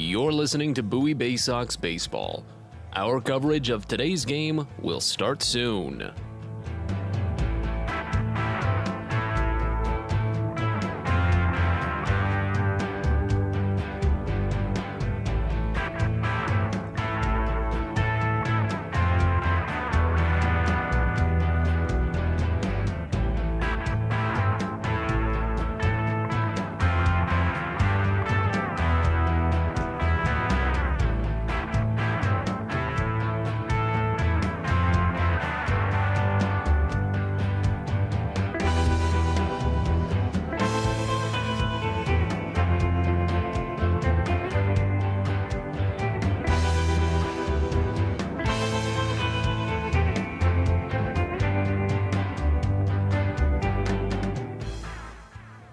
You're listening to Bowie Baysox Baseball. Our coverage of today's game will start soon.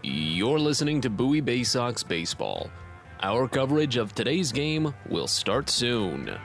You're listening to Bowie Baysox Baseball. Our coverage of today's game will start soon.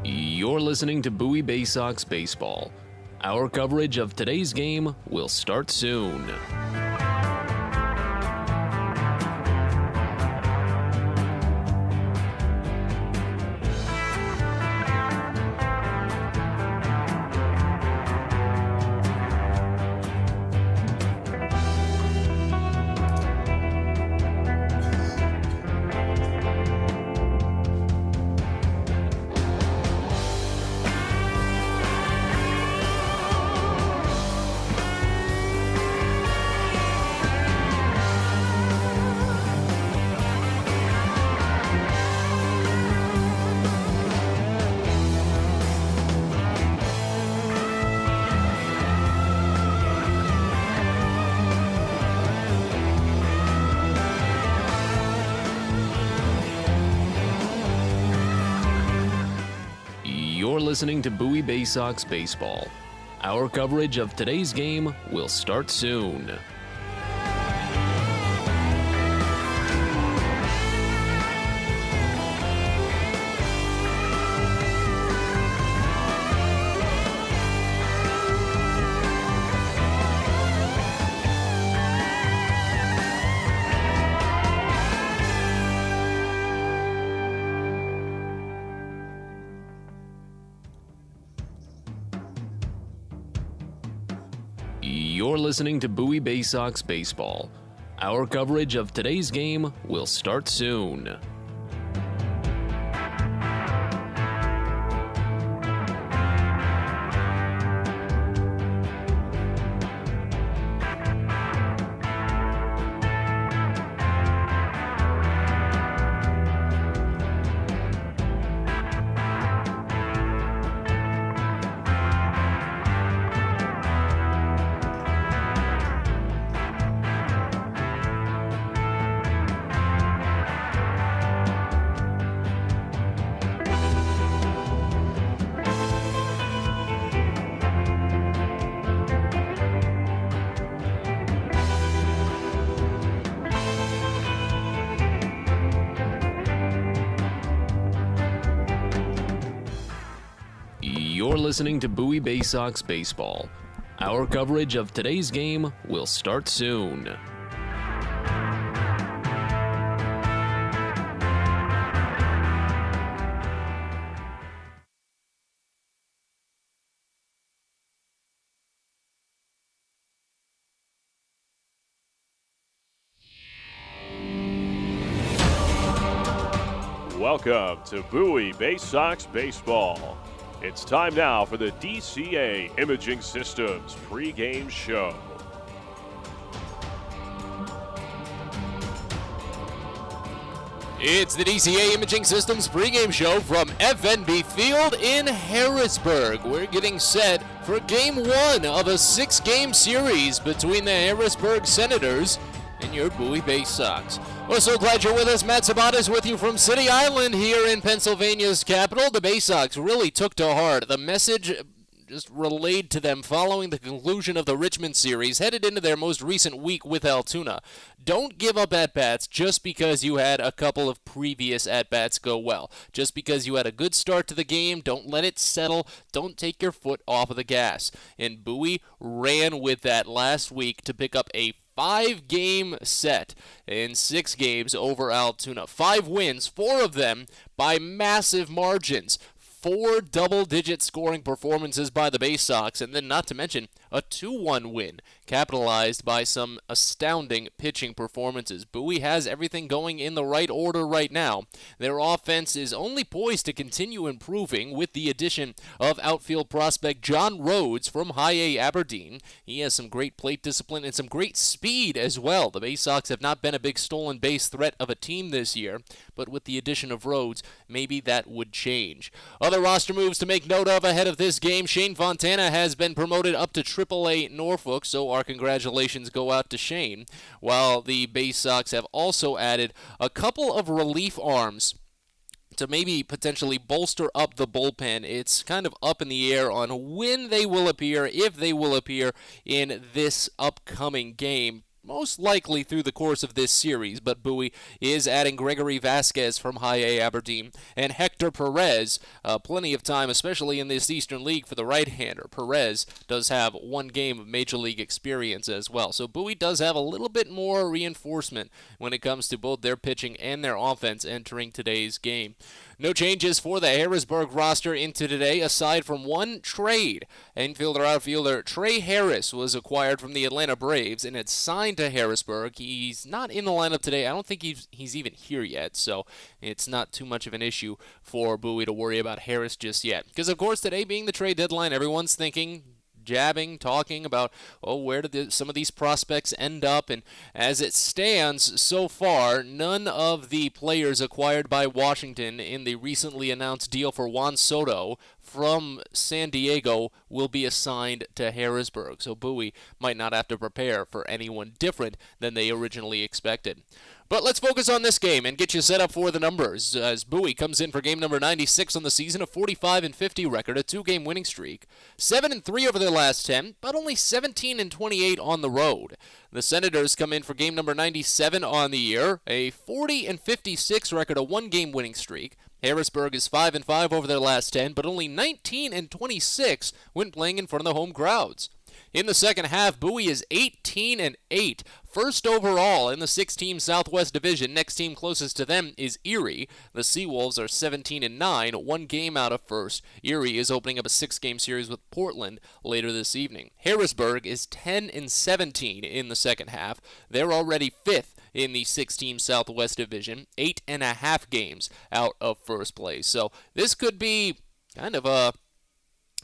You're listening to Bowie Baysox Baseball. Our coverage of today's game will start soon. You're listening to Bowie Baysox Baseball. Our coverage of today's game will start soon. You're listening to Bowie Baysox Baseball. Our coverage of today's game will start soon. You're listening to Bowie Baysox Baseball. Our coverage of today's game will start soon. Welcome to Bowie Baysox Baseball. It's time now for the DCA Imaging Systems pregame show. It's the DCA Imaging Systems pregame show from FNB Field in Harrisburg. We're getting set for game one of a 6-game series between the Harrisburg Senators and your Bowie Baysox. We're so glad you're with us. Matt Sabatas with you from City Island here in Pennsylvania's capital. The Baysox really took to heart the message just relayed to them following the conclusion of the Richmond series, headed into their most recent week with Altoona. Don't give up at-bats just because you had a couple of previous at-bats go well. Just because you had a good start to the game, don't let it settle. Don't take your foot off of the gas. And Bowie ran with that last week to pick up a 5-game set in 6 games over Altoona. 5 wins, 4 of them by massive margins. 4 double-digit scoring performances by the Baysox, and then not to mention a 2-1 win, capitalized by some astounding pitching performances. Bowie has everything going in the right order right now. Their offense is only poised to continue improving with the addition of outfield prospect John Rhodes from High A Aberdeen. He has some great plate discipline and some great speed as well. The Baysox have not been a big stolen base threat of a team this year, but with the addition of Rhodes, maybe that would change. Other roster moves to make note of ahead of this game. Shane Fontana has been promoted up to AAA Norfolk, so our congratulations go out to Shane, while the Baysox have also added a couple of relief arms to maybe potentially bolster up the bullpen. It's kind of up in the air on when they will appear, if they will appear in this upcoming game. Most likely through the course of this series, but Bowie is adding Gregory Vasquez from High A Aberdeen and Hector Perez. Plenty of time, especially in this Eastern League, for the right-hander. Perez does have 1 game of Major League experience as well, so Bowie does have a little bit more reinforcement when it comes to both their pitching and their offense entering today's game. No changes for the Harrisburg roster into today, aside from 1 trade. Infielder-outfielder Trey Harris was acquired from the Atlanta Braves and had signed to Harrisburg. He's not in the lineup today. I don't think he's even here yet, so it's not too much of an issue for Bowie to worry about Harris just yet. Because, of course, today being the trade deadline, everyone's thinking, jabbing, talking about, where did some of these prospects end up? And as it stands so far, none of the players acquired by Washington in the recently announced deal for Juan Soto from San Diego will be assigned to Harrisburg. So Bowie might not have to prepare for anyone different than they originally expected. But let's focus on this game and get you set up for the numbers as Bowie comes in for game number 96 on the season, a 45-50 record, a 2-game winning streak, 7-3 over their last 10, but only 17-28 on the road. The Senators come in for game number 97 on the year, a 40-56 record, a 1-game winning streak. Harrisburg is 5-5 over their last 10, but only 19-26 when playing in front of the home crowds. In the second half, Bowie is 18-8, first overall in the 6-team Southwest Division. Next team closest to them is Erie. The Seawolves are 17-9, 1 game out of first. Erie is opening up a 6-game series with Portland later this evening. Harrisburg is 10-17 in the second half. They're already 5th in the 6-team Southwest Division, 8.5 games out of first place. So this could be kind of a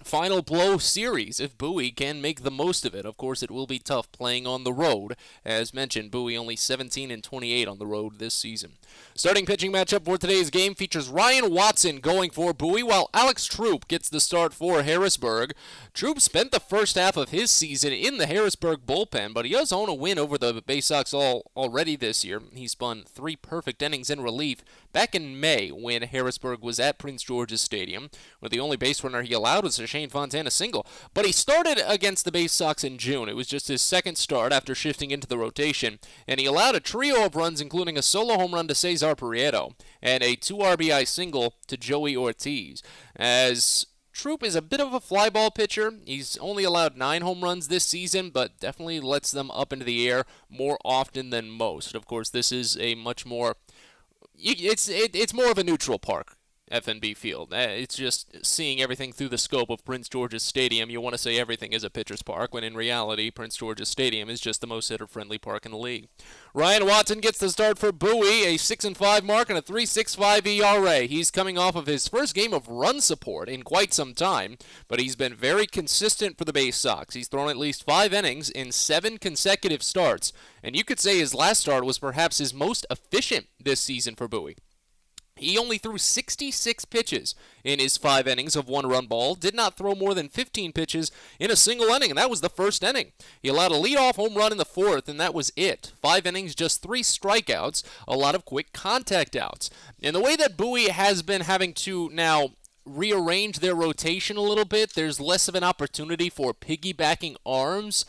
final blow series if Bowie can make the most of it. Of course, it will be tough playing on the road. As mentioned, Bowie only 17-28 on the road this season. Starting pitching matchup for today's game features Ryan Watson going for Bowie, while Alex Troop gets the start for Harrisburg. Troop spent the first half of his season in the Harrisburg bullpen, but he does own a win over the Baysox already this year. He spun 3 perfect innings in relief back in May when Harrisburg was at Prince George's Stadium, where the only base runner he allowed was a Shane Fontana single. But he started against the Baysox in June. It was just his second start after shifting into the rotation, and he allowed a trio of runs, including a solo home run to Cesar Prieto and a 2 RBI single to Joey Ortiz. As Troop is a bit of a fly ball pitcher. He's only allowed 9 home runs this season, but definitely lets them up into the air more often than most. Of course, this is a much more... It's more of a neutral park FNB Field. It's just seeing everything through the scope of Prince George's Stadium. You want to say everything is a pitcher's park, when in reality, Prince George's Stadium is just the most hitter-friendly park in the league. Ryan Watson gets the start for Bowie, a 6-5 mark and a 3.65 ERA. He's coming off of his first game of run support in quite some time, but he's been very consistent for the Baysox. He's thrown at least 5 innings in 7 consecutive starts, and you could say his last start was perhaps his most efficient this season for Bowie. He only threw 66 pitches in his 5 innings of 1-run ball, did not throw more than 15 pitches in a single inning, and that was the first inning. He allowed a leadoff home run in the 4th, and that was it. 5 innings, just 3 strikeouts, a lot of quick contact outs. And the way that Bowie has been having to now rearrange their rotation a little bit, there's less of an opportunity for piggybacking arms.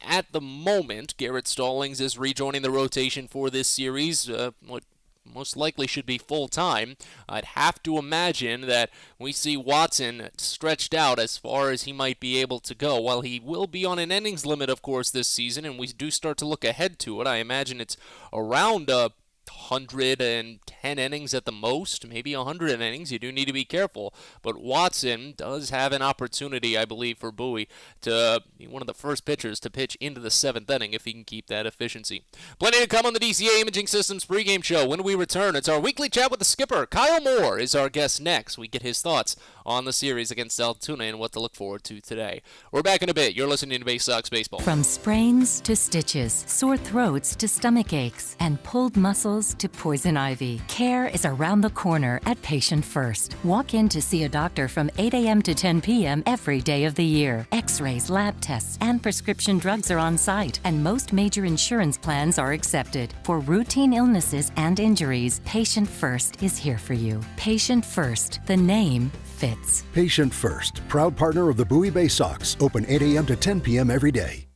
At the moment, Garrett Stallings is rejoining the rotation for this series, what most likely should be full-time. I'd have to imagine that we see Watson stretched out as far as he might be able to go. While he will be on an innings limit, of course, this season, and we do start to look ahead to it, I imagine it's around 110 innings at the most, maybe 100 innings. You do need to be careful. But Watson does have an opportunity, I believe, for Bowie to be one of the first pitchers to pitch into the 7th inning if he can keep that efficiency. Plenty to come on the DCA Imaging Systems pregame show. When we return, it's our weekly chat with the skipper. Kyle Moore is our guest next. We get his thoughts on the series against Altoona and what to look forward to today. We're back in a bit. You're listening to Baysox Baseball. From sprains to stitches, sore throats to stomach aches, and pulled muscles to poison ivy, care is around the corner at Patient First. Walk in to see a doctor from 8 a.m. to 10 p.m. every day of the year. X-rays, lab tests, and prescription drugs are on site, and most major insurance plans are accepted. For routine illnesses and injuries, Patient First is here for you. Patient First, the name fits. Patient First, proud partner of the Bowie Baysox, open 8 a.m. to 10 p.m. every day.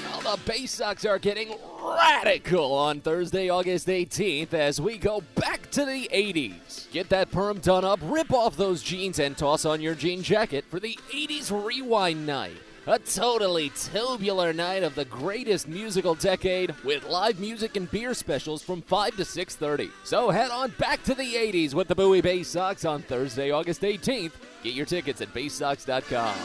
Well, the Baysox are getting radical on Thursday, August 18th as we go back to the 80s. Get that perm done up, rip off those jeans, and toss on your jean jacket for the 80s Rewind Night. A totally tubular night of the greatest musical decade with live music and beer specials from 5 to 6:30. So head on back to the 80s with the Bowie Baysox on Thursday, August 18th. Get your tickets at baysox.com.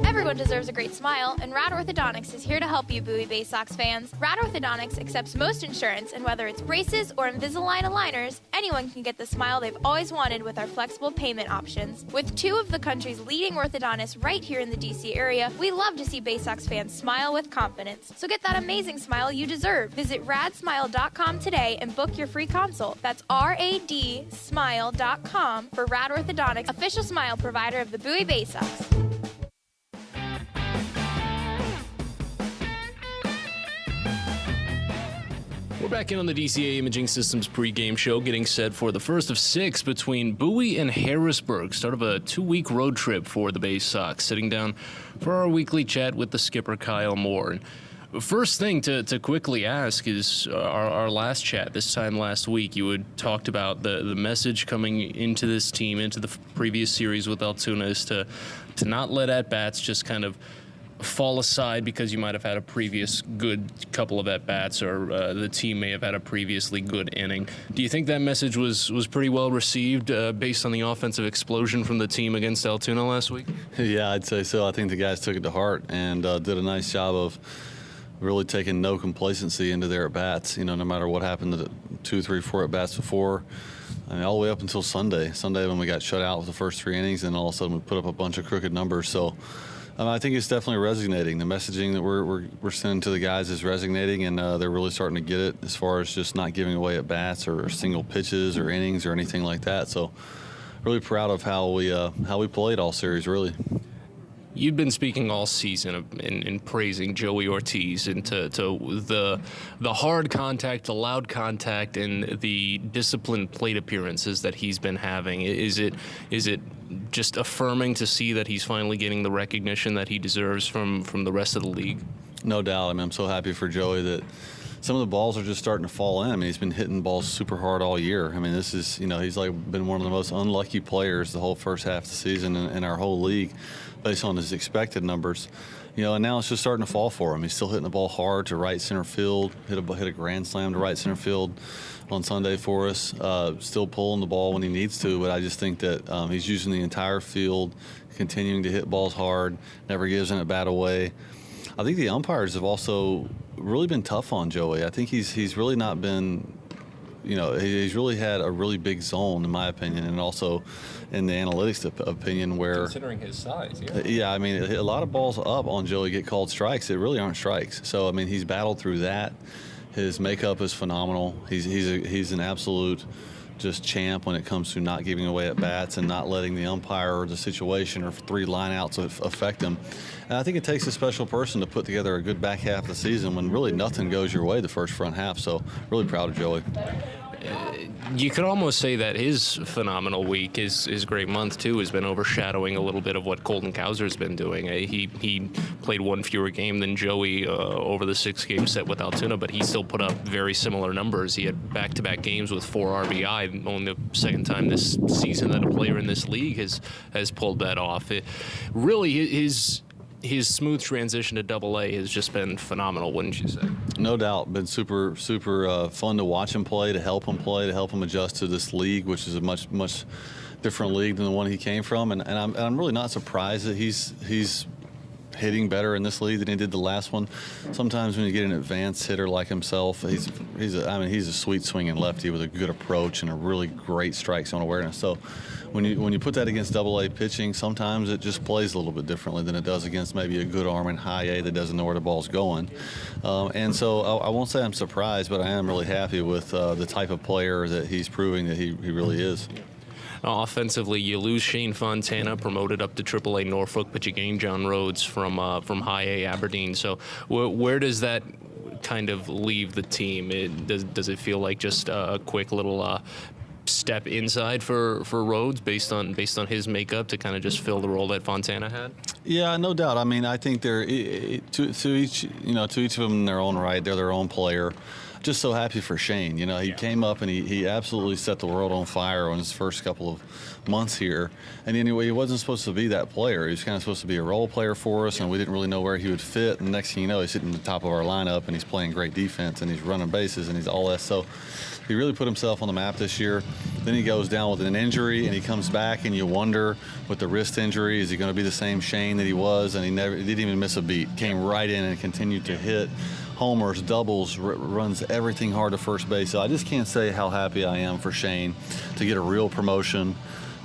Everyone deserves a great smile, and Rad Orthodontics is here to help you, Bowie Baysox fans. Rad Orthodontics accepts most insurance, and whether it's braces or Invisalign aligners, anyone can get the smile they've always wanted with our flexible payment options. With 2 of the country's leading orthodontists right here in the DC area, we love to see Baysox fans smile with confidence. So get that amazing smile you deserve. Visit radsmile.com today and book your free consult. That's radsmile.com for Rad Orthodontics, official smile provider of the Bowie Baysox. We're back in on the DCA Imaging Systems pregame show, getting set for the first of 6 between Bowie and Harrisburg. Start of a 2-week road trip for the Baysox. Sitting down for our weekly chat with the skipper, Kyle Moore. And first thing to quickly ask is our last chat. This time last week, you had talked about the message coming into this team, into the previous series with Altoona, is to not let at-bats just kind of fall aside because you might have had a previous good couple of at-bats, or the team may have had a previously good inning. Do you think that message was pretty well received based on the offensive explosion from the team against Altoona last week? Yeah, I'd say so. I think the guys took it to heart and did a nice job of really taking no complacency into their at-bats. You know, no matter what happened to the 2, 3, 4 at-bats before, I mean, all the way up until Sunday when we got shut out with the first 3 innings, and all of a sudden we put up a bunch of crooked numbers. So I think it's definitely resonating. The messaging that we're sending to the guys is resonating, and they're really starting to get it as far as just not giving away at-bats or single pitches or innings or anything like that. So really proud of how we played all series, really. You've been speaking all season in praising Joey Ortiz and to the hard contact, the loud contact, and the disciplined plate appearances that he's been having. Is it just affirming to see that he's finally getting the recognition that he deserves from the rest of the league? No doubt. I mean, I'm so happy for Joey that some of the balls are just starting to fall in. I mean, he's been hitting balls super hard all year. I mean, this is, he's been one of the most unlucky players the whole first half of the season in our whole league based on his expected numbers. and now it's just starting to fall for him. He's still hitting the ball hard to right center field, hit a grand slam to right center field on Sunday for us, still pulling the ball when he needs to, but I just think that he's using the entire field, continuing to hit balls hard, never gives an at-bat away. I think the umpires have also really been tough on Joey. I think he's really not been, he's really had a really big zone, in my opinion, and also in the analytics opinion where... Considering his size, yeah. Yeah, I mean, a lot of balls up on Joey get called strikes. They really aren't strikes. So, I mean, he's battled through that. His makeup is phenomenal. He's an absolute just champ when it comes to not giving away at bats and not letting the umpire or the situation or 3 lineouts affect him. And I think it takes a special person to put together a good back half of the season when really nothing goes your way the first front half. So really proud of Joey. You could almost say that his phenomenal week, his great month too, has been overshadowing a little bit of what Colton Cowser's been doing. He played 1 fewer game than Joey over the 6-game set with Altoona, but he still put up very similar numbers. He had back-to-back games with 4 RBI, only the second time this season that a player in this league has pulled that off. His smooth transition to Double-A has just been phenomenal, wouldn't you say? No doubt. Been super fun to watch him play, to help him adjust to this league, which is a much different league than the one he came from. And I'm really not surprised that he's hitting better in this league than he did the last one. Sometimes when you get an advanced hitter like himself, he's a sweet swinging lefty with a good approach and a really great strike zone awareness. So when you put that against Double-A pitching, sometimes it just plays a little bit differently than it does against maybe a good arm in High A that doesn't know where the ball's going. And so I won't say I'm surprised, but I am really happy with the type of player that he's proving that he really is. Offensively, you lose Shane Fontana, promoted up to AAA Norfolk, but you gain John Rhodes from High A Aberdeen. So where does that kind of leave the team? Does it feel like just a quick little step inside for Rhodes based on his makeup to kind of just fill the role that Fontana had? Yeah, no doubt. I mean, I think they're to each of them in their own right. They're their own player. Just so happy for Shane. He came up and he absolutely set the world on fire on his first couple of months here. And anyway, he wasn't supposed to be that player. He was kind of supposed to be a role player for us, and we didn't really know where he would fit. And next thing you know, he's sitting at the top of our lineup, and he's playing great defense, and he's running bases, and he's all that. So he really put himself on the map this year. Then he goes down with an injury, and he comes back, and you wonder, with the wrist injury, is he going to be the same Shane that he was? And he didn't even miss a beat. Came right in and continued to hit homers, doubles, runs everything hard to first base. So I just can't say how happy I am for Shane to get a real promotion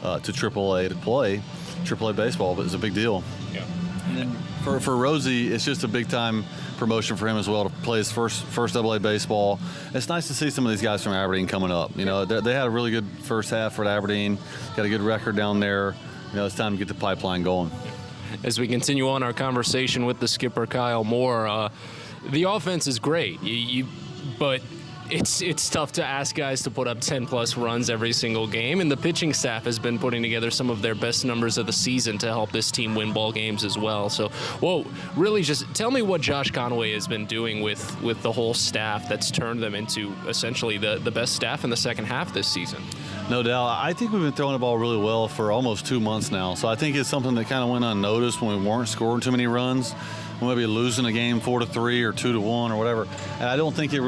to AAA to play AAA baseball, but it's a big deal. Yeah. And then for Rosie, it's just a big time promotion for him as well to play his first AA baseball. It's nice to see some of these guys from Aberdeen coming up. They had a really good first half for Aberdeen, got a good record down there. It's time to get the pipeline going. As we continue on our conversation with the skipper, Kyle Moore, the offense is great, but it's tough to ask guys to put up 10-plus runs every single game, and the pitching staff has been putting together some of their best numbers of the season to help this team win ball games as well. So, really just tell me what Josh Conway has been doing with the whole staff that's turned them into essentially the best staff in the second half this season. No doubt. I think we've been throwing the ball really well for almost 2 months now, so I think it's something that kind of went unnoticed when we weren't scoring too many runs. We might be losing a game 4-3 or 2-1 or whatever. And I don't think a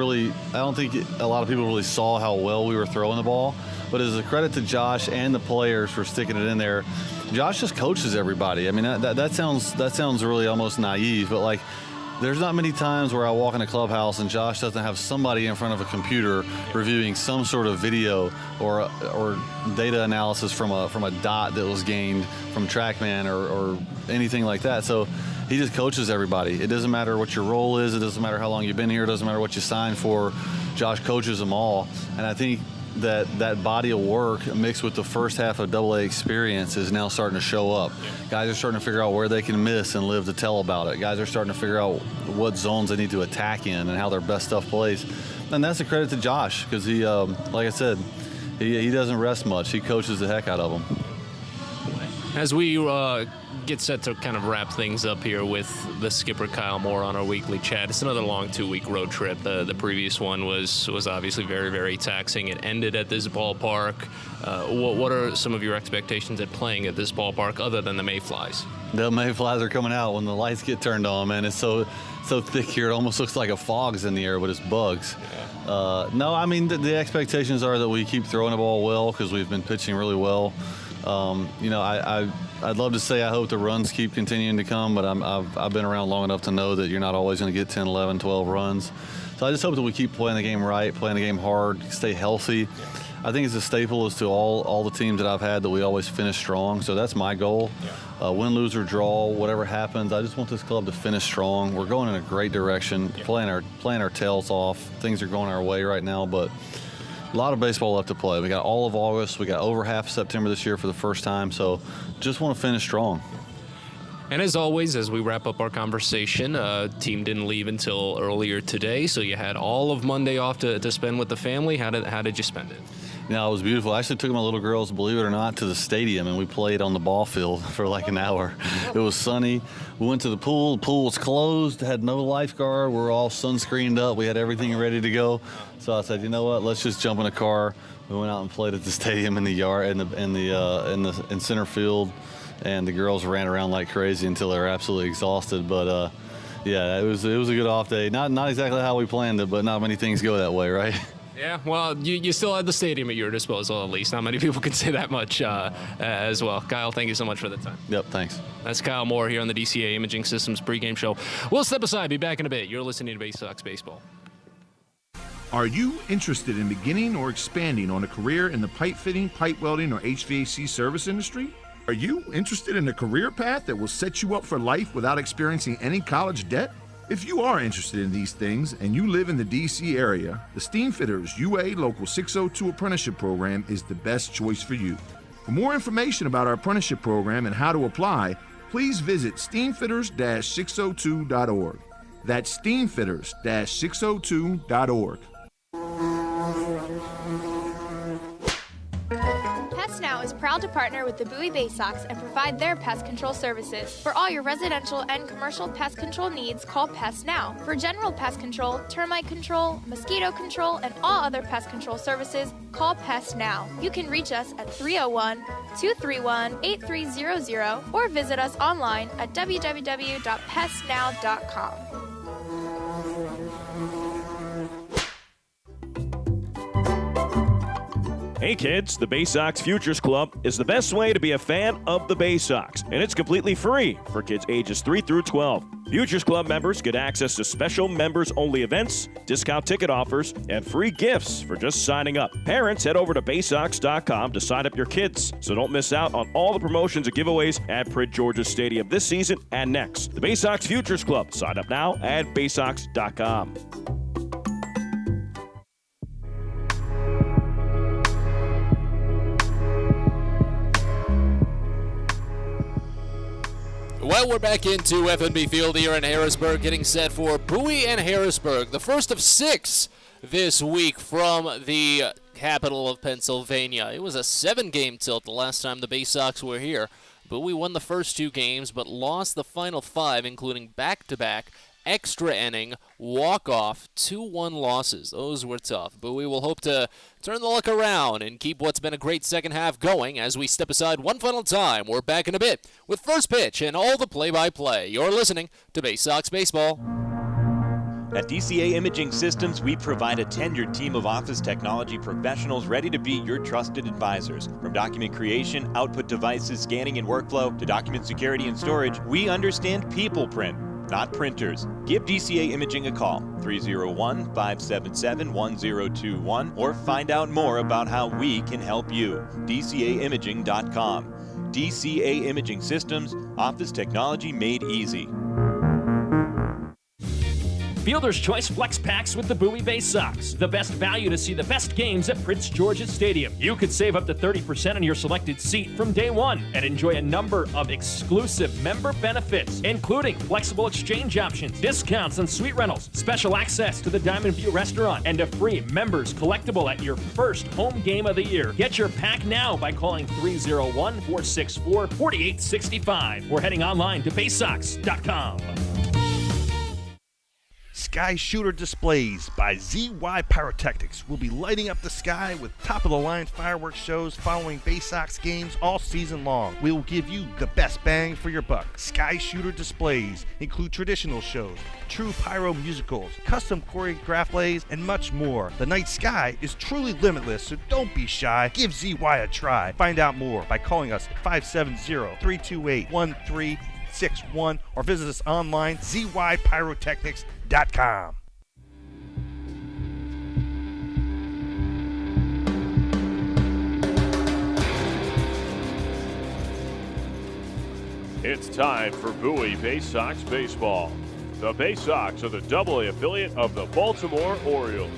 lot of people really saw how well we were throwing the ball. But as a credit to Josh and the players for sticking it in there, Josh just coaches everybody. I mean, that sounds really almost naive, but there's not many times where I walk in a clubhouse and Josh doesn't have somebody in front of a computer reviewing some sort of video or data analysis from a dot that was gained from TrackMan or anything like that. So he just coaches everybody. It doesn't matter what your role is. It doesn't matter how long you've been here. It doesn't matter what you signed for. Josh coaches them all. And I think that body of work mixed with the first half of AA experience is now starting to show up. Guys are starting to figure out where they can miss and live to tell about it. Guys are starting to figure out what zones they need to attack in and how their best stuff plays. And that's a credit to Josh because he, like I said, he doesn't rest much. He coaches the heck out of them. As we get set to kind of wrap things up here with the skipper Kyle Moore on our weekly chat, it's another long 2-week road trip. The previous one was obviously very, very taxing. It ended at this ballpark. What are some of your expectations at playing at this ballpark other than the Mayflies? The mayflies are coming out when the lights get turned on, man. It's so thick here, it almost looks like a fog's in the air, but it's bugs. Yeah. No, I mean, the expectations are that we keep throwing the ball well because we've been pitching really well. I'd love to say I hope the runs keep continuing to come, but I've been around long enough to know that you're not always going to get 10, 11, 12 runs. So I just hope that we keep playing the game right, playing the game hard, stay healthy. Yeah. I think it's a staple as to all the teams that I've had that we always finish strong. So that's my goal. Yeah. Win, lose, or draw, whatever happens, I just want this club to finish strong. We're going in a great direction, playing our tails off. Things are going our way right now, but a lot of baseball left to play. We got all of August. We got over half September this year for the first time. So just want to finish strong. And as always, as we wrap up our conversation, team didn't leave until earlier today, so you had all of Monday off to spend with the family. How did you spend it? Yeah, it was beautiful. I actually took my little girls, believe it or not, to the stadium, and we played on the ball field for like an hour. It was sunny. We went to the pool. The pool was closed, had no lifeguard. We were all sunscreened up. We had everything ready to go. So I said, you know what? Let's just jump in a car. We went out and played at the stadium in the yard, in center field, and the girls ran around like crazy until they were absolutely exhausted. But yeah, it was a good off day. Not exactly how we planned it, but not many things go that way, right? Yeah, well, you still had the stadium at your disposal, at least. Not many people can say that much as well. Kyle, thank you so much for the time. Yep, thanks. That's Kyle Moore here on the DCA Imaging Systems pregame show. We'll step aside, be back in a bit. You're listening to Baysox Baseball. Are you interested in beginning or expanding on a career in the pipe fitting, pipe welding, or HVAC service industry? Are you interested in a career path that will set you up for life without experiencing any college debt? If you are interested in these things and you live in the D.C. area, the Steamfitters UA Local 602 Apprenticeship Program is the best choice for you. For more information about our apprenticeship program and how to apply, please visit steamfitters-602.org. That's steamfitters-602.org. Pest Now is proud to partner with the Bowie Baysox and provide their pest control services. For all your residential and commercial pest control needs, call Pest Now. For general pest control, termite control, mosquito control, and all other pest control services, call Pest Now. You can reach us at 301-231-8300 or visit us online at www.pestnow.com. Hey kids, the Baysox Futures Club is the best way to be a fan of the Baysox, and it's completely free for kids ages 3 through 12. Futures Club members get access to special members-only events, discount ticket offers, and free gifts for just signing up. Parents, head over to Baysox.com to sign up your kids, so don't miss out on all the promotions and giveaways at Prince George's Stadium this season and next. The Baysox Futures Club. Sign up now at Baysox.com. Well, we're back into FNB Field here in Harrisburg, getting set for Bowie and Harrisburg, the first of 6 this week from the capital of Pennsylvania. It was a 7-game tilt the last time the Baysox were here. Bowie won the first 2 games, but lost the final 5, including back-to-back extra inning, walk-off, 2-1 losses. Those were tough. Bowie will hope to turn the luck around and keep what's been a great second half going. As we step aside one final time, we're back in a bit with first pitch and all the play-by-play. You're listening to Baysox Baseball. At DCA Imaging Systems, we provide a tenured team of office technology professionals ready to be your trusted advisors. From document creation, output devices, scanning and workflow, to document security and storage, we understand people print, not printers. Give DCA Imaging a call, 301-577-1021, or find out more about how we can help you. DCAimaging.com. DCA Imaging Systems, office technology made easy. Fielder's Choice Flex Packs with the Bowie Baysox. The best value to see the best games at Prince George's Stadium. You could save up to 30% on your selected seat from day one and enjoy a number of exclusive member benefits, including flexible exchange options, discounts on suite rentals, special access to the Diamond View restaurant, and a free members collectible at your first home game of the year. Get your pack now by calling 301-464-4865 or heading online to Baysox.com. Sky Shooter Displays by ZY Pyrotechnics will be lighting up the sky with top-of-the-line fireworks shows following Baysox games all season long. We will give you the best bang for your buck. Sky Shooter Displays include traditional shows, true pyro musicals, custom choreographed plays, and much more. The night sky is truly limitless, so don't be shy. Give ZY a try. Find out more by calling us at 570-328-1361 or visit us online, zypyrotechnics.com. It's time for Bowie Baysox Baseball. The Baysox are the AA affiliate of the Baltimore Orioles.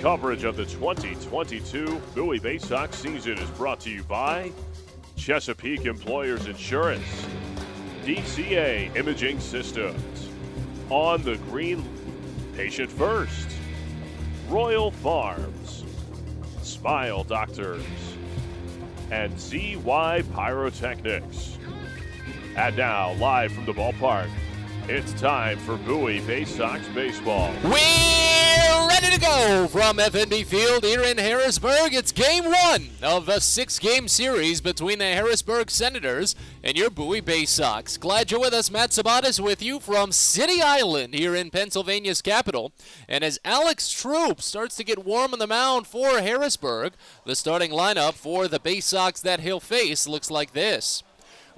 Coverage of the 2022 Bowie Baysox season is brought to you by Chesapeake Employers Insurance, DCA Imaging Systems, On the Green, Patient First, Royal Farms, Smile Doctors, and ZY Pyrotechnics. And now, live from the ballpark, it's time for Bowie Baysox Baseball. We're ready to go from FNB Field here in Harrisburg. It's game one of a six-game series between the Harrisburg Senators and your Bowie Baysox. Glad you're with us. Matt Sabatas with you from City Island here in Pennsylvania's capital. And as Alex Troop starts to get warm on the mound for Harrisburg, the starting lineup for the Baysox that he'll face looks like this.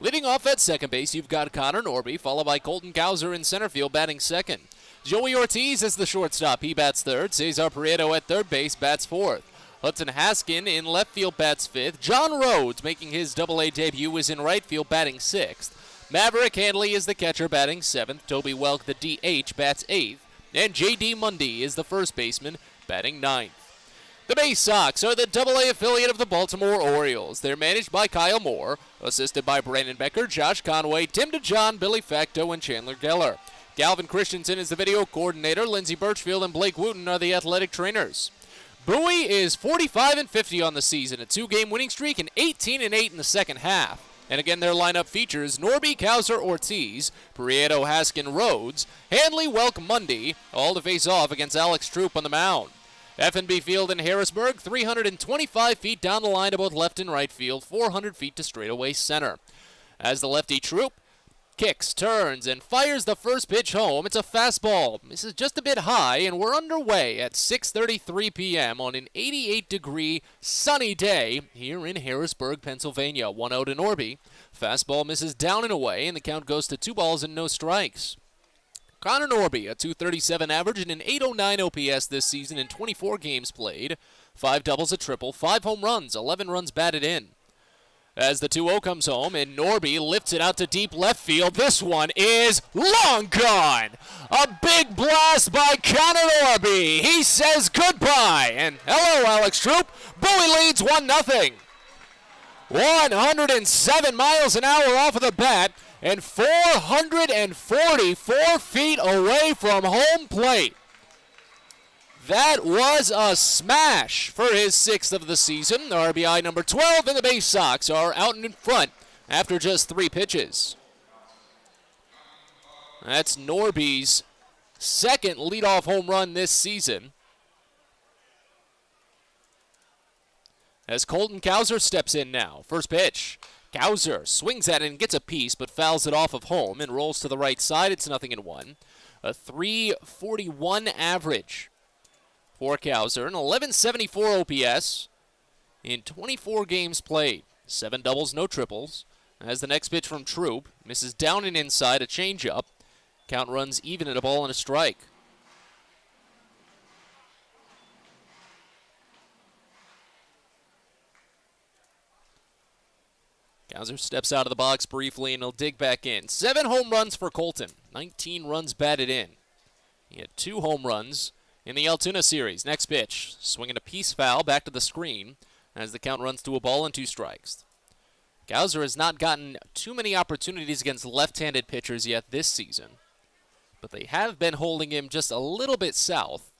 Leading off at second base, you've got Connor Norby, followed by Colton Cowser in center field, batting second. Joey Ortiz is the shortstop. He bats third. Cesar Prieto at third base, bats fourth. Hudson Haskin in left field, bats fifth. John Rhodes, making his Double-A debut, is in right field, batting sixth. Maverick Handley is the catcher, batting seventh. Toby Welk, the DH, bats eighth. And J.D. Mundy is the first baseman, batting ninth. The Baysox are the Double-A affiliate of the Baltimore Orioles. They're managed by Kyle Moore, assisted by Brandon Becker, Josh Conway, Tim DeJohn, Billy Facto, and Chandler Geller. Galvin Christensen is the video coordinator. Lindsey Birchfield and Blake Wooten are the athletic trainers. Bowie is 45-50 on the season, a two-game winning streak, and 18-8 in the second half. And again, their lineup features Norby, Cowser, Ortiz, Prieto, Haskin, Rhodes, Handley, Welk, Mundy, all to face off against Alex Troop on the mound. FNB Field in Harrisburg, 325 feet down the line to both left and right field, 400 feet to straightaway center. As the lefty Troop kicks, turns, and fires the first pitch home, it's a fastball. This is just a bit high, and we're underway at 6:33 p.m. on an 88-degree sunny day here in Harrisburg, Pennsylvania. 1-0 to Norby. Fastball misses down and away, and the count goes to 2 balls and no strikes. Connor Norby, a .237 average and an .809 OPS this season in 24 games played. 5 doubles, a triple, 5 home runs, 11 runs batted in. As the 2-0 comes home and Norby lifts it out to deep left field, this one is long gone. A big blast by Connor Norby. He says goodbye. And hello, Alex Troop. Bowie leads 1-0. 107 miles an hour off of the bat, and 444 feet away from home plate. That was a smash for his 6th of the season. RBI number 12, and the Baysox are out in front after just 3 pitches. That's Norby's second leadoff home run this season. As Colton Cowser steps in now. First pitch. Cowser swings at it and gets a piece, but fouls it off of home and rolls to the right side. It's 0-1. A .341 average for Cowser, an .1174 OPS in 24 games played. 7 doubles, no triples. As the next pitch from Troop misses down and inside, a changeup. Count runs even at a ball and a strike. Cowser steps out of the box briefly, and he'll dig back in. 7 home runs for Colton. 19 runs batted in. He had 2 home runs in the Altoona series. Next pitch, swinging a piece foul back to the screen as the count runs to a ball and 2 strikes. Cowser has not gotten too many opportunities against left-handed pitchers yet this season, but they have been holding him just a little bit south.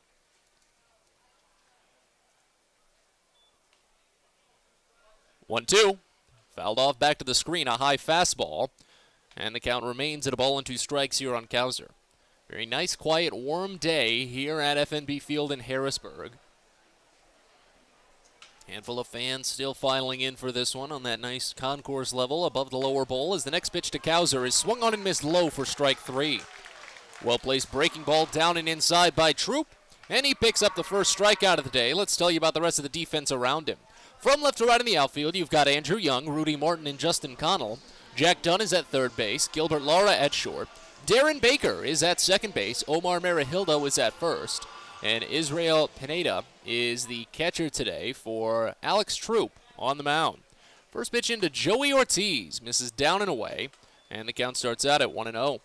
One-two. Fouled off back to the screen, a high fastball, and the count remains at a ball and 2 strikes here on Cowser. Very nice, quiet, warm day here at FNB Field in Harrisburg. Handful of fans still filing in for this one on that nice concourse level above the lower bowl as the next pitch to Kowser is swung on and missed low for strike 3. Well-placed breaking ball down and inside by Troop, and he picks up the first strikeout of the day. Let's tell you about the rest of the defense around him. From left to right in the outfield, you've got Andrew Young, Rudy Martin, and Justin Connell. Jack Dunn is at third base, Gilbert Lara at short. Darren Baker is at second base, Omar Marihildo is at first. And Israel Pineda is the catcher today for Alex Troop on the mound. First pitch into Joey Ortiz, misses down and away, and the count starts out at 1-0.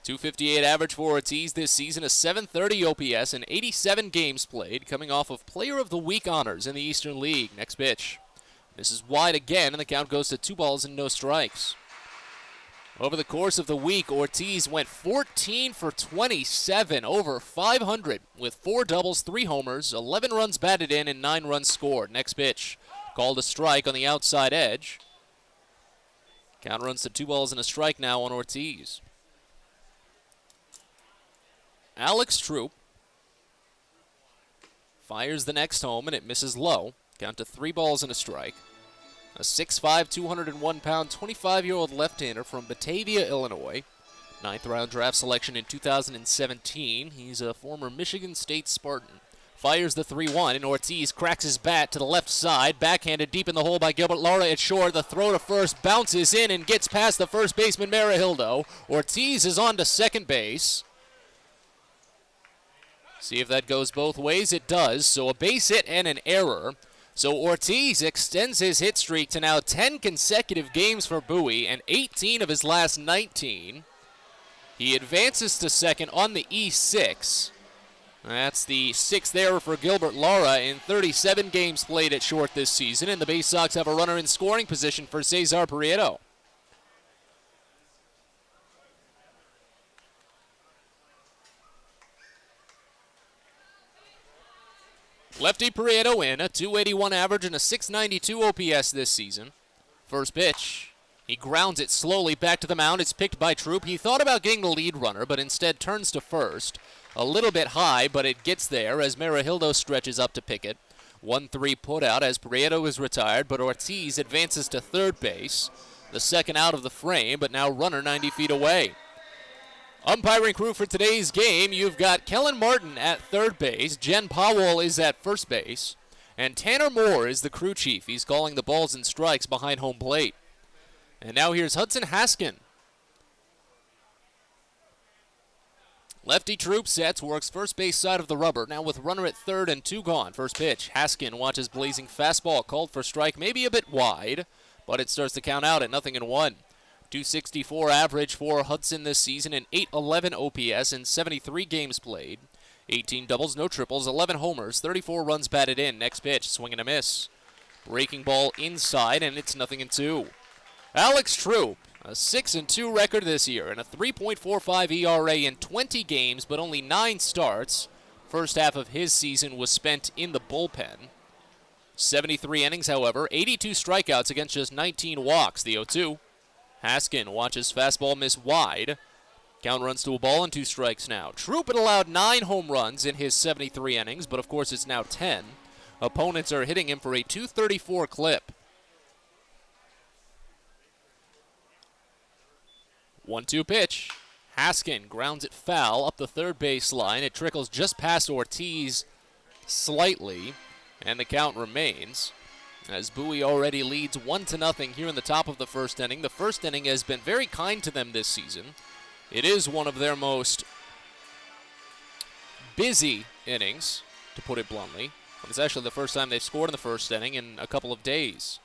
258 average for Ortiz this season, a 730 OPS, and 87 games played, coming off of Player of the Week honors in the Eastern League. Next pitch. Misses wide again, and the count goes to 2 balls and no strikes. Over the course of the week, Ortiz went 14 for 27, over 500, with 4 doubles, 3 homers, 11 runs batted in, and 9 runs scored. Next pitch, called a strike on the outside edge. Count runs to 2 balls and a strike now on Ortiz. Alex Troop fires the next home, and it misses low. Count to 3 balls and a strike. A 6'5", 201-pound, 25-year-old left-hander from Batavia, Illinois. 9th round draft selection in 2017. He's a former Michigan State Spartan. Fires the 3-1, and Ortiz cracks his bat to the left side. Backhanded deep in the hole by Gilbert Lara at short. The throw to first bounces in and gets past the first baseman, Marihildo. Ortiz is on to second base. See if that goes both ways. It does. So a base hit and an error. So Ortiz extends his hit streak to now 10 consecutive games for Bowie and 18 of his last 19. He advances to second on the E6. That's the 6th error for Gilbert Lara in 37 games played at short this season, and the Baysox have a runner in scoring position for Cesar Prieto. Lefty Prieto in, a 281 average and a 692 OPS this season. First pitch. He grounds it slowly back to the mound. It's picked by Troop. He thought about getting the lead runner, but instead turns to first. A little bit high, but it gets there as Marihildo stretches up to pick it. 1-3 put out as Prieto is retired, but Ortiz advances to third base. The second out of the frame, but now runner 90 feet away. Umpiring crew for today's game, you've got Kellen Martin at third base, Jen Powell is at first base, and Tanner Moore is the crew chief. He's calling the balls and strikes behind home plate. And now here's Hudson Haskin. Lefty Troop sets, works first base side of the rubber, now with runner at third and 2 gone. First pitch, Haskin watches blazing fastball, called for strike, maybe a bit wide, but it starts to count out at 0-1. 264 average for Hudson this season, and 811 OPS in 73 games played. 18 doubles, no triples, 11 homers, 34 runs batted in. Next pitch, swing and a miss. Breaking ball inside, and it's 0-2. Alex Troop, a 6-2 record this year, and a 3.45 ERA in 20 games, but only 9 starts. First half of his season was spent in the bullpen. 73 innings, however, 82 strikeouts against just 19 walks. The 0-2. Haskin watches fastball miss wide. Count runs to a ball and 2 strikes now. Troop had allowed 9 home runs in his 73 innings, but of course it's now 10. Opponents are hitting him for a 234 clip. 1-2 pitch. Haskin grounds it foul up the third base line. It trickles just past Ortiz slightly, and the count remains. As Bowie already leads 1-0 here in the top of the first inning. The first inning has been very kind to them this season. It is one of their most busy innings, to put it bluntly. It's actually the first time they've scored in the first inning in a couple of days.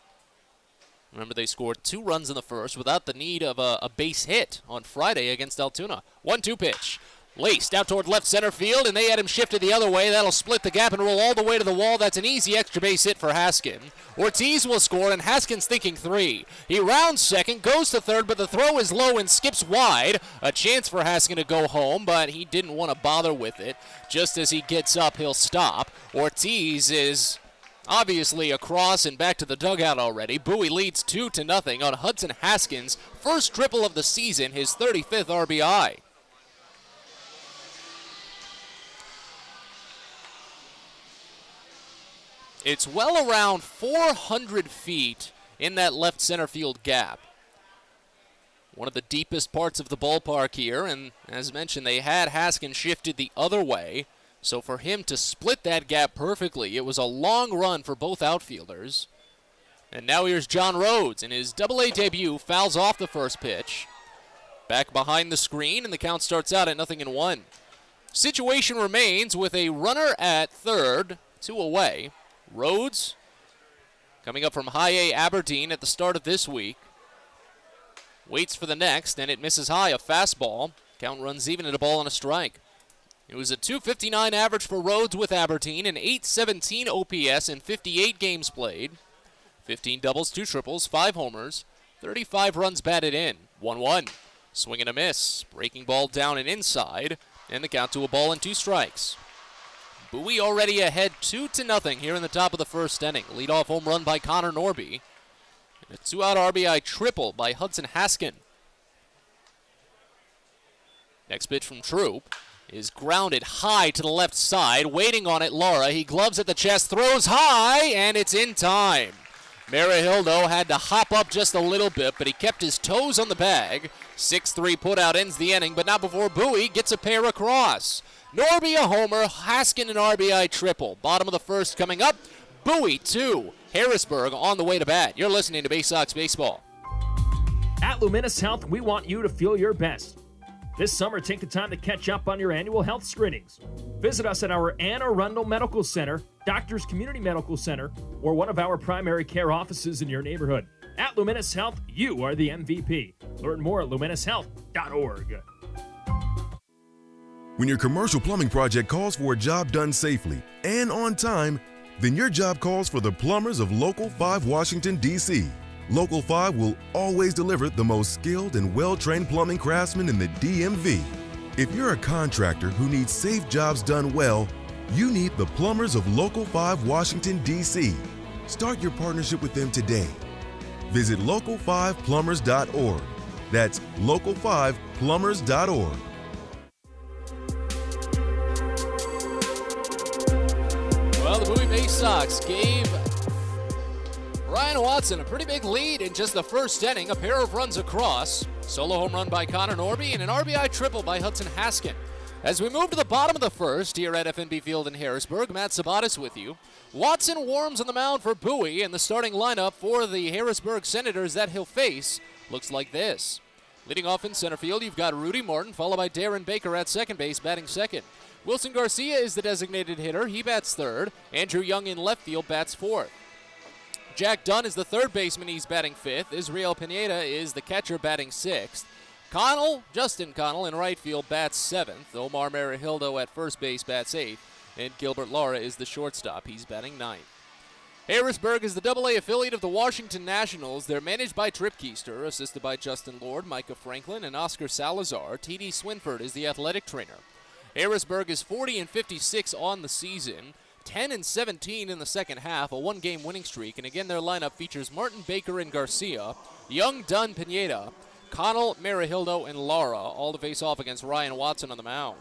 Remember, they scored 2 runs in the first without the need of a base hit on Friday against Altoona. 1-2 pitch. Laced out toward left center field, and they had him shifted the other way. That'll split the gap and roll all the way to the wall. That's an easy extra base hit for Haskin. Ortiz will score, and Haskin's thinking 3. He rounds second, goes to third, but the throw is low and skips wide. A chance for Haskin to go home, but he didn't want to bother with it. Just as he gets up, he'll stop. Ortiz is obviously across and back to the dugout already. Bowie leads 2-0 on Hudson Haskin's first triple of the season, his 35th RBI. It's well around 400 feet in that left center field gap. One of the deepest parts of the ballpark here, and as mentioned, they had Haskin shifted the other way. So for him to split that gap perfectly, it was a long run for both outfielders. And now here's John Rhodes in his Double-A debut, fouls off the first pitch. Back behind the screen, and the count starts out at 0-1. Situation remains with a runner at third, 2 away. Rhodes coming up from High A Aberdeen at the start of this week. Waits for the next, and it misses high, a fastball. Count runs even at a ball and a strike. It was a .259 average for Rhodes with Aberdeen, an .817 OPS in 58 games played. 15 doubles, 2 triples, 5 homers, 35 runs batted in. 1-1. Swing and a miss. Breaking ball down and inside, and the count to a ball and 2 strikes. Bowie already ahead 2-0 here in the top of the first inning. Leadoff home run by Connor Norby. And a 2-out RBI triple by Hudson Haskin. Next pitch from Troop is grounded high to the left side. Waiting on it, Lara. He gloves at the chest, throws high, and it's in time. Marihildo had to hop up just a little bit, but he kept his toes on the bag. 6-3 putout ends the inning, but not before Bowie gets a pair across. Norby a homer, Haskin an RBI triple. Bottom of the first coming up. Bowie 2, Harrisburg on the way to bat. You're listening to Baysox Baseball. At Luminous Health, we want you to feel your best. This summer, take the time to catch up on your annual health screenings. Visit us at our Anne Arundel Medical Center, Doctors Community Medical Center, or one of our primary care offices in your neighborhood. At Luminous Health, you are the MVP. Learn more at luminoushealth.org. When your commercial plumbing project calls for a job done safely and on time, then your job calls for the plumbers of Local 5 Washington, D.C. Local 5 will always deliver the most skilled and well-trained plumbing craftsmen in the DMV. If you're a contractor who needs safe jobs done well, you need the plumbers of Local 5 Washington, D.C. Start your partnership with them today. Visit local5plumbers.org. That's local5plumbers.org. Well, the Bowie Baysox gave Ryan Watson a pretty big lead in just the first inning. A pair of runs across. Solo home run by Connor Norby and an RBI triple by Hudson Haskin. As we move to the bottom of the first here at FNB Field in Harrisburg, Matt Sabatis with you. Watson warms on the mound for Bowie, and the starting lineup for the Harrisburg Senators that he'll face looks like this. Leading off in center field, you've got Rudy Martin, followed by Darren Baker at second base, batting second. Wilson Garcia is the designated hitter. He bats third. Andrew Young in left field bats fourth. Jack Dunn is the third baseman. He's batting fifth. Israel Pineda is the catcher, batting sixth. Justin Connell in right field bats seventh. Omar Marihildo at first base bats eighth. And Gilbert Lara is the shortstop. He's batting ninth. Harrisburg is the Double-A affiliate of the Washington Nationals. They're managed by Trip Keister, assisted by Justin Lord, Micah Franklin, and Oscar Salazar. T.D. Swinford is the athletic trainer. Harrisburg is 40-56 on the season. 10-17 in the second half, a one-game winning streak. And again, their lineup features Martin, Baker, and Garcia, Young, Dunn, Pineda, Connell, Marihildo, and Lara, all to face off against Ryan Watson on the mound.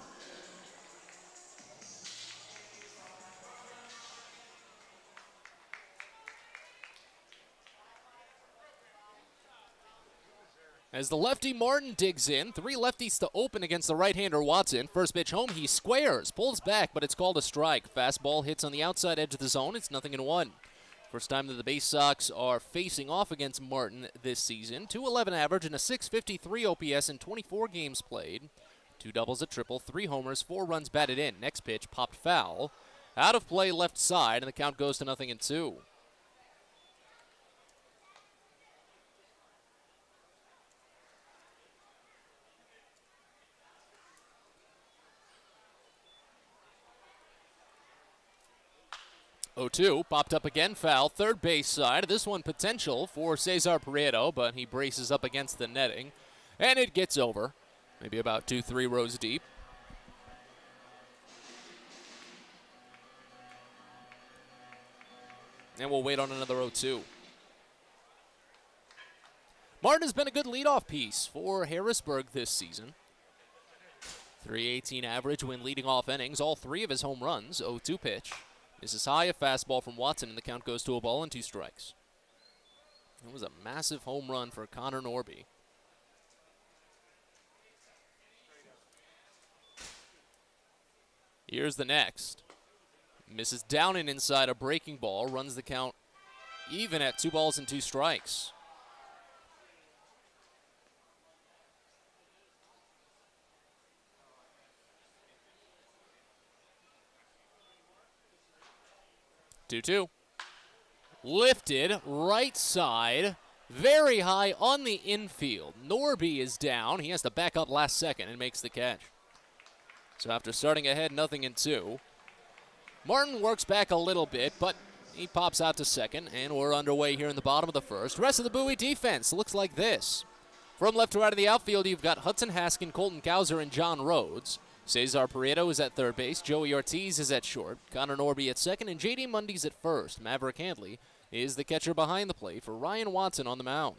As the lefty Martin digs in, 3 lefties to open against the right-hander Watson. First pitch home, he squares, pulls back, but it's called a strike. Fastball hits on the outside edge of the zone. It's 0-1. First time that the Baysox are facing off against Martin this season. .211 average and a .653 OPS in 24 games played. 2 doubles, a triple, 3 homers, 4 runs batted in. Next pitch, popped foul. Out of play left side, and the count goes to 0-2. .02, popped up again, foul, third base side. This one potential for Cesar Prieto, but he braces up against the netting. And it gets over, maybe about 2-3 rows deep. And we'll wait on another 0-2. Martin has been a good leadoff piece for Harrisburg this season. .318 average when leading off innings, all 3 of his home runs. 0-2 pitch. This is high, a fastball from Watson, and the count goes to a ball and 2 strikes. It was a massive home run for Connor Norby. Here's the next. Misses down and inside a breaking ball, runs the count even at 2 balls and 2 strikes. Two. Lifted, right side, very high on the infield. Norby is down. He has to back up last second and makes the catch. So after starting ahead 0-2, Martin works back a little bit, but he pops out to second, and we're underway here in the bottom of the first. Rest of the Bowie defense looks like this. From left to right of the outfield, you've got Hudson Haskin, Colton Cowser, and John Rhodes. Cesar Prieto is at third base. Joey Ortiz is at short. Connor Norby at second, and J.D. Mundy's at first. Maverick Handley is the catcher behind the plate for Ryan Watson on the mound.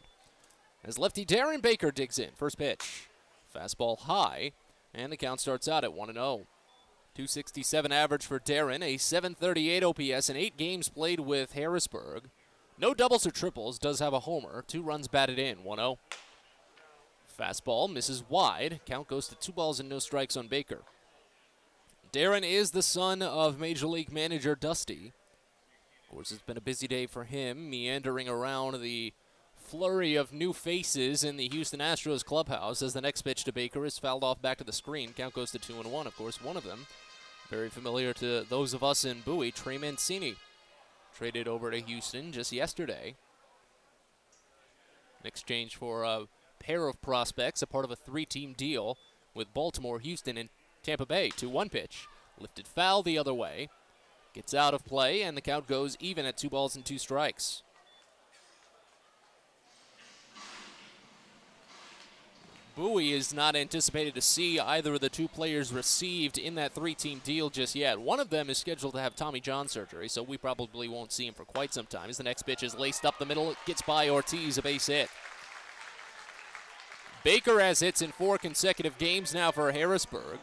As lefty Darren Baker digs in. First pitch. Fastball high, and the count starts out at 1-0. 267 average for Darren, a 738 OPS, and 8 games played with Harrisburg. No doubles or triples, does have a homer. 2 runs batted in, 1-0. Fastball misses wide. Count goes to 2 balls and no strikes on Baker. Darren is the son of Major League manager Dusty. Of course, it's been a busy day for him, meandering around the flurry of new faces in the Houston Astros clubhouse as the next pitch to Baker is fouled off back to the screen. Count goes to 2-1. Of course, one of them very familiar to those of us in Bowie, Trey Mancini. Traded over to Houston just yesterday in exchange for a pair of prospects, a part of a 3-team deal with Baltimore, Houston, and Tampa Bay. 2-1 pitch. Lifted foul the other way. Gets out of play, and the count goes even at 2 balls and 2 strikes. Bowie is not anticipated to see either of the 2 players received in that 3-team deal just yet. One of them is scheduled to have Tommy John surgery, so we probably won't see him for quite some time. As the next pitch is laced up the middle, it gets by Ortiz, a base hit. Baker has hits in 4 consecutive games now for Harrisburg.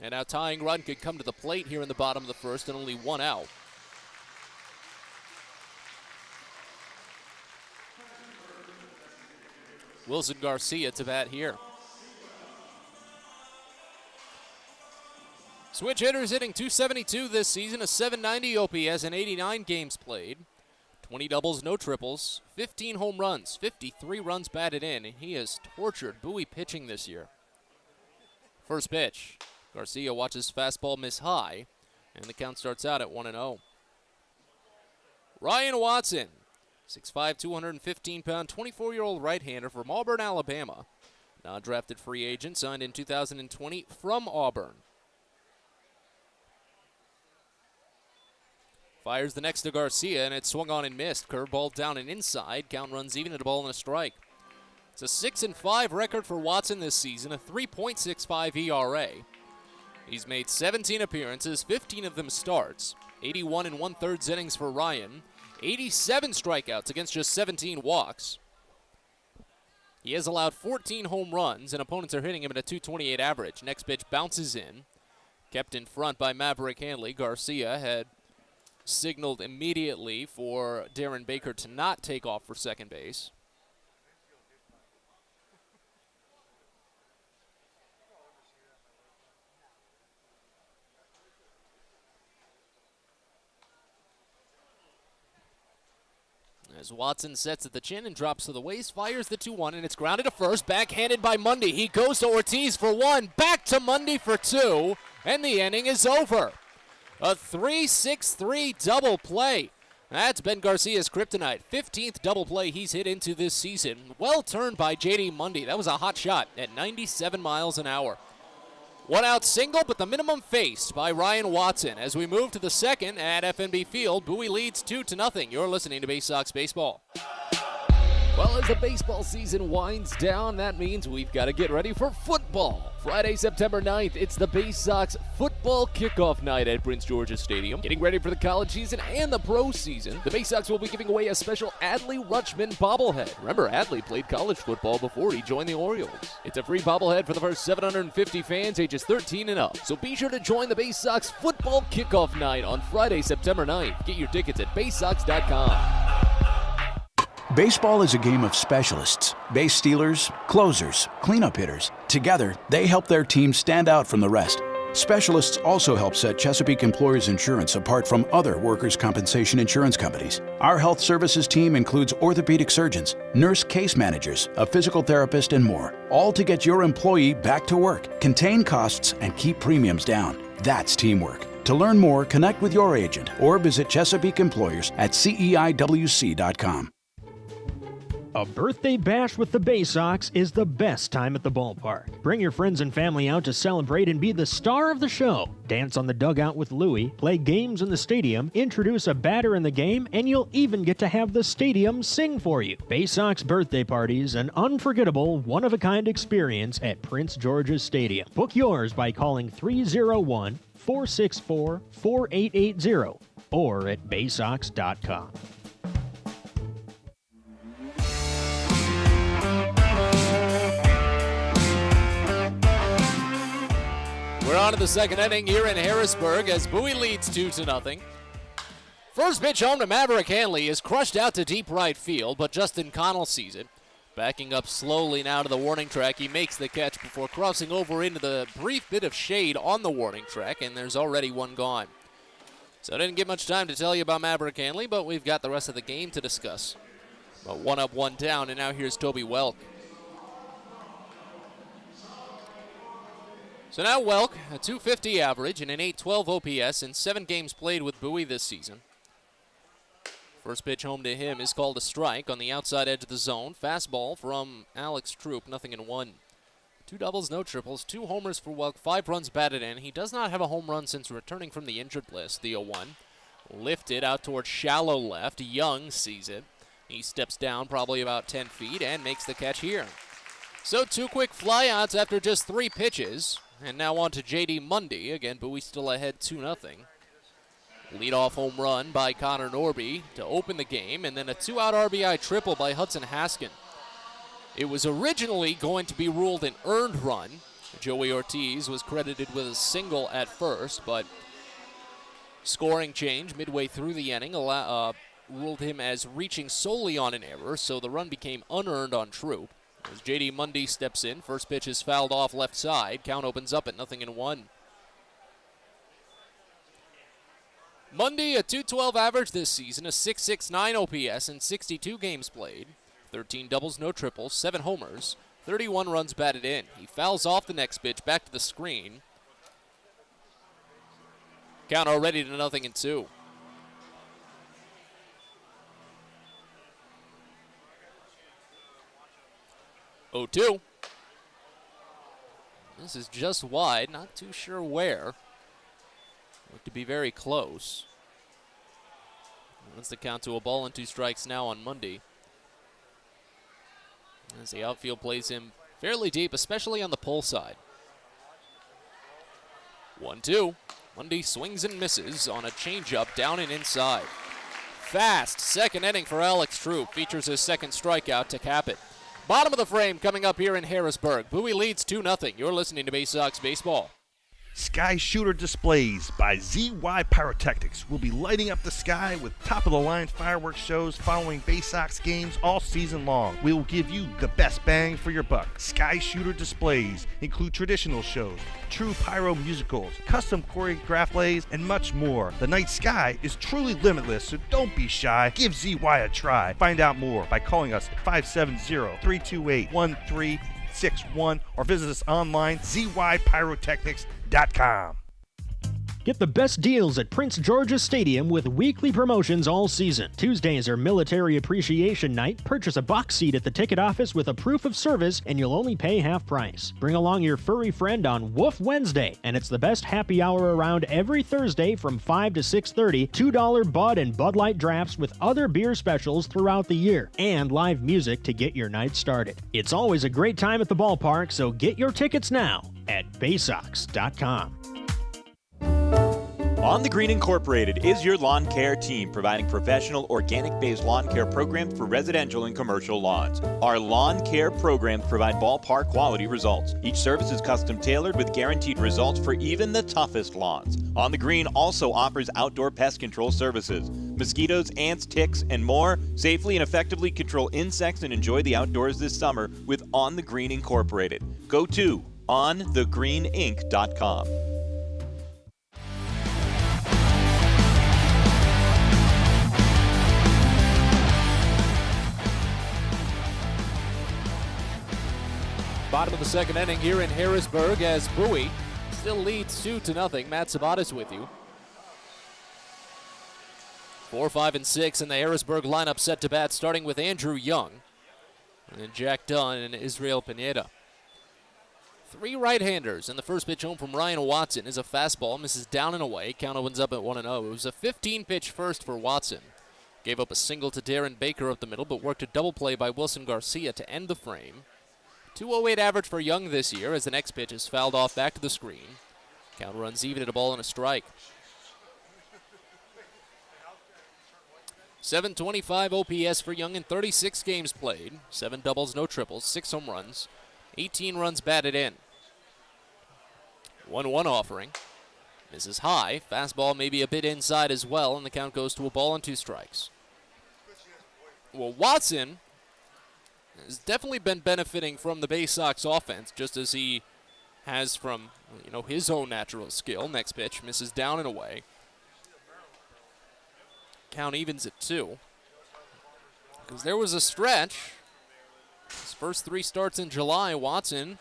And now tying run could come to the plate here in the bottom of the first, and only 1 out. Wilson Garcia to bat here. Switch hitters hitting .272 this season, a 790 OPS and 89 games played. 20 doubles, no triples, 15 home runs, 53 runs batted in, and he has tortured Bowie pitching this year. First pitch. Garcia watches fastball miss high, and the count starts out at 1-0. Ryan Watson, 6'5", 215-pound, 24-year-old right-hander from Auburn, Alabama. Non-drafted free agent, signed in 2020 from Auburn. Fires the next to Garcia, and it's swung on and missed. Curveball down and inside. Count runs even at a ball and a strike. It's a 6-5 record for Watson this season, a 3.65 ERA. He's made 17 appearances, 15 of them starts. 81 1/3 innings for Ryan. 87 strikeouts against just 17 walks. He has allowed 14 home runs, and opponents are hitting him at a .228 average. Next pitch bounces in. Kept in front by Maverick Handley. Garcia had signaled immediately for Darren Baker to not take off for second base. As Watson sets at the chin and drops to the waist, fires the 2-1, and it's grounded to first, backhanded by Mundy. He goes to Ortiz for 1, back to Mundy for 2, and the inning is over. A 3-6-3 double play. That's Ben Garcia's kryptonite. 15th double play he's hit into this season. Well turned by J.D. Mundy. That was a hot shot at 97 miles an hour. 1 out single, but the minimum faced by Ryan Watson. As we move to the second at FNB Field, Bowie leads 2-0. You're listening to Baysox Baseball. Well, as the baseball season winds down, that means we've got to get ready for football. Friday, September 9th, it's the Baysox football kickoff night at Prince George's Stadium. Getting ready for the college season and the pro season, the Baysox will be giving away a special Adley Rutschman bobblehead. Remember, Adley played college football before he joined the Orioles. It's a free bobblehead for the first 750 fans ages 13 and up. So be sure to join the Baysox football kickoff night on Friday, September 9th. Get your tickets at baysox.com. Baseball is a game of specialists. Base stealers, closers, cleanup hitters. Together, they help their team stand out from the rest. Specialists also help set Chesapeake Employers Insurance apart from other workers' compensation insurance companies. Our health services team includes orthopedic surgeons, nurse case managers, a physical therapist, and more, all to get your employee back to work, contain costs, and keep premiums down. That's teamwork. To learn more, connect with your agent or visit Chesapeake Employers at CEIWC.com. A birthday bash with the Baysox is the best time at the ballpark. Bring your friends and family out to celebrate and be the star of the show. Dance on the dugout with Louie, play games in the stadium, introduce a batter in the game, and you'll even get to have the stadium sing for you. Baysox birthday parties, an unforgettable, one-of-a-kind experience at Prince George's Stadium. Book yours by calling 301-464-4880 or at baysox.com. We're on to the second inning here in Harrisburg as Bowie leads 2-0. First pitch home to Maverick Hanley is crushed out to deep right field, but Justin Connell sees it. Backing up slowly now to the warning track, he makes the catch before crossing over into the brief bit of shade on the warning track, and there's already one gone. So I didn't get much time to tell you about Maverick Hanley, but we've got the rest of the game to discuss. But one up, one down, and now here's Toby Welk. So now Welk, a .250 average and an .812 OPS in 7 games played with Bowie this season. First pitch home to him is called a strike on the outside edge of the zone. Fastball from Alex Troop, 0-1. 2 doubles, no triples, 2 homers for Welk, 5 runs batted in. He does not have a home run since returning from the injured list, the 0-1. Lifted out towards shallow left. Young sees it. He steps down probably about 10 feet and makes the catch here. So 2 quick flyouts after just 3 pitches. And now on to J.D. Mundy. Again, Bowie still ahead 2-0. Leadoff home run by Connor Norby to open the game, and then a 2-out RBI triple by Hudson Haskin. It was originally going to be ruled an earned run. Joey Ortiz was credited with a single at first, but scoring change midway through the inning ruled him as reaching solely on an error, so the run became unearned on Troop. As J.D. Mundy steps in, first pitch is fouled off left side. Count opens up at 0-1. Mundy, a .212 average this season, a .669 OPS in 62 games played. 13 doubles, no triples, 7 homers, 31 runs batted in. He fouls off the next pitch, back to the screen. Count already to 0-2. .2. This is just wide, not too sure where. Looked to be very close. That's the count to a ball and 2 strikes now on Mundy. As the outfield plays him fairly deep, especially on the pull side. 1-2. Mundy swings and misses on a changeup down and inside. Fast second inning for Alex Troop. Features his second strikeout to cap it. Bottom of the frame coming up here in Harrisburg. Bowie leads 2-0. You're listening to Baysox Baseball. Sky Shooter Displays by ZY Pyrotechnics will be lighting up the sky with top-of-the-line fireworks shows following Baysox games all season long. We will give you the best bang for your buck. Sky Shooter Displays include traditional shows, true pyro musicals, custom choreographed plays, and much more. The night sky is truly limitless, so don't be shy. Give ZY a try. Find out more by calling us at 570-328-1361 or visit us online, zypyrotechnics.com. Get the best deals at Prince George's Stadium with weekly promotions all season. Tuesdays are Military Appreciation Night. Purchase a box seat at the ticket office with a proof of service and you'll only pay half price. Bring along your furry friend on Woof Wednesday, and it's the best happy hour around every Thursday from 5 to 6:30. $2 Bud and Bud Light drafts with other beer specials throughout the year, and live music to get your night started. It's always a great time at the ballpark, so get your tickets now at Baysox.com. On the Green Incorporated is your lawn care team, providing professional organic-based lawn care programs for residential and commercial lawns. Our lawn care programs provide ballpark quality results. Each service is custom tailored with guaranteed results for even the toughest lawns. On the Green also offers outdoor pest control services. Mosquitoes, ants, ticks, and more. Safely and effectively control insects and enjoy the outdoors this summer with On the Green Incorporated. Go to onthegreeninc.com. Bottom of the second inning here in Harrisburg as Bowie still leads 2-0. Matt Sabatis with you. 4, 5, and 6 in the Harrisburg lineup set to bat, starting with Andrew Young and then Jack Dunn and Israel Pineda. 3 right-handers, and the first pitch home from Ryan Watson is a fastball, misses down and away. Count opens up at 1-0. It was a 15-pitch first for Watson. Gave up a single to Darren Baker up the middle, but worked a double play by Wilson Garcia to end the frame. 208 average for Young this year as the next pitch is fouled off back to the screen. Count runs even at a ball and a strike. 725 OPS for Young in 36 games played. 7 doubles, no triples, 6 home runs, 18 runs batted in. 1-1 offering. Misses high. Fastball maybe a bit inside as well, and the count goes to a ball and 2 strikes. Well, Watson has definitely been benefiting from the Baysox offense, just as he has from, his own natural skill. Next pitch misses down and away. Count evens at 2. Because there was a stretch. His first 3 starts in July, Watson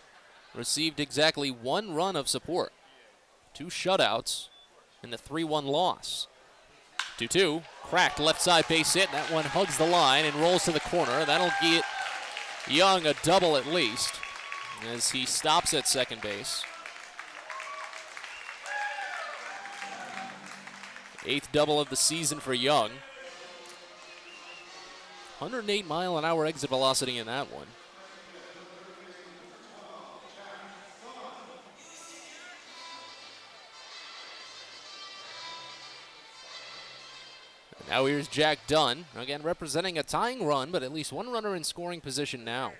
received exactly 1 run of support. 2 shutouts in the 3-1 loss. 2-2, cracked left side base hit. That one hugs the line and rolls to the corner. That'll get Young a double at least as he stops at second base. 8th double of the season for Young. 108 mile an hour exit velocity in that one. Now here's Jack Dunn, again representing a tying run, but at least 1 runner in scoring position now.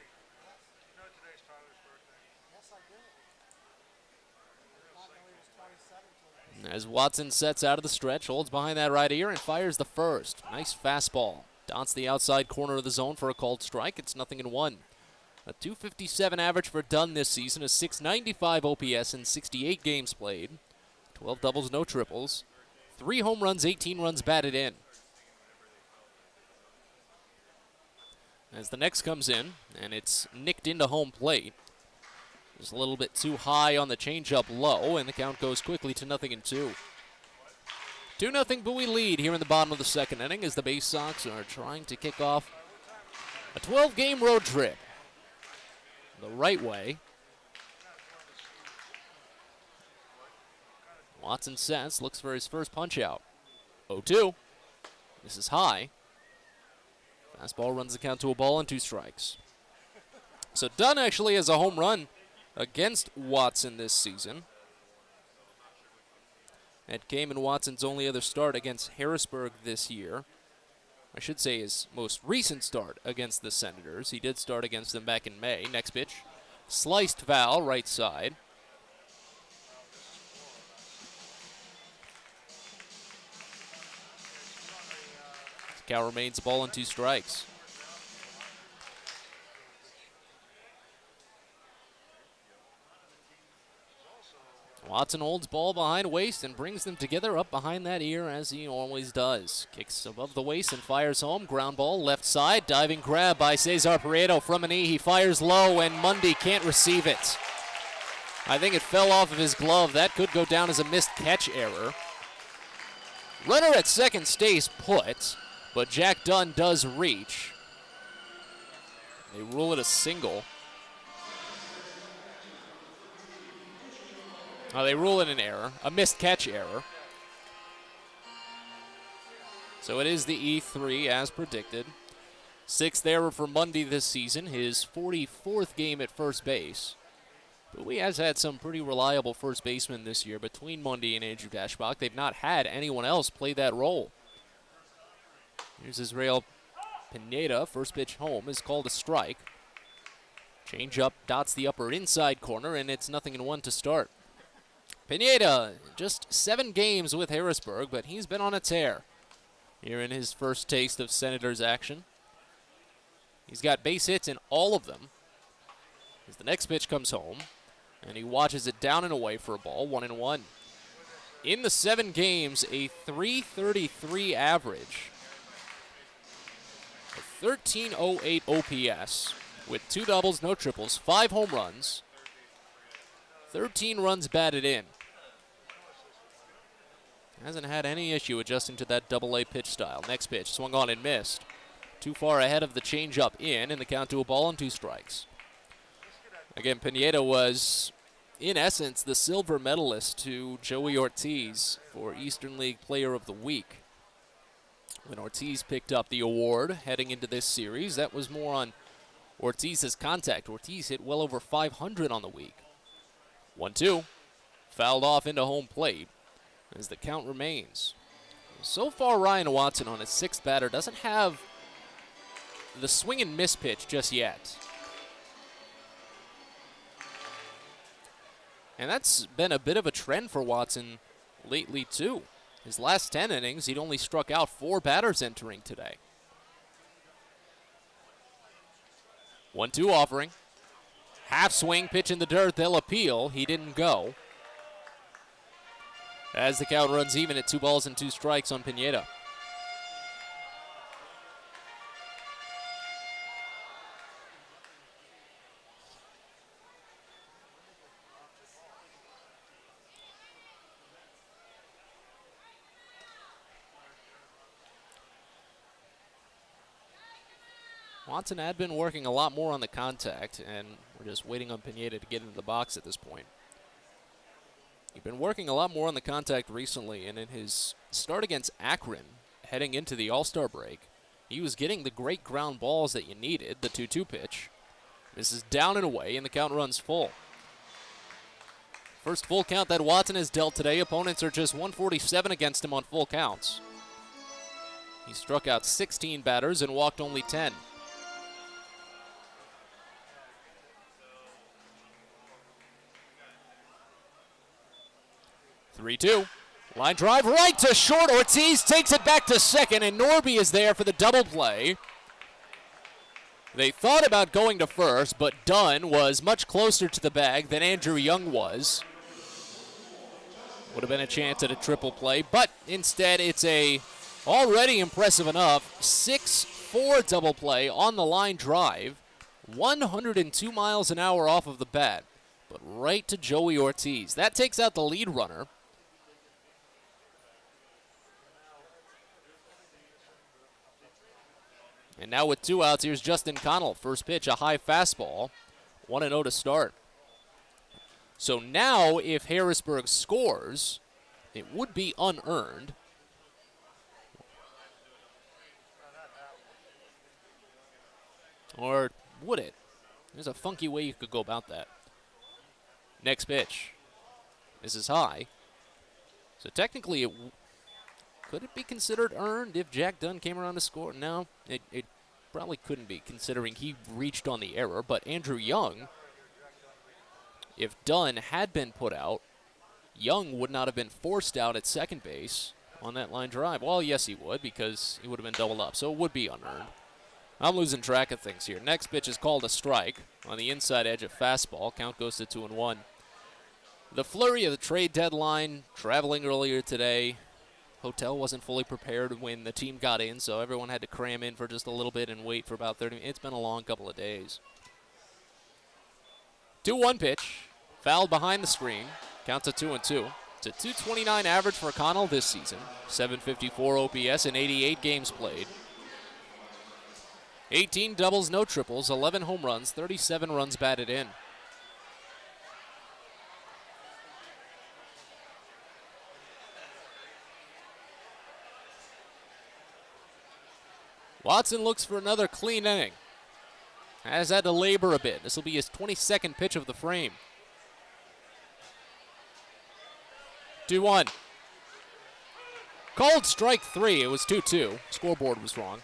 As Watson sets out of the stretch, holds behind that right ear and fires the first. Nice fastball. Dots the outside corner of the zone for a called strike. It's 0-1. A 257 average for Dunn this season, a 695 OPS in 68 games played. 12 doubles, no triples. 3 home runs, 18 runs batted in. As the next comes in, and it's nicked into home plate. Just a little bit too high on the changeup low, and the count goes quickly to 0-2. 2-0 Bowie lead here in the bottom of the second inning as the Baysox are trying to kick off a 12-game road trip the right way. Watson sets, looks for his first punch out. 0-2. This is high. Fastball runs the count to a ball and 2 strikes. So Dunn actually has a home run against Watson this season. It came in Watson's only other start against Harrisburg this year. I should say his most recent start against the Senators. He did start against them back in May. Next pitch, sliced foul, right side. Count remains a ball and 2 strikes. Watson holds ball behind waist and brings them together up behind that ear as he always does. Kicks above the waist and fires home. Ground ball left side. Diving grab by Cesar Prieto from a knee. He fires low and Mundy can't receive it. I think it fell off of his glove. That could go down as a missed catch error. Runner at second stays put, but Jack Dunn does reach. They rule it a single. Oh, they rule it an error, a missed catch error. So it is the E3 as predicted. 6th error for Mundy this season, his 44th game at first base. Bowie has had some pretty reliable first basemen this year between Mundy and Andrew Dashbach. They've not had anyone else play that role. Here's Israel Pineda. First pitch home is called a strike. Change-up dots the upper inside corner, and it's 0-1 to start. Pineda, just 7 games with Harrisburg, but he's been on a tear here in his first taste of Senators action. He's got base hits in all of them. As the next pitch comes home, and he watches it down and away for a ball, 1-1. In the 7 games, a .333 average, a .1308 OPS, with 2 doubles, no triples, 5 home runs, 13 runs batted in. Hasn't had any issue adjusting to that double-A pitch style. Next pitch, swung on and missed. Too far ahead of the changeup in, and the count to a ball and 2 strikes. Again, Pineda was, in essence, the silver medalist to Joey Ortiz for Eastern League Player of the Week. When Ortiz picked up the award heading into this series, that was more on Ortiz's contact. Ortiz hit well over 500 on the week. 1-2, fouled off into home plate as the count remains. So far, Ryan Watson on his 6th batter doesn't have the swing and miss pitch just yet. And that's been a bit of a trend for Watson lately, too. His last 10 innings, he'd only struck out 4 batters entering today. 1-2 offering. Half swing, pitch in the dirt, they'll appeal. He didn't go. As the count runs even at 2 balls and 2 strikes on Pineda. Watson had been working a lot more on the contact, and we're just waiting on Pineda to get into the box at this point. He'd been working a lot more on the contact recently, and in his start against Akron, heading into the All-Star break, he was getting the great ground balls that you needed, the 2-2 pitch. This is down and away, and the count runs full. First full count that Watson has dealt today. Opponents are just 147 against him on full counts. He struck out 16 batters and walked only 10. 3-2. Line drive right to short. Ortiz takes it back to second, and Norby is there for the double play. They thought about going to first, but Dunn was much closer to the bag than Andrew Young was. Would have been a chance at a triple play, but instead it's a already impressive enough 6-4 double play on the line drive. 102 miles an hour off of the bat, but right to Joey Ortiz. That takes out the lead runner. And now with 2 outs, here's Justin Connell. First pitch, a high fastball. 1-0 to start. So now if Harrisburg scores, it would be unearned. Or would it? There's a funky way you could go about that. Next pitch. This is high. So technically, could it be considered earned if Jack Dunn came around to score? No, it probably couldn't be, considering he reached on the error. But Andrew Young, if Dunn had been put out, Young would not have been forced out at second base on that line drive. Well, yes, he would, because he would have been doubled up. So it would be unearned. I'm losing track of things here. Next pitch is called a strike on the inside edge of fastball. Count goes to 2-1. The flurry of the trade deadline, traveling earlier today. Hotel wasn't fully prepared when the team got in, so everyone had to cram in for just a little bit and wait for about 30 minutes. It's been a long couple of days. 2-1 pitch. fouled behind the screen. Counts to 2-2. It's a 229 average for Connell this season. 754 OPS in 88 games played. 18 doubles, no triples, 11 home runs, 37 runs batted in. Watson looks for another clean inning. Has had to labor a bit. This will be his 22nd pitch of the frame. 2-1. Called strike 3. It was 2-2. Scoreboard was wrong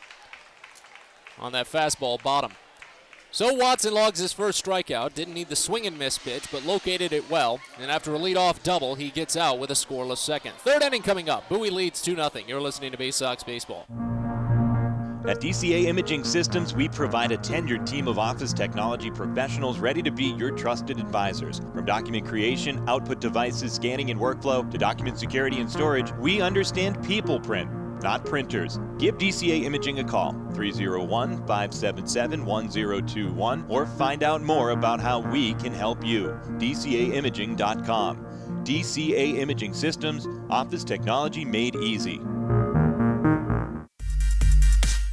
on that fastball bottom. So Watson logs his first strikeout. Didn't need the swing and miss pitch, but located it well. And after a leadoff double, he gets out with a scoreless second. Third inning coming up. Bowie leads 2-0. You're listening to Baysox Baseball. At DCA Imaging Systems, we provide a tenured team of office technology professionals ready to be your trusted advisors. From document creation, output devices, scanning and workflow, to document security and storage, we understand people print, not printers. Give DCA Imaging a call, 301-577-1021, or find out more about how we can help you. DCAimaging.com. DCA Imaging Systems, office technology made easy.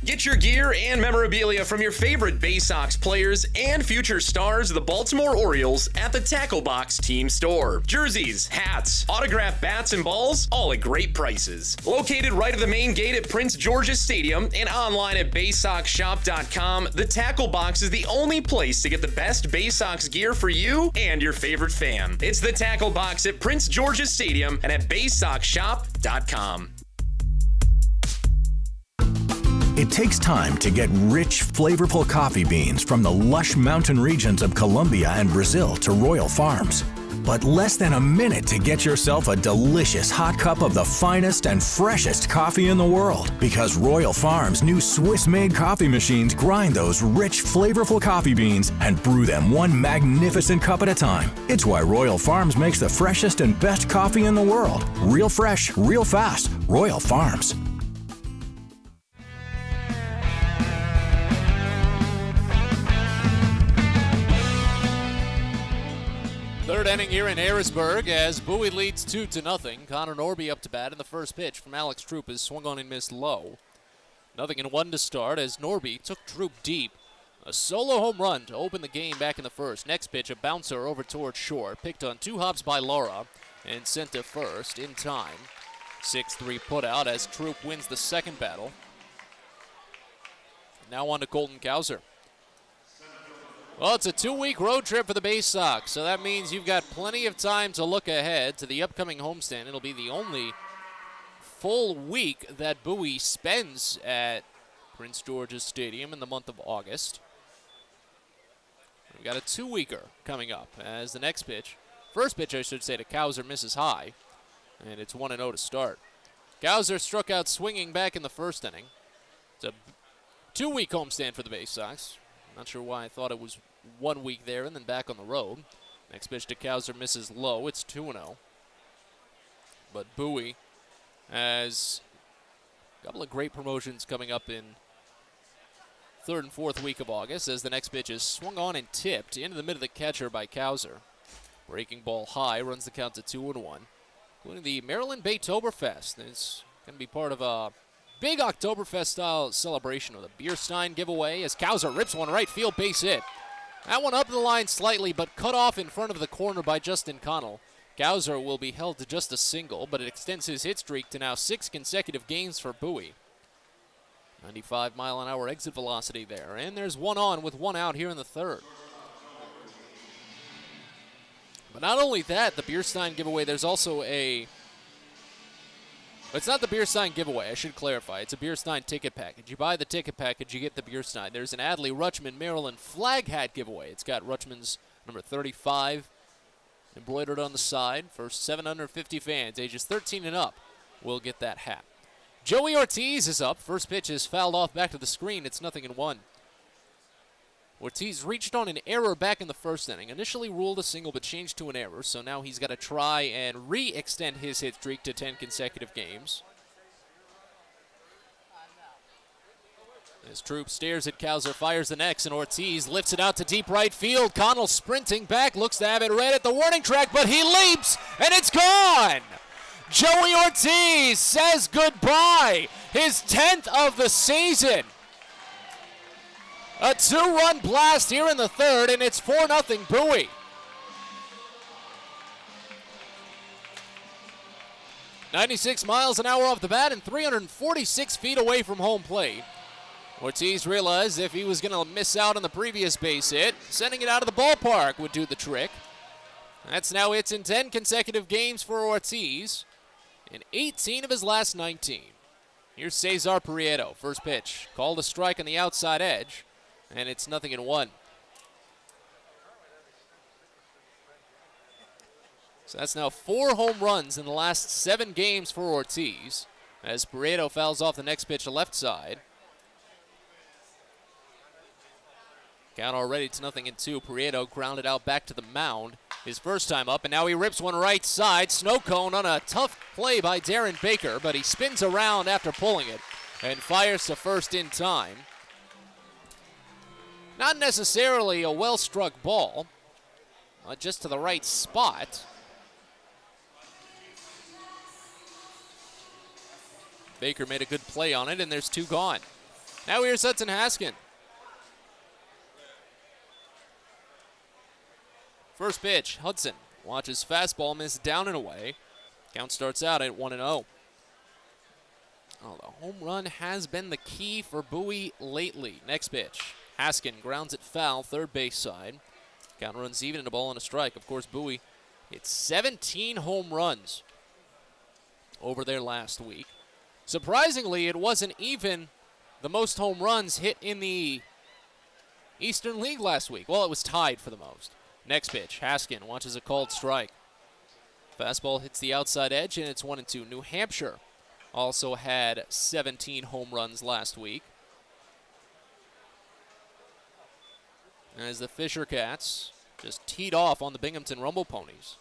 Get your gear and memorabilia from your favorite Baysox players and future stars of the Baltimore Orioles at the Tackle Box Team Store. Jerseys, hats, autographed bats and balls, all at great prices. Located right at the main gate at Prince George's Stadium and online at BaysoxShop.com, the Tackle Box is the only place to get the best Baysox gear for you and your favorite fan. It's the Tackle Box at Prince George's Stadium and at BaysoxShop.com. It takes time to get rich, flavorful coffee beans from the lush mountain regions of Colombia and Brazil to Royal Farms. But less than a minute to get yourself a delicious hot cup of the finest and freshest coffee in the world. Because Royal Farms' new Swiss-made coffee machines grind those rich, flavorful coffee beans and brew them one magnificent cup at a time. It's why Royal Farms makes the freshest and best coffee in the world. Real fresh, real fast. Royal Farms. Third inning here in Harrisburg as Bowie leads 2-0. Connor Norby up to bat, and the first pitch from Alex Troop is swung on and missed low. 0-1 to start as Norby took Troop deep. A solo home run to open the game back in the first. Next pitch, a bouncer over towards short. Picked on 2 hops by Laura and sent to first in time. 6-3 put out as Troop wins the second battle. Now on to Colton Kauser. Well, it's a 2-week road trip for the Baysox, so that means you've got plenty of time to look ahead to the upcoming homestand. It'll be the only full week that Bowie spends at Prince George's Stadium in the month of August. We've got a 2-weeker coming up as the next pitch, first pitch I should say, to Kauser misses high, and it's 1-0 to start. Kauser struck out swinging back in the first inning. It's a 2-week homestand for the Baysox. Not sure why I thought it was 1 week there and then back on the road. Next pitch to Kauser misses low. It's 2-0. But Bowie has a couple of great promotions coming up in third and fourth week of August as the next pitch is swung on and tipped into the middle of the catcher by Kauser. Breaking ball high, runs the count to 2-1. Including the Maryland Baytoberfest. It's going to be part of a big Oktoberfest-style celebration with a beer stein giveaway as Kauser rips one right field, base hit. That one up the line slightly, but cut off in front of the corner by Justin Connell. Kauser will be held to just a single, but it extends his hit streak to now 6 consecutive games for Bowie. 95-mile-an-hour exit velocity there, and there's one on with one out here in the third. But not only that, the beer stein giveaway, there's also a... It's not the beer stein giveaway, I should clarify. It's a beer stein ticket package. You buy the ticket package, you get the beer stein. There's an Adley Rutschman Maryland flag hat giveaway. It's got Rutschman's number 35 embroidered on the side. First 750 fans, ages 13 and up, will get that hat. Joey Ortiz is up. First pitch is fouled off back to the screen. It's 0-1. Ortiz reached on an error back in the first inning. Initially ruled a single but changed to an error, so now he's got to try and re-extend his hit streak to 10 consecutive games. As Troop stares at Kowser, fires the next, and Ortiz lifts it out to deep right field. Connell sprinting back, looks to have it right at the warning track, but he leaps, and it's gone! Joey Ortiz says goodbye, his 10th of the season. A 2-run blast here in the third, and it's 4-0 Bowie. .96 miles an hour off the bat and 346 feet away from home plate. Ortiz realized if he was going to miss out on the previous base hit, sending it out of the ballpark would do the trick. That's now hits in 10 consecutive games for Ortiz, in 18 of his last 19. Here's Cesar Prieto, first pitch. Called a strike on the outside edge, and it's 0-1. So that's now 4 home runs in the last 7 games for Ortiz, as Prieto fouls off the next pitch to left side. Count already to 0-2. Prieto grounded out back to the mound his first time up, and now he rips one right side. Snow cone on a tough play by Darren Baker, but he spins around after pulling it and fires to first in time. Not necessarily a well-struck ball, but just to the right spot. Baker made a good play on it, and there's 2 gone. Now here's Hudson Haskin. First pitch, Hudson watches fastball miss down and away. Count starts out at 1-0. Oh, the home run has been the key for Bowie lately. Next pitch, Haskin grounds it foul, third base side. Count runs even and a ball and a strike. Of course, Bowie hit 17 home runs over there last week. Surprisingly, it wasn't even the most home runs hit in the Eastern League last week. Well, it was tied for the most. Next pitch, Haskin watches a called strike. Fastball hits the outside edge, and it's 1-2. New Hampshire also had 17 home runs last week. As the Fisher Cats just teed off on the Binghamton Rumble Ponies.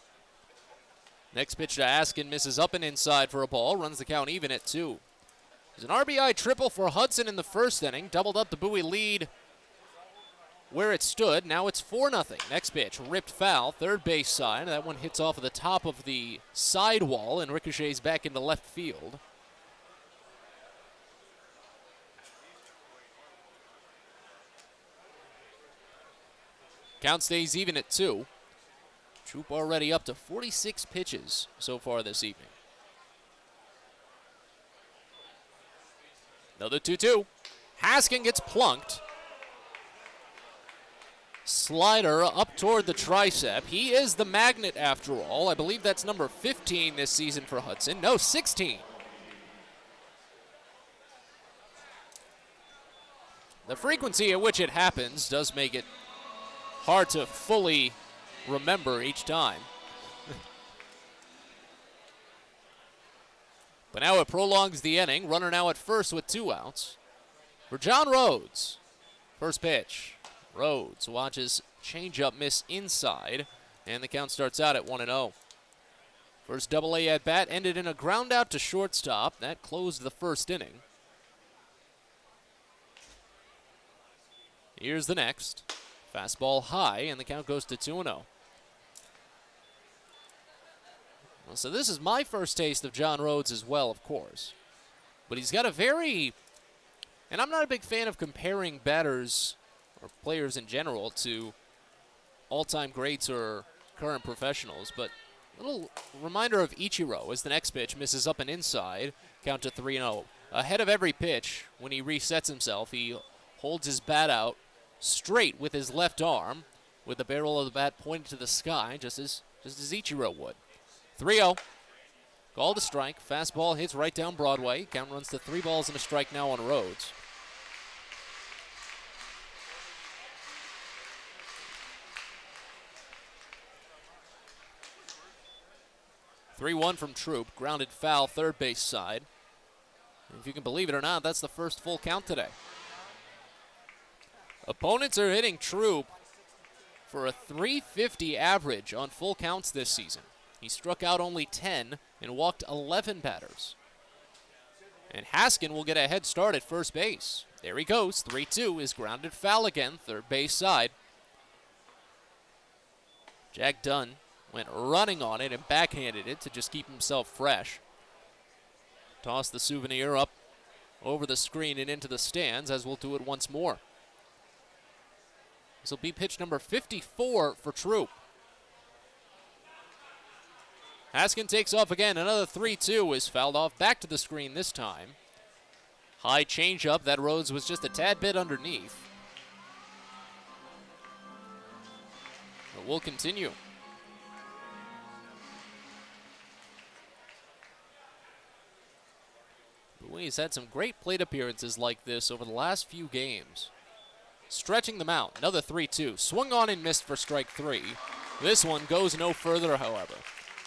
Next pitch to Haskin, misses up and inside for a ball, runs the count even at 2. There's an RBI triple for Hudson in the first inning, doubled up the Bowie lead where it stood. Now it's 4-0. Next pitch, ripped foul, third base side. That one hits off of the top of the sidewall and ricochets back into left field. Count stays even at 2. Troop already up to 46 pitches so far this evening. Another 2-2. Haskin gets plunked. Slider up toward the tricep. He is the magnet after all. I believe that's number 15 this season for Hudson. No, 16. The frequency at which it happens does make it hard to fully remember each time. But now it prolongs the inning. Runner now at first with 2 outs. For John Rhodes, first pitch. Rhodes watches changeup miss inside, and the count starts out at 1-0. First double-A at bat ended in a ground out to shortstop. That closed the first inning. Here's the next. Fastball high, and the count goes to 2-0. So this is my first taste of John Rhodes as well, of course. But he's got a very, and I'm not a big fan of comparing batters or players in general to all-time greats or current professionals, but a little reminder of Ichiro as the next pitch misses up and inside, count to 3-0. Ahead of every pitch, when he resets himself, he holds his bat out straight with his left arm, with the barrel of the bat pointed to the sky, just as Ichiro would. 3-0. Called a strike. Fastball hits right down Broadway. Count runs to 3 balls and a strike now on Rhodes. (3-1) from Troop. Grounded foul, third base side. And if you can believe it or not, that's the first full count today. Opponents are hitting Troop for a .350 average on full counts this season. He struck out only 10 and walked 11 batters. And Haskin will get a head start at first base. There he goes. 3-2 is grounded foul again, third base side. Jack Dunn went running on it and backhanded it to just keep himself fresh. Toss the souvenir up over the screen and into the stands, as we'll do it once more. This will be pitch number 54 for Troop. Haskin takes off again. Another 3-2 is fouled off back to the screen this time. High changeup. That Rhodes was just a tad bit underneath. But we'll continue. Bowie's had some great plate appearances like this over the last few games. Stretching them out. Another 3-2. Swung on and missed for strike 3. This one goes no further, however,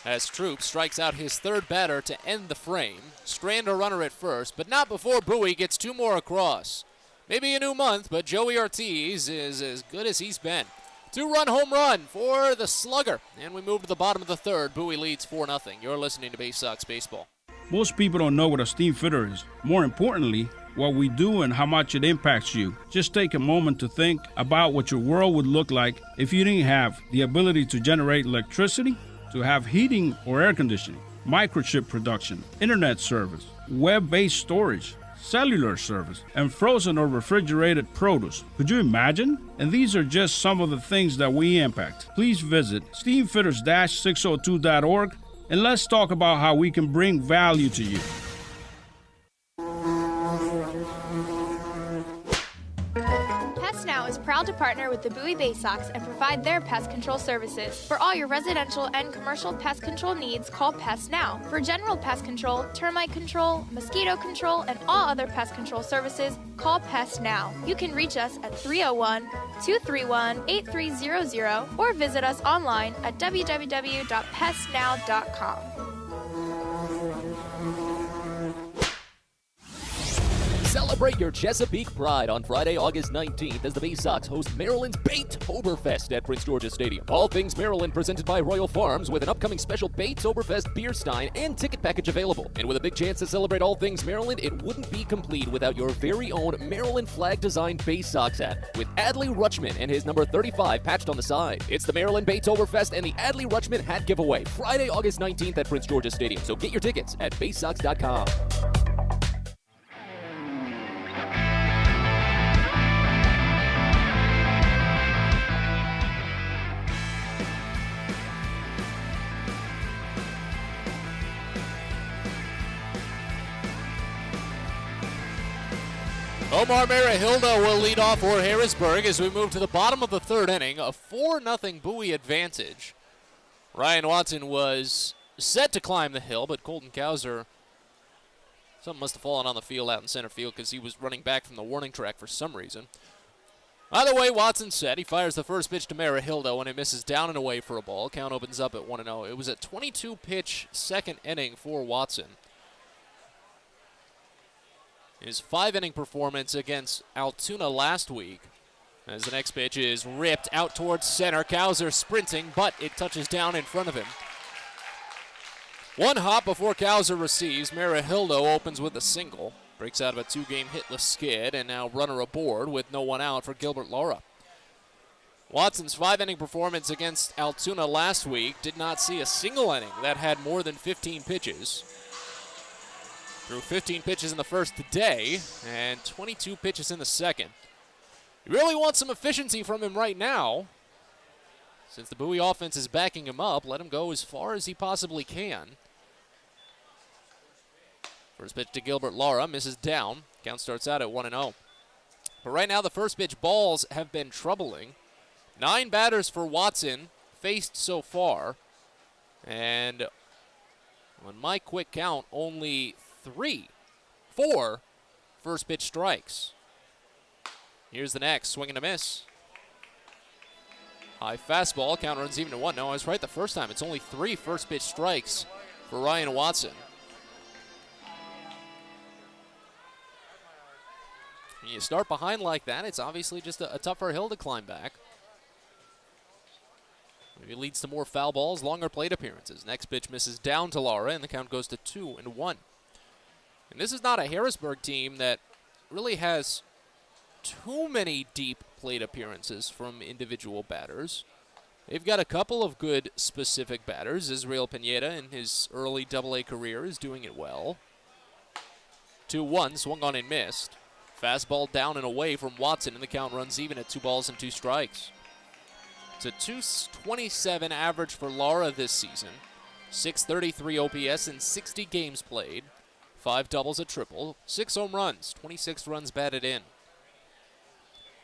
as Troop strikes out his third batter to end the frame. Strand a runner at first, but not before Bowie gets 2 more across. Maybe a new month, but Joey Ortiz is as good as he's been. 2-run home run for the slugger. And we move to the bottom of the third. Bowie leads 4-0. You're listening to Baysox Baseball. Most people don't know what a steam fitter is. More importantly, what we do and how much it impacts you. Just take a moment to think about what your world would look like if you didn't have the ability to generate electricity, to have heating or air conditioning, microchip production, internet service, web-based storage, cellular service, and frozen or refrigerated produce. Could you imagine? And these are just some of the things that we impact. Please visit steamfitters-602.org and let's talk about how we can bring value to you. Pest Now is proud to partner with the Bowie Baysox and provide their pest control services. For all your residential and commercial pest control needs, call Pest Now. For general pest control, termite control, mosquito control, and all other pest control services, call Pest Now. You can reach us at 301-231-8300 or visit us online at www.pestnow.com. Celebrate your Chesapeake pride on Friday, August 19th as the Baysox host Maryland's Baytoberfest at Prince George's Stadium. All things Maryland presented by Royal Farms with an upcoming special Baytoberfest beer stein and ticket package available. And with a big chance to celebrate all things Maryland, it wouldn't be complete without your very own Maryland flag-designed Baysox hat with Adley Rutschman and his number 35 patched on the side. It's the Maryland Baytoberfest and the Adley Rutschman hat giveaway Friday, August 19th at Prince George's Stadium. So get your tickets at baysox.com. Omar Marahilda will lead off for Harrisburg as we move to the bottom of the third inning. A 4-0 Bowie advantage. Ryan Watson was set to climb the hill, but Colton Cowser, something must have fallen on the field out in center field because he was running back from the warning track for some reason. Either way, Watson's set. He fires the first pitch to Marahilda when it misses down and away for a ball. Count opens up at 1-0. It was a 22-pitch second inning for Watson. His 5-inning performance against Altoona last week, as the next pitch is ripped out towards center. Cowser sprinting, but it touches down in front of him. One hop before Cowser receives. Marahilda opens with a single. Breaks out of a 2-game hitless skid, and now runner aboard with no one out for Gilbert Lara. Watson's 5-inning performance against Altoona last week did not see a single inning that had more than 15 pitches. Threw 15 pitches in the first today and 22 pitches in the second. You really want some efficiency from him right now. Since the Bowie offense is backing him up, let him go as far as he possibly can. First pitch to Gilbert Lara, misses down. Count starts out at 1-0. But right now the first pitch balls have been troubling. 9 batters for Watson faced so far. And on my quick count, only 4 first pitch strikes. Here's the next, swing and a miss. High fastball, count runs even to 1. No, I was right the first time. It's only 3 first pitch strikes for Ryan Watson. When you start behind like that, it's obviously just a tougher hill to climb back. Maybe it leads to more foul balls, longer plate appearances. Next pitch misses down to Lara, and the count goes to 2-1. And this is not a Harrisburg team that really has too many deep plate appearances from individual batters. They've got a couple of good specific batters. Israel Pineda in his early AA career is doing it well. 2-1, swung on and missed. Fastball down and away from Watson, and the count runs even at 2 balls and 2 strikes. It's a 227 average for Lara this season. 633 OPS in 60 games played. 5 doubles, a triple, 6 home runs, 26 runs batted in.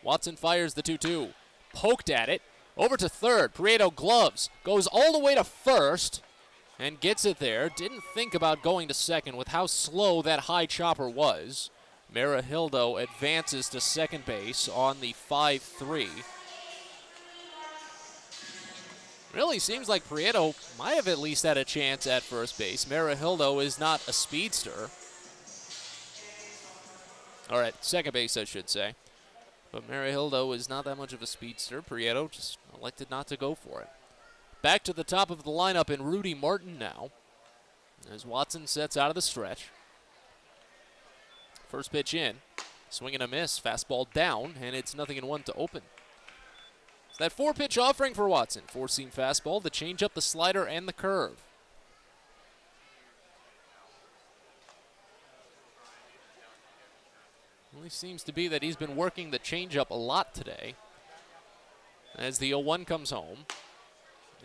Watson fires the 2-2. Poked at it. Over to third. Prieto gloves. Goes all the way to first and gets it there. Didn't think about going to second with how slow that high chopper was. Marahildo advances to second base on the 5-3. Really seems like Prieto might have at least had a chance at first base. Marahildo is not a speedster. All right, second base, I should say. But Marahildo is not that much of a speedster. Prieto just elected not to go for it. Back to the top of the lineup in Rudy Martin now, as Watson sets out of the stretch. First pitch in, swing and a miss, fastball down, and it's 0-1 to open. So that 4-pitch offering for Watson. 4-seam fastball, the changeup, the slider, and the curve. Really seems to be that he's been working the changeup a lot today. As the 0-1 comes home,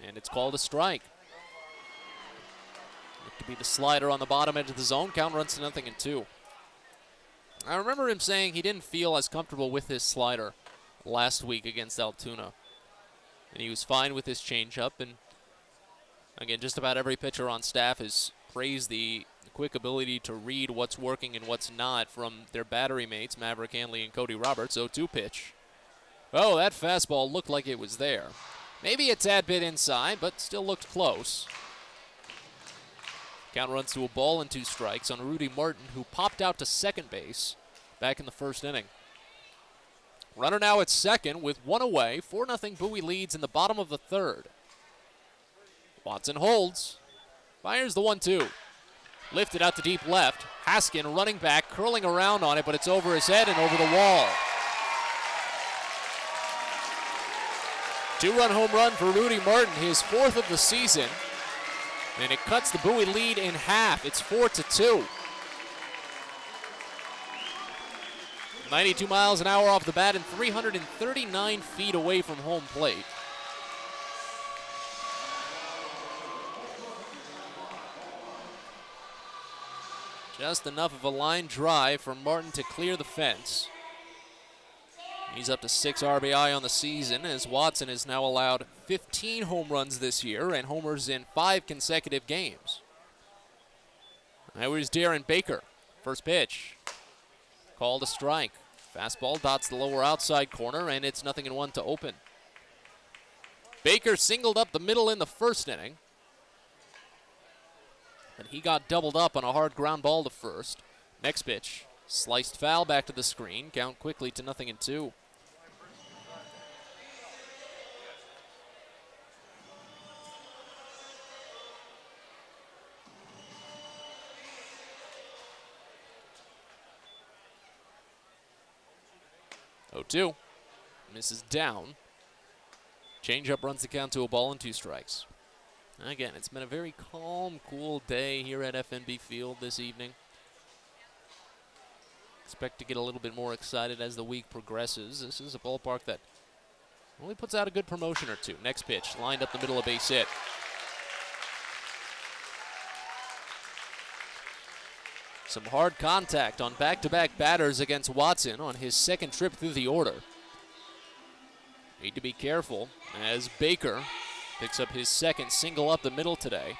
and it's called a strike. Look to be the slider on the bottom edge of the zone. Count runs to 0-2. I remember him saying he didn't feel as comfortable with his slider last week against Altoona. And he was fine with his changeup. And again, just about every pitcher on staff has praised the quick ability to read what's working and what's not from their battery mates, Maverick Hanley and Cody Roberts. 0-2 pitch. Oh, that fastball looked like it was there. Maybe a tad bit inside, but still looked close. Count runs to a ball and 2 strikes on Rudy Martin, who popped out to second base back in the first inning. Runner now at second with 1 away. 4-0 Bowie leads in the bottom of the third. Watson holds. Fires the 1-2. Lifted out to deep left. Haskin running back, curling around on it, but it's over his head and over the wall. 2-run home run for Rudy Martin, his 4th of the season. And it cuts the Bowie lead in half. It's 4-2. 92 miles an hour off the bat and 339 feet away from home plate. Just enough of a line drive for Martin to clear the fence. He's up to 6 RBI on the season, as Watson has now allowed 15 home runs this year and homers in 5 consecutive games. Now here's Darren Baker. First pitch. Called a strike. Fastball dots the lower outside corner, and it's 0-1 to open. Baker singled up the middle in the first inning. And he got doubled up on a hard ground ball to first. Next pitch. Sliced foul back to the screen. Count quickly to 0-2. Oh-2. Misses down. Changeup runs the count to a ball and 2 strikes. Again, it's been a very calm, cool day here at FNB Field this evening. Expect to get a little bit more excited as the week progresses. This is a ballpark that only puts out a good promotion or two. Next pitch, lined up the middle of base hit. Some hard contact on back-to-back batters against Watson on his second trip through the order. Need to be careful as Baker picks up his second single up the middle today.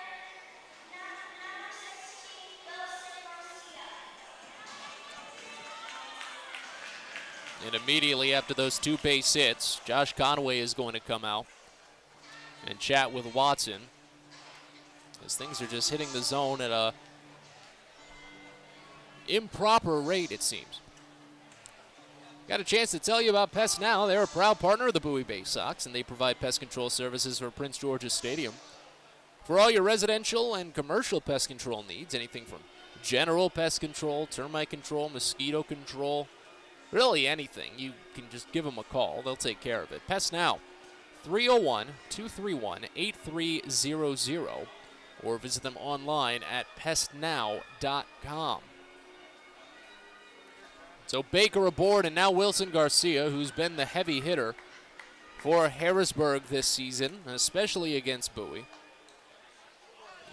And immediately after those 2 base hits, Josh Conway is going to come out and chat with Watson, as things are just hitting the zone at a improper rate, it seems. Got a chance to tell you about Pest Now. They're a proud partner of the Bowie Baysox, and they provide pest control services for Prince George's Stadium. For all your residential and commercial pest control needs, anything from general pest control, termite control, mosquito control, really anything, you can just give them a call. They'll take care of it. Pest Now, 301-231-8300, or visit them online at pestnow.com. So Baker aboard, and now Wilson Garcia, who's been the heavy hitter for Harrisburg this season, especially against Bowie.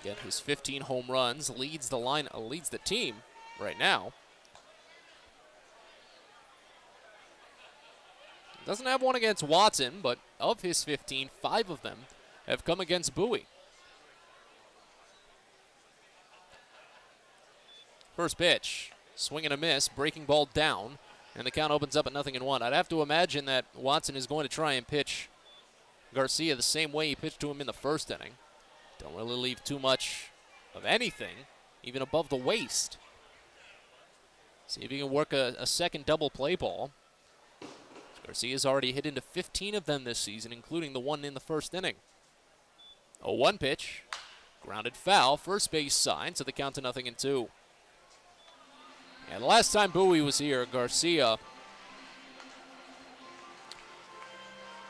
Again, his 15 home runs leads the team right now. Doesn't have one against Watson, but of his 15, 5 of them have come against Bowie. First pitch, swing and a miss, breaking ball down, and the count opens up at 0-1. I'd have to imagine that Watson is going to try and pitch Garcia the same way he pitched to him in the first inning. Don't really leave too much of anything, even above the waist. See if he can work a second double play ball. Garcia's already hit into 15 of them this season, including the one in the first inning. 0-1 pitch, grounded foul, first base side, so the count to 0-2. And the last time Bowie was here, Garcia,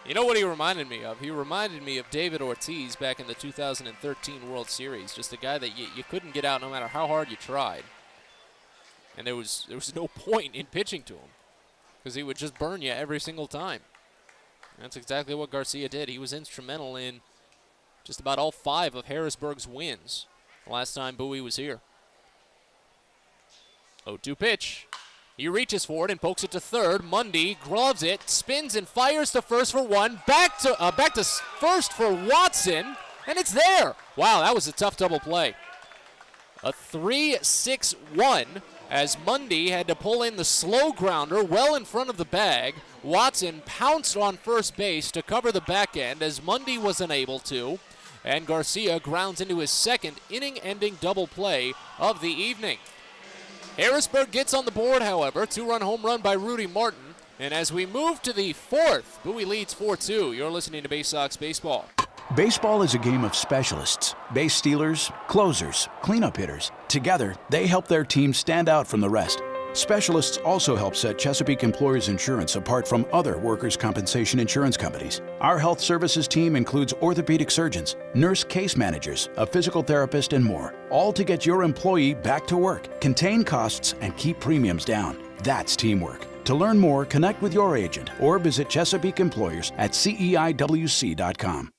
you know what he reminded me of? He reminded me of David Ortiz back in the 2013 World Series, just a guy that you couldn't get out no matter how hard you tried. And there was no point in pitching to him, because he would just burn you every single time. And that's exactly what Garcia did. He was instrumental in just about all 5 of Harrisburg's wins the last time Bowie was here. 0-2 pitch. He reaches for it and pokes it to third. Mundy gloves it, spins and fires to first for one. Back to first for Watson, and it's there. Wow, that was a tough double play. A 3-6-1 as Mundy had to pull in the slow grounder well in front of the bag. Watson pounced on first base to cover the back end as Mundy was unable to. And Garcia grounds into his second inning-ending double play of the evening. Harrisburg gets on the board, however. 2-run home run by Rudy Martin. And as we move to the 4th, Bowie leads 4-2. You're listening to Baysox Baseball. Baseball is a game of specialists. Base stealers, closers, cleanup hitters. Together, they help their team stand out from the rest. Specialists also help set Chesapeake Employers Insurance apart from other workers' compensation insurance companies. Our health services team includes orthopedic surgeons, nurse case managers, a physical therapist, and more, all to get your employee back to work, contain costs, and keep premiums down. That's teamwork. To learn more, connect with your agent or visit Chesapeake Employers at CEIWC.com.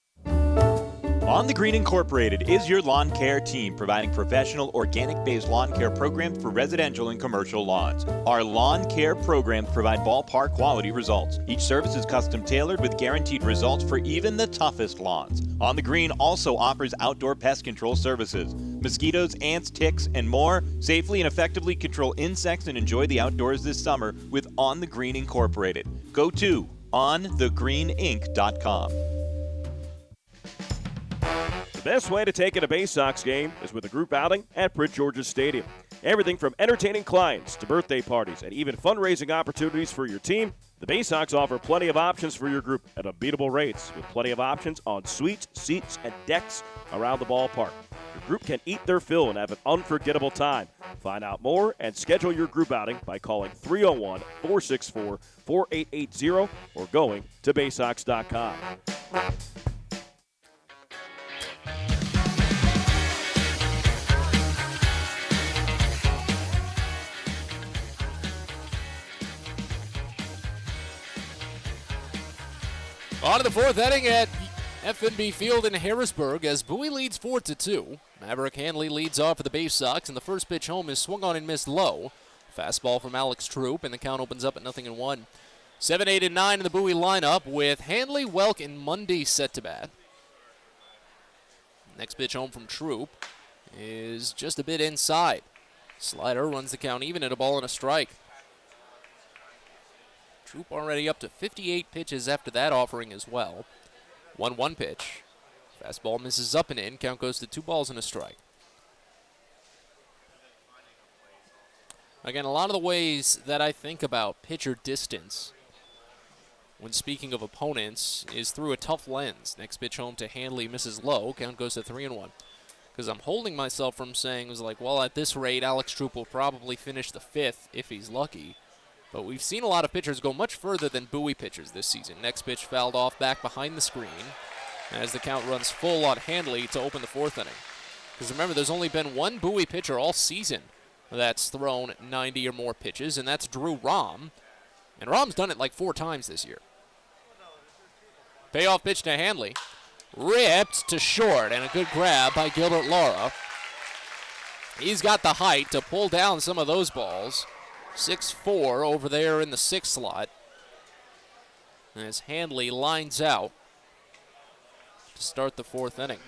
On the Green Incorporated is your lawn care team, providing professional organic-based lawn care programs for residential and commercial lawns. Our lawn care programs provide ballpark quality results. Each service is custom tailored with guaranteed results for even the toughest lawns. On the Green also offers outdoor pest control services. Mosquitoes, ants, ticks, and more. Safely and effectively control insects and enjoy the outdoors this summer with On the Green Incorporated. Go to onthegreeninc.com. The best way to take in a Baysox game is with a group outing at Prince George's Stadium. Everything from entertaining clients to birthday parties and even fundraising opportunities for your team, the Baysox offer plenty of options for your group at unbeatable rates, with plenty of options on suites, seats, and decks around the ballpark. Your group can eat their fill and have an unforgettable time. Find out more and schedule your group outing by calling 301-464-4880 or going to Baysox.com. On to the 4th inning at FNB Field in Harrisburg as Bowie leads 4-2. Maverick Hanley leads off for the Baysox, and the first pitch home is swung on and missed low. Fastball from Alex Troop, and the count opens up at 0-1. 7, 8, and 9 in the Bowie lineup with Hanley, Welk, and Mundy set to bat. Next pitch home from Troop is just a bit inside. Slider runs the count even at a ball and a strike. Troop already up to 58 pitches after that offering as well. 1-1 pitch. Fastball misses up and in. Count goes to 2 balls and a strike. Again, a lot of the ways that I think about pitcher distance when speaking of opponents is through a tough lens. Next pitch home to Hanley misses low. Count goes to 3-1. because I'm holding myself from saying, was like, well, at this rate, Alex Troop will probably finish the 5th if he's lucky. But we've seen a lot of pitchers go much further than Bowie pitchers this season. Next pitch fouled off back behind the screen as the count runs full on Handley to open the 4th inning. Because remember, there's only been one Bowie pitcher all season that's thrown 90 or more pitches, and that's Drew Rahm. And Rahm's done it like 4 times this year. Payoff pitch to Handley. Ripped to short, and a good grab by Gilbert Lara. He's got the height to pull down some of those balls. 6'4" over there in the 6th slot. As Handley lines out to start the 4th inning.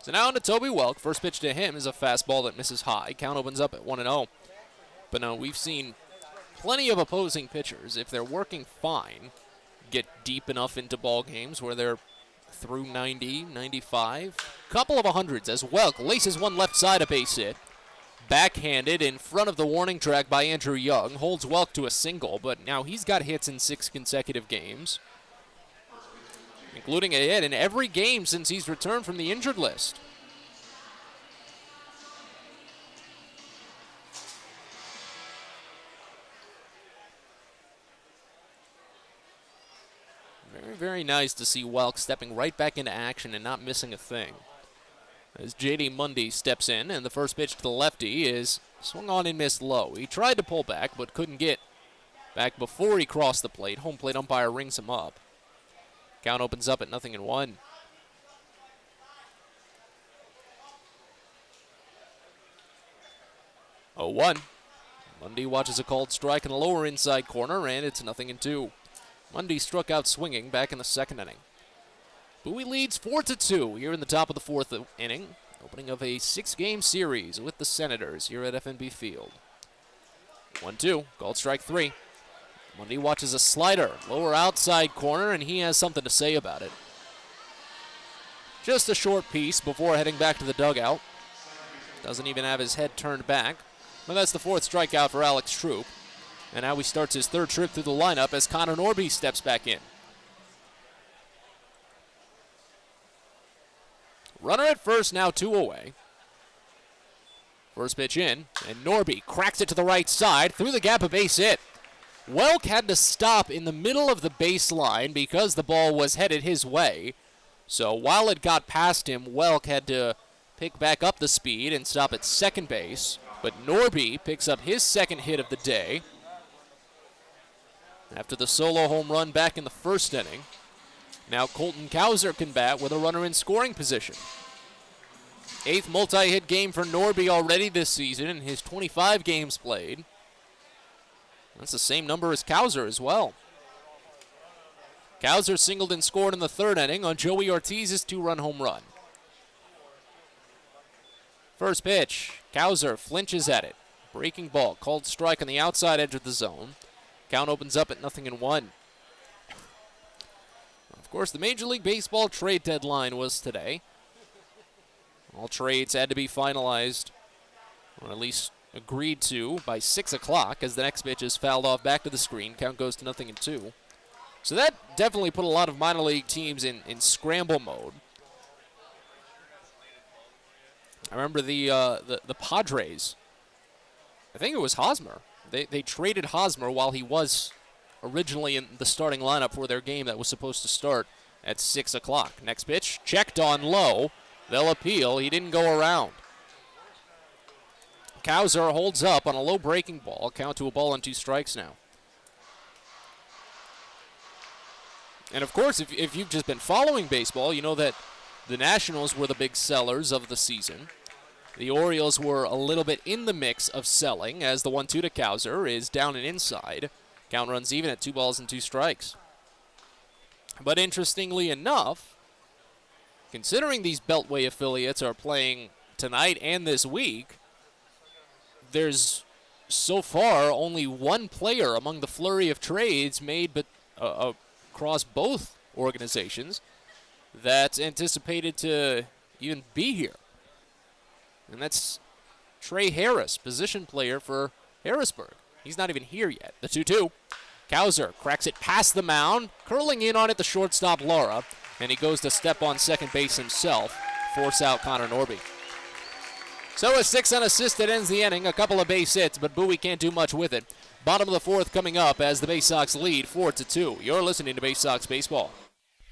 So now on to Toby Welk. First pitch to him is a fastball that misses high. Count opens up at 1-0. But no, we've seen plenty of opposing pitchers, if they're working fine, get deep enough into ball games where they're through 90, 95. Couple of 100s as Welk laces one left side, a base hit. Backhanded in front of the warning track by Andrew Young. Holds Welk to a single, but now he's got hits in 6 consecutive games, including a hit in every game since he's returned from the injured list. Very, very nice to see Welk stepping right back into action and not missing a thing. As J.D. Mundy steps in, and the first pitch to the lefty is swung on and missed low. He tried to pull back, but couldn't get back before he crossed the plate. Home plate umpire rings him up. Count opens up at 0-1. Oh, 1. Mundy watches a called strike in the lower inside corner, and it's 0-2. Mundy struck out swinging back in the 2nd inning. Bowie leads 4-2 here in the top of the 4th inning. Opening of a 6-game series with the Senators here at FNB Field. 1-2, called strike 3. Mundy watches a slider, lower outside corner, and he has something to say about it. Just a short piece before heading back to the dugout. Doesn't even have his head turned back. But that's the 4th strikeout for Alex Troop. And now he starts his 3rd trip through the lineup as Connor Norby steps back in. Runner at first, now 2 away. First pitch in, and Norby cracks it to the right side, through the gap, a base hit. Welk had to stop in the middle of the baseline because the ball was headed his way. So while it got past him, Welk had to pick back up the speed and stop at second base. But Norby picks up his 2nd hit of the day after the solo home run back in the 1st inning. Now Colton Cowser can bat with a runner in scoring position. 8th multi-hit game for Norby already this season in his 25 games played. That's the same number as Cowser as well. Cowser singled and scored in the 3rd inning on Joey Ortiz's 2-run home run. First pitch, Cowser flinches at it. Breaking ball, called strike on the outside edge of the zone. Count opens up at 0-1. Of course, the Major League Baseball trade deadline was today. All trades had to be finalized, or at least agreed to, by 6 o'clock as the next pitch is fouled off back to the screen. Count goes to 0-2. So that definitely put a lot of minor league teams in scramble mode. I remember the Padres. I think it was Hosmer. They traded Hosmer while he was originally in the starting lineup for their game that was supposed to start at 6 o'clock. Next pitch, checked on low. They'll appeal. He didn't go around. Cowser holds up on a low breaking ball. Count to a ball and 2 strikes now. And of course, if you've just been following baseball, you know that the Nationals were the big sellers of the season. The Orioles were a little bit in the mix of selling as the 1-2 to Cowser is down and inside. Count runs even at 2 balls and 2 strikes. But interestingly enough, considering these Beltway affiliates are playing tonight and this week, there's so far only one player among the flurry of trades made across both organizations that's anticipated to even be here. And that's Trey Harris, position player for Harrisburg. He's not even here yet. The 2-2. Kauser cracks it past the mound, curling in on it the shortstop Lara, and he goes to step on second base himself, force out Connor Norby. So a 6 unassisted ends the inning, a couple of base hits, but Bowie can't do much with it. Bottom of the fourth coming up as the Baysox lead 4-2. You're listening to Baysox Baseball.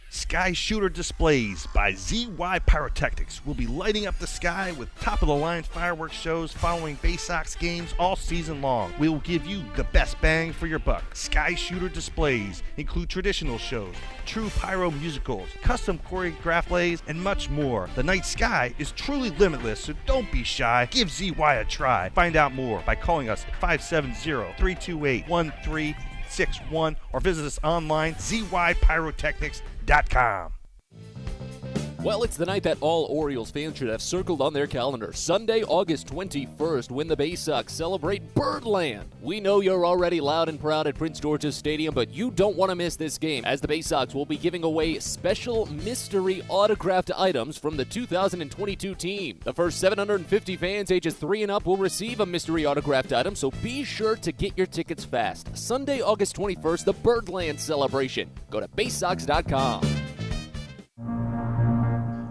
Sky Shooter Displays by ZY Pyrotechnics will be lighting up the sky with top-of-the-line fireworks shows following Baysox games all season long. We will give you the best bang for your buck. Sky Shooter Displays include traditional shows, true pyro musicals, custom choreographed plays, and much more. The night sky is truly limitless, so don't be shy. Give ZY a try. Find out more by calling us at 570-328-1361 or visit us online, zypyrotechnics.com. Well, it's the night that all Orioles fans should have circled on their calendar. Sunday, August 21st, when the Baysox celebrate Birdland. We know you're already loud and proud at Prince George's Stadium, but you don't want to miss this game, as the Baysox will be giving away special mystery autographed items from the 2022 team. The first 750 fans ages 3 and up will receive a mystery autographed item, so be sure to get your tickets fast. Sunday, August 21st, the Birdland celebration. Go to Baysox.com.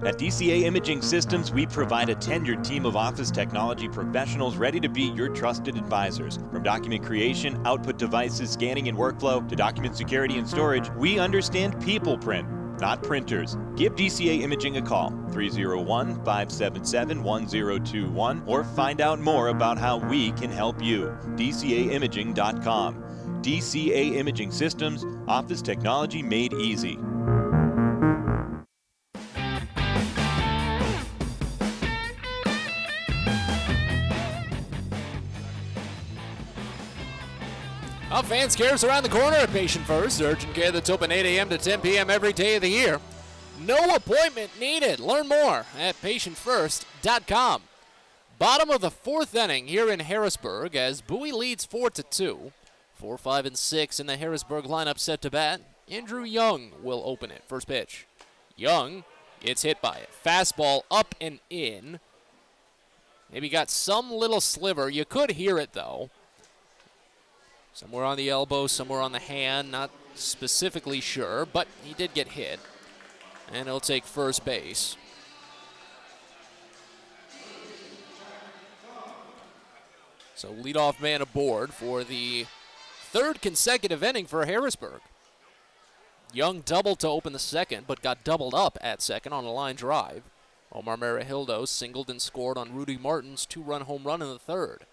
At DCA Imaging Systems, we provide a tenured team of office technology professionals ready to be your trusted advisors. From document creation, output devices, scanning and workflow, to document security and storage, we understand people print, not printers. Give DCA Imaging a call, 301-577-1021, or find out more about how we can help you. DCAimaging.com. DCA Imaging Systems, office technology made easy. Well, fans cares around the corner at Patient First. Urgent care that's open 8 a.m. to 10 p.m. every day of the year. No appointment needed. Learn more at patientfirst.com. Bottom of the fourth inning here in Harrisburg as Bowie leads 4-2. 4, 5, and 6 in the Harrisburg lineup set to bat. Andrew Young will open it. First pitch. Young gets hit by it. Fastball up and in. Maybe got some little sliver. You could hear it, though. Somewhere on the elbow, somewhere on the hand, not specifically sure, but he did get hit. And he'll take first base. So leadoff man aboard for the third consecutive inning for Harrisburg. Young doubled to open the second, but got doubled up at second on a line drive. Omar Marahildo singled and scored on Rudy Martin's 2-run home run in the third.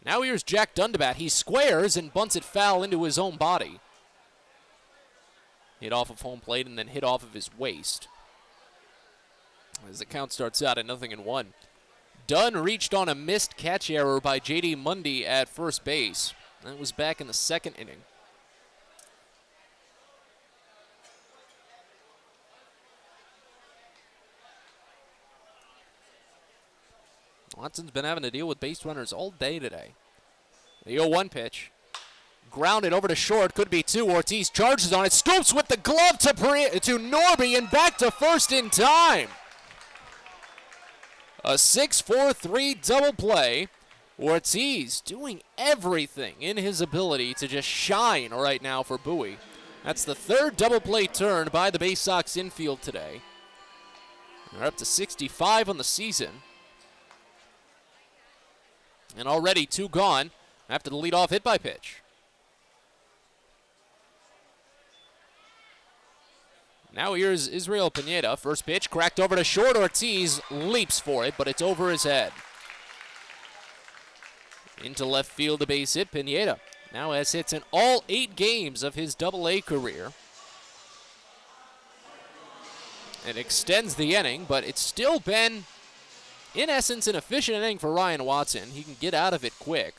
Now here's Jack Dundebat. He squares and bunts it foul into his own body. Hit off of home plate and then hit off of his waist. As the count starts out at 0-1. Dunn reached on a missed catch error by J.D. Mundy at first base. That was back in the second inning. Watson's been having to deal with base runners all day today. The 0-1 pitch. Grounded over to short. Could be 2. Ortiz charges on it. Scoops with the glove to Norby and back to first in time. A 6-4-3 double play. Ortiz doing everything in his ability to just shine right now for Bowie. That's the third double play turn by the Baysox infield today. They're up to 65 on the season. And already 2 gone after the leadoff hit by pitch. Now here's Israel Pineda. First pitch cracked over to short. Ortiz leaps for it, but it's over his head. Into left field, a base hit. Pineda now has hits in all 8 games of his Double-A career. It extends the inning, but it's still been, in essence, an efficient inning for Ryan Watson. He can get out of it quick.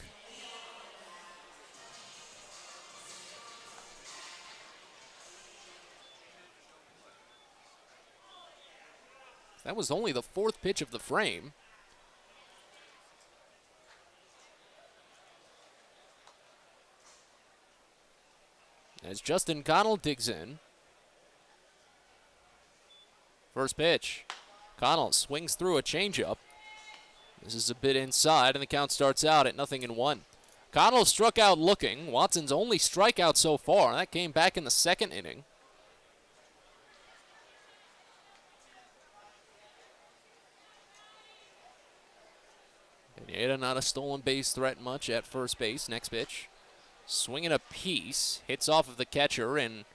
That was only the 4th pitch of the frame. As Justin Connell digs in. First pitch. Connell swings through a changeup. This is a bit inside, and the count starts out at 0-1. Connell struck out looking. Watson's only strikeout so far. That came back in the second inning. Pineda not a stolen base threat much at first base. Next pitch. Swinging a piece. Hits off of the catcher, and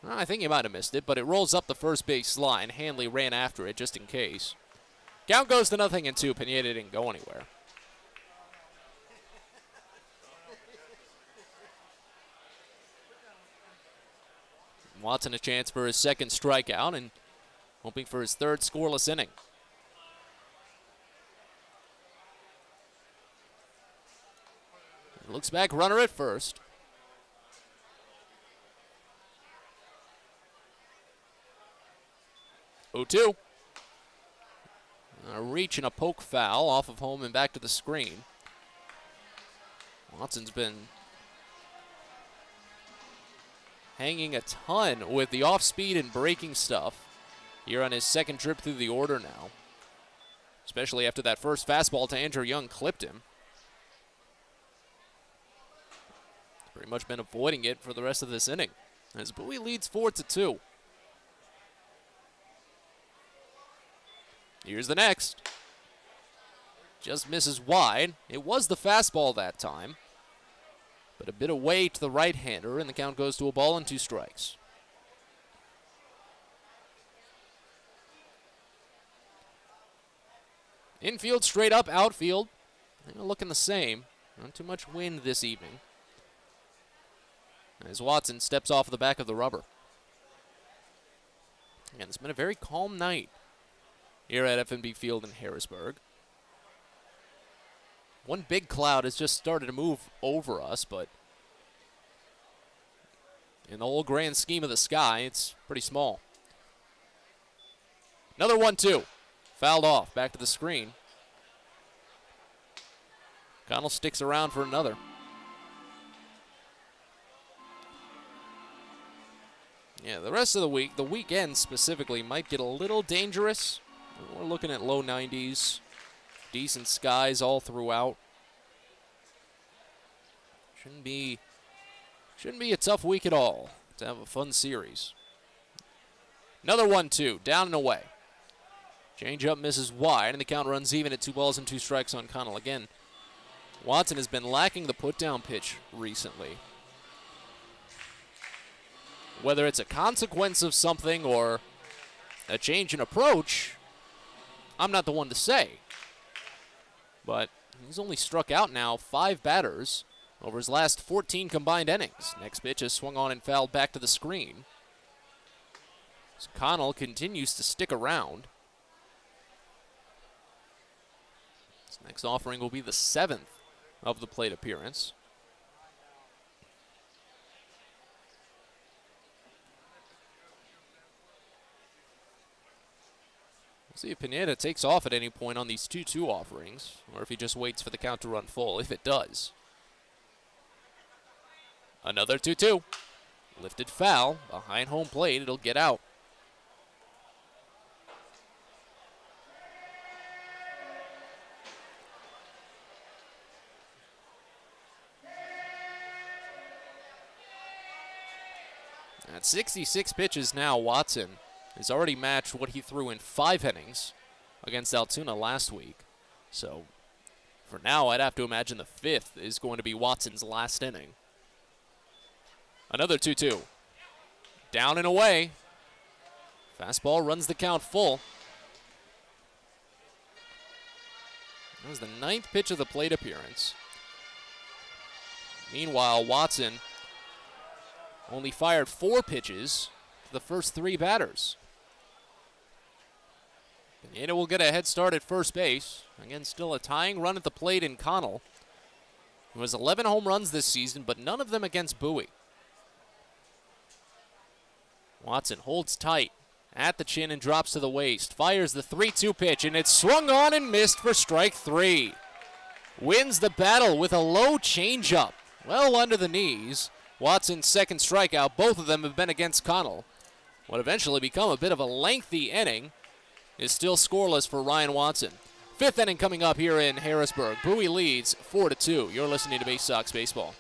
I think he might have missed it, but it rolls up the first base line. Hanley ran after it just in case. Count goes to 0-2. Pineda didn't go anywhere. Watson a chance for his second strikeout and hoping for his third scoreless inning. Looks back, runner at first. Oh, 2. A reach and a poke foul off of home and back to the screen. Watson's been hanging a ton with the off-speed and breaking stuff here on his second trip through the order now. Especially after that first fastball to Andrew Young clipped him. Pretty much been avoiding it for the rest of this inning as Bowie leads 4-2. Here's the next. Just misses wide. It was the fastball that time, but a bit away to the right-hander, and the count goes to a ball and 2 strikes. Infield straight up, outfield. They're looking the same. Not too much wind this evening. As Watson steps off the back of the rubber. And it's been a very calm night here at FNB Field in Harrisburg. One big cloud has just started to move over us, but in the whole grand scheme of the sky, it's pretty small. Another 1-2. Fouled off, back to the screen. Connell sticks around for another. Yeah, the rest of the week, the weekend specifically, might get a little dangerous. We're looking at low 90s, decent skies all throughout. Shouldn't be a tough week at all to have a fun series. Another 1-2, down and away. Changeup misses wide, and the count runs even at 2 balls and 2 strikes on Connell. Again, Watson has been lacking the put-down pitch recently. Whether it's a consequence of something or a change in approach, I'm not the one to say. But he's only struck out now 5 batters over his last 14 combined innings. Next pitch is swung on and fouled back to the screen. So Connell continues to stick around. His next offering will be the 7th of the plate appearance. We'll see if Pineda takes off at any point on these 2-2 offerings, or if he just waits for the count to run full, if it does. Another 2-2. Lifted foul, behind home plate, it'll get out. At 66 pitches now, Watson has already matched what he threw in 5 innings against Altoona last week. So for now, I'd have to imagine the 5th is going to be Watson's last inning. Another 2-2. Down and away. Fastball runs the count full. That was the 9th pitch of the plate appearance. Meanwhile, Watson only fired 4 pitches to the first 3 batters. Pineda will get a head start at first base. Again, still a tying run at the plate in Connell, who has 11 home runs this season, but none of them against Bowie. Watson holds tight at the chin and drops to the waist. Fires the 3-2 pitch, and it's swung on and missed for strike 3. Wins the battle with a low changeup, well under the knees. Watson's second strikeout, both of them have been against Connell. What eventually become a bit of a lengthy inning is still scoreless for Ryan Watson. Fifth inning coming up here in Harrisburg. Bowie leads 4-2. You're listening to Baysox Baseball.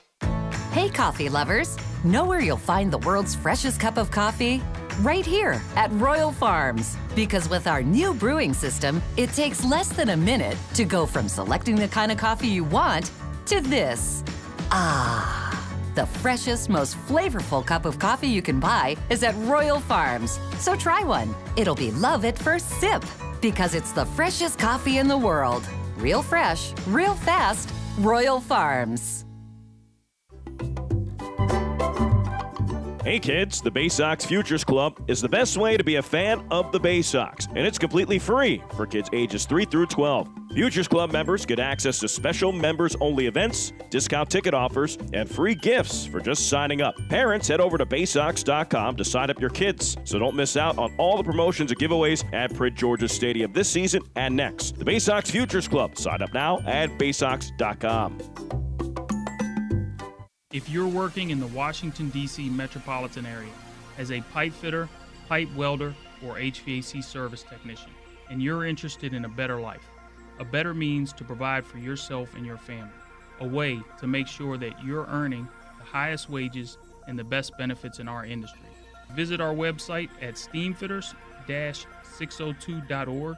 Hey, coffee lovers. Know where you'll find the world's freshest cup of coffee? Right here at Royal Farms. Because with our new brewing system, it takes less than a minute to go from selecting the kind of coffee you want to this. The freshest, most flavorful cup of coffee you can buy is at Royal Farms. So try one. It'll be love at first sip. Because it's the freshest coffee in the world. Real fresh, real fast, Royal Farms. Hey kids, the Baysox Futures Club is the best way to be a fan of the Baysox, and it's completely free for kids ages 3 through 12. Futures Club members get access to special members-only events, discount ticket offers, and free gifts for just signing up. Parents, head over to Baysox.com to sign up your kids, so don't miss out on all the promotions and giveaways at Prince George's Stadium this season and next. The Baysox Futures Club. Sign up now at Baysox.com. If you're working in the Washington, D.C. metropolitan area as a pipe fitter, pipe welder, or HVAC service technician, and you're interested in a better life, a better means to provide for yourself and your family, a way to make sure that you're earning the highest wages and the best benefits in our industry, visit our website at steamfitters-602.org.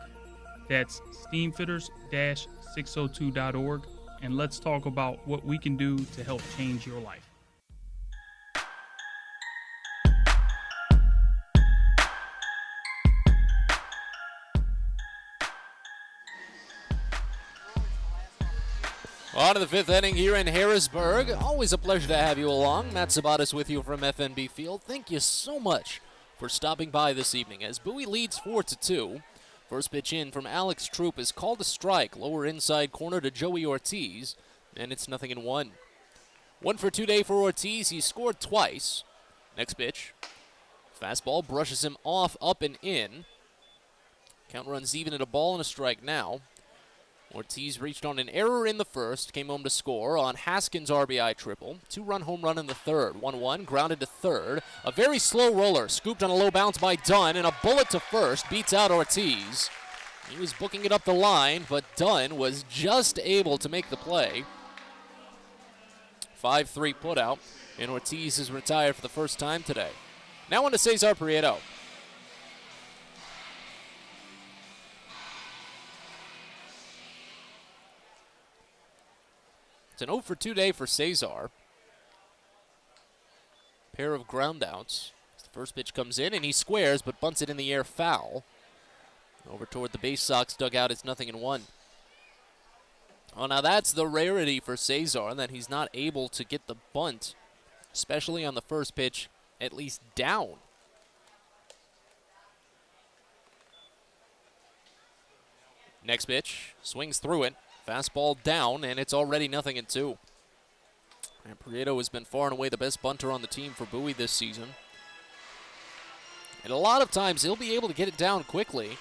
That's steamfitters-602.org. And let's talk about what we can do to help change your life. On to the fifth inning here in Harrisburg. Always a pleasure to have you along. Matt Sabatis with you from FNB Field. Thank you so much for stopping by this evening as Bowie leads 4-2. First pitch in from Alex Troop is called a strike. Lower inside corner to Joey Ortiz, and it's 0-1. 1 for 2 day for Ortiz. He scored twice. Next pitch. Fastball brushes him off, up and in. Count runs even at a ball and a strike now. Ortiz reached on an error in the first, came home to score on Haskins' RBI triple. 2-run home run in the third. 1-1, grounded to third. A very slow roller, scooped on a low bounce by Dunn, and a bullet to first beats out Ortiz. He was booking it up the line, but Dunn was just able to make the play. 5-3 putout, and Ortiz is retired for the first time today. Now on to Cesar Prieto. It's an 0 for 2 day for Cesar. Pair of groundouts. The first pitch comes in, and he squares, but bunts it in the air foul. Over toward the Baysox dugout, it's 0-1. Oh, now that's the rarity for Cesar, that he's not able to get the bunt, especially on the first pitch, at least down. Next pitch, swings through it. Fastball down, and it's already 0-2. And Prieto has been far and away the best bunter on the team for Bowie this season. And a lot of times he'll be able to get it down quickly.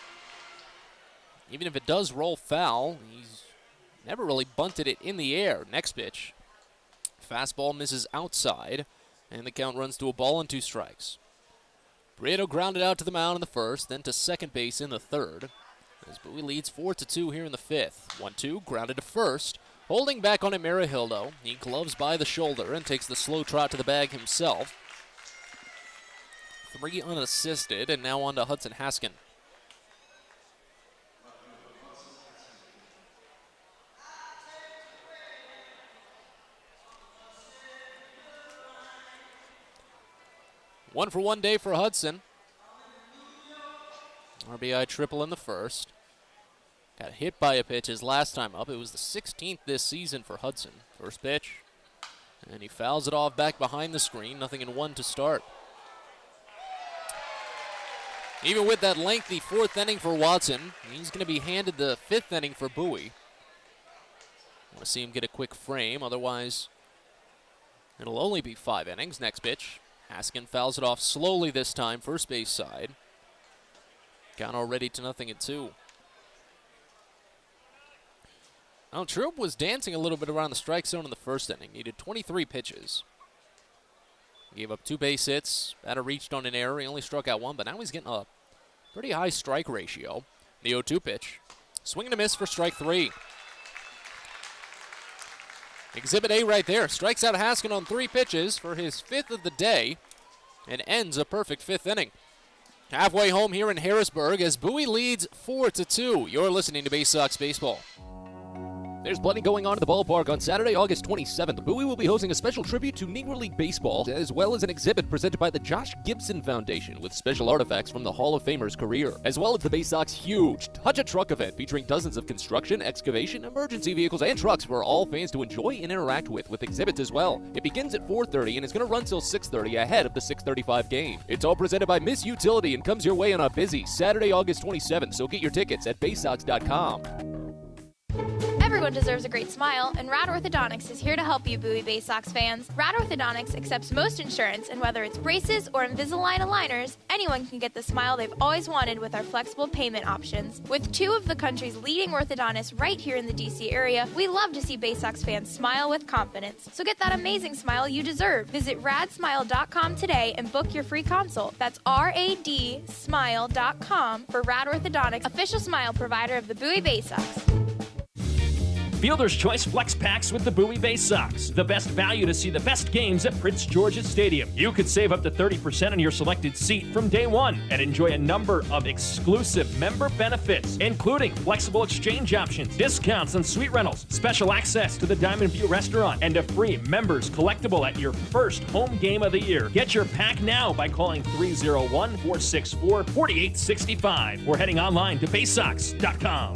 Even if it does roll foul, he's never really bunted it in the air. Next pitch. Fastball misses outside, and the count runs to a ball and 2 strikes. Prieto grounded out to the mound in the first, then to second base in the third. As Bowie leads 4-2 here in the fifth. 1-2, grounded to first. Holding back on it, Marihildo. He gloves by the shoulder and takes the slow trot to the bag himself. 3 unassisted, and now on to Hudson Haskin. One for 1 day for Hudson. RBI triple in the first. Got hit by a pitch his last time up. It was the 16th this season for Hudson. First pitch. And he fouls it off back behind the screen. 0-1 to start. Even with that lengthy 4th inning for Watson, he's going to be handed the 5th inning for Bowie. Want to see him get a quick frame. Otherwise, it'll only be 5 innings. Next pitch. Haskin fouls it off slowly this time. First base side. Count already to 0-2. Now, Troop was dancing a little bit around the strike zone in the first inning. Needed 23 pitches. Gave up 2 base hits. Batter reached on an error. He only struck out 1, but now he's getting a pretty high strike ratio. The 0-2 pitch. Swing and a miss for strike 3. Exhibit A right there. Strikes out Haskin on 3 pitches for his 5th of the day and ends a perfect 5th inning. Halfway home here in Harrisburg as Bowie leads 4-2. You're listening to Baysox Baseball. There's plenty going on at the ballpark on Saturday, August 27th. Bowie will be hosting a special tribute to Negro League Baseball, as well as an exhibit presented by the Josh Gibson Foundation with special artifacts from the Hall of Famer's career, as well as the Baysox huge Touch a Truck event featuring dozens of construction, excavation, emergency vehicles, and trucks for all fans to enjoy and interact with exhibits as well. It begins at 4:30 and is going to run till 6:30 ahead of the 6:35 game. It's all presented by Miss Utility and comes your way on a busy Saturday, August 27th, so get your tickets at baysox.com. Everyone deserves a great smile, and Rad Orthodontics is here to help you, Bowie Baysox fans. Rad Orthodontics accepts most insurance, and whether it's braces or Invisalign aligners, anyone can get the smile they've always wanted with our flexible payment options. With 2 of the country's leading orthodontists right here in the D.C. area, we love to see Baysox fans smile with confidence. So get that amazing smile you deserve. Visit radsmile.com today and book your free consult. That's radsmile.com for Rad Orthodontics, official smile provider of the Bowie Baysox. Fielder's Choice Flex Packs with the Bowie Baysox. The best value to see the best games at Prince George's Stadium. You could save up to 30% on your selected seat from day one and enjoy a number of exclusive member benefits, including flexible exchange options, discounts on suite rentals, special access to the Diamond View restaurant, and a free members collectible at your first home game of the year. Get your pack now by calling 301-464-4865 or heading online to baysox.com.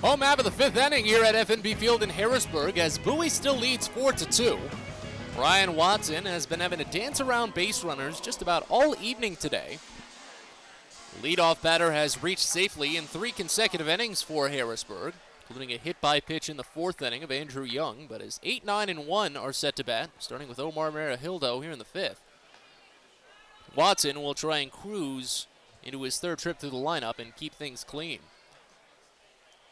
Home half of the 5th inning here at FNB Field in Harrisburg as Bowie still leads 4-2. Ryan Watson has been having a dance around base runners just about all evening today. Leadoff batter has reached safely in 3 consecutive innings for Harrisburg, including a hit by pitch in the 4th inning of Andrew Young, but his 8, 9, and 1 are set to bat, starting with Omar Marahildo here in the 5th. Watson will try and cruise into his 3rd trip through the lineup and keep things clean.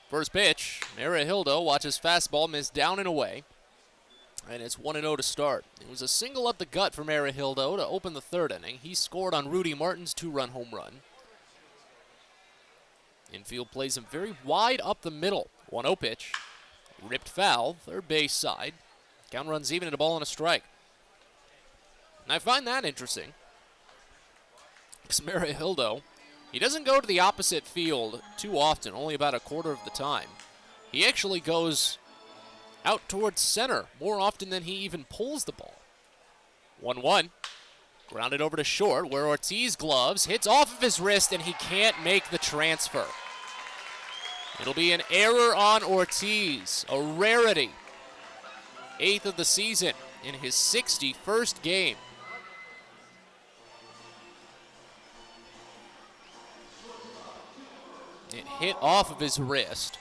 First pitch, Marahildo watches fastball miss down and away, and it's 1-0 to start. It was a single up the gut for Marahildo to open the 3rd inning. He scored on Rudy Martin's 2-run home run. Infield plays him very wide up the middle. 1-0 pitch, ripped foul, 3rd base side. Count runs even at a ball and a strike. And I find that interesting, because Marahildo, he doesn't go to the opposite field too often, only about a quarter of the time. He actually goes out towards center more often than he even pulls the ball. 1-1. Grounded over to short where Ortiz gloves, hits off of his wrist, and he can't make the transfer. It'll be an error on Ortiz, a rarity. 8th of the season in his 61st game. It hit off of his wrist.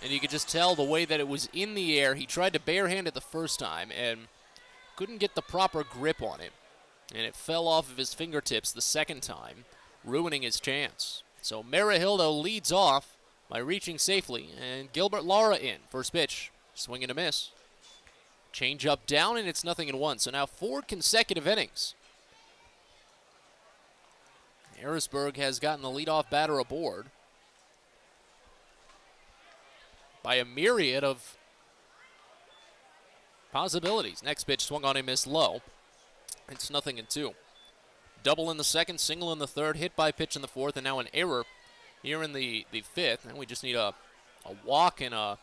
And you could just tell the way that it was in the air. He tried to barehand it the first time and couldn't get the proper grip on it. And it fell off of his fingertips the second time, ruining his chance. So Marahildo leads off by reaching safely, and Gilbert Lara in. First pitch, swing and a miss. Change up down, and it's 0-1. So now 4 consecutive innings. Harrisburg has gotten the leadoff batter aboard by a myriad of possibilities. Next pitch swung on and missed low. It's 0-2. Double in the 2nd, single in the 3rd, hit by pitch in the 4th, and now an error here in the 5th. And we just need a walk and a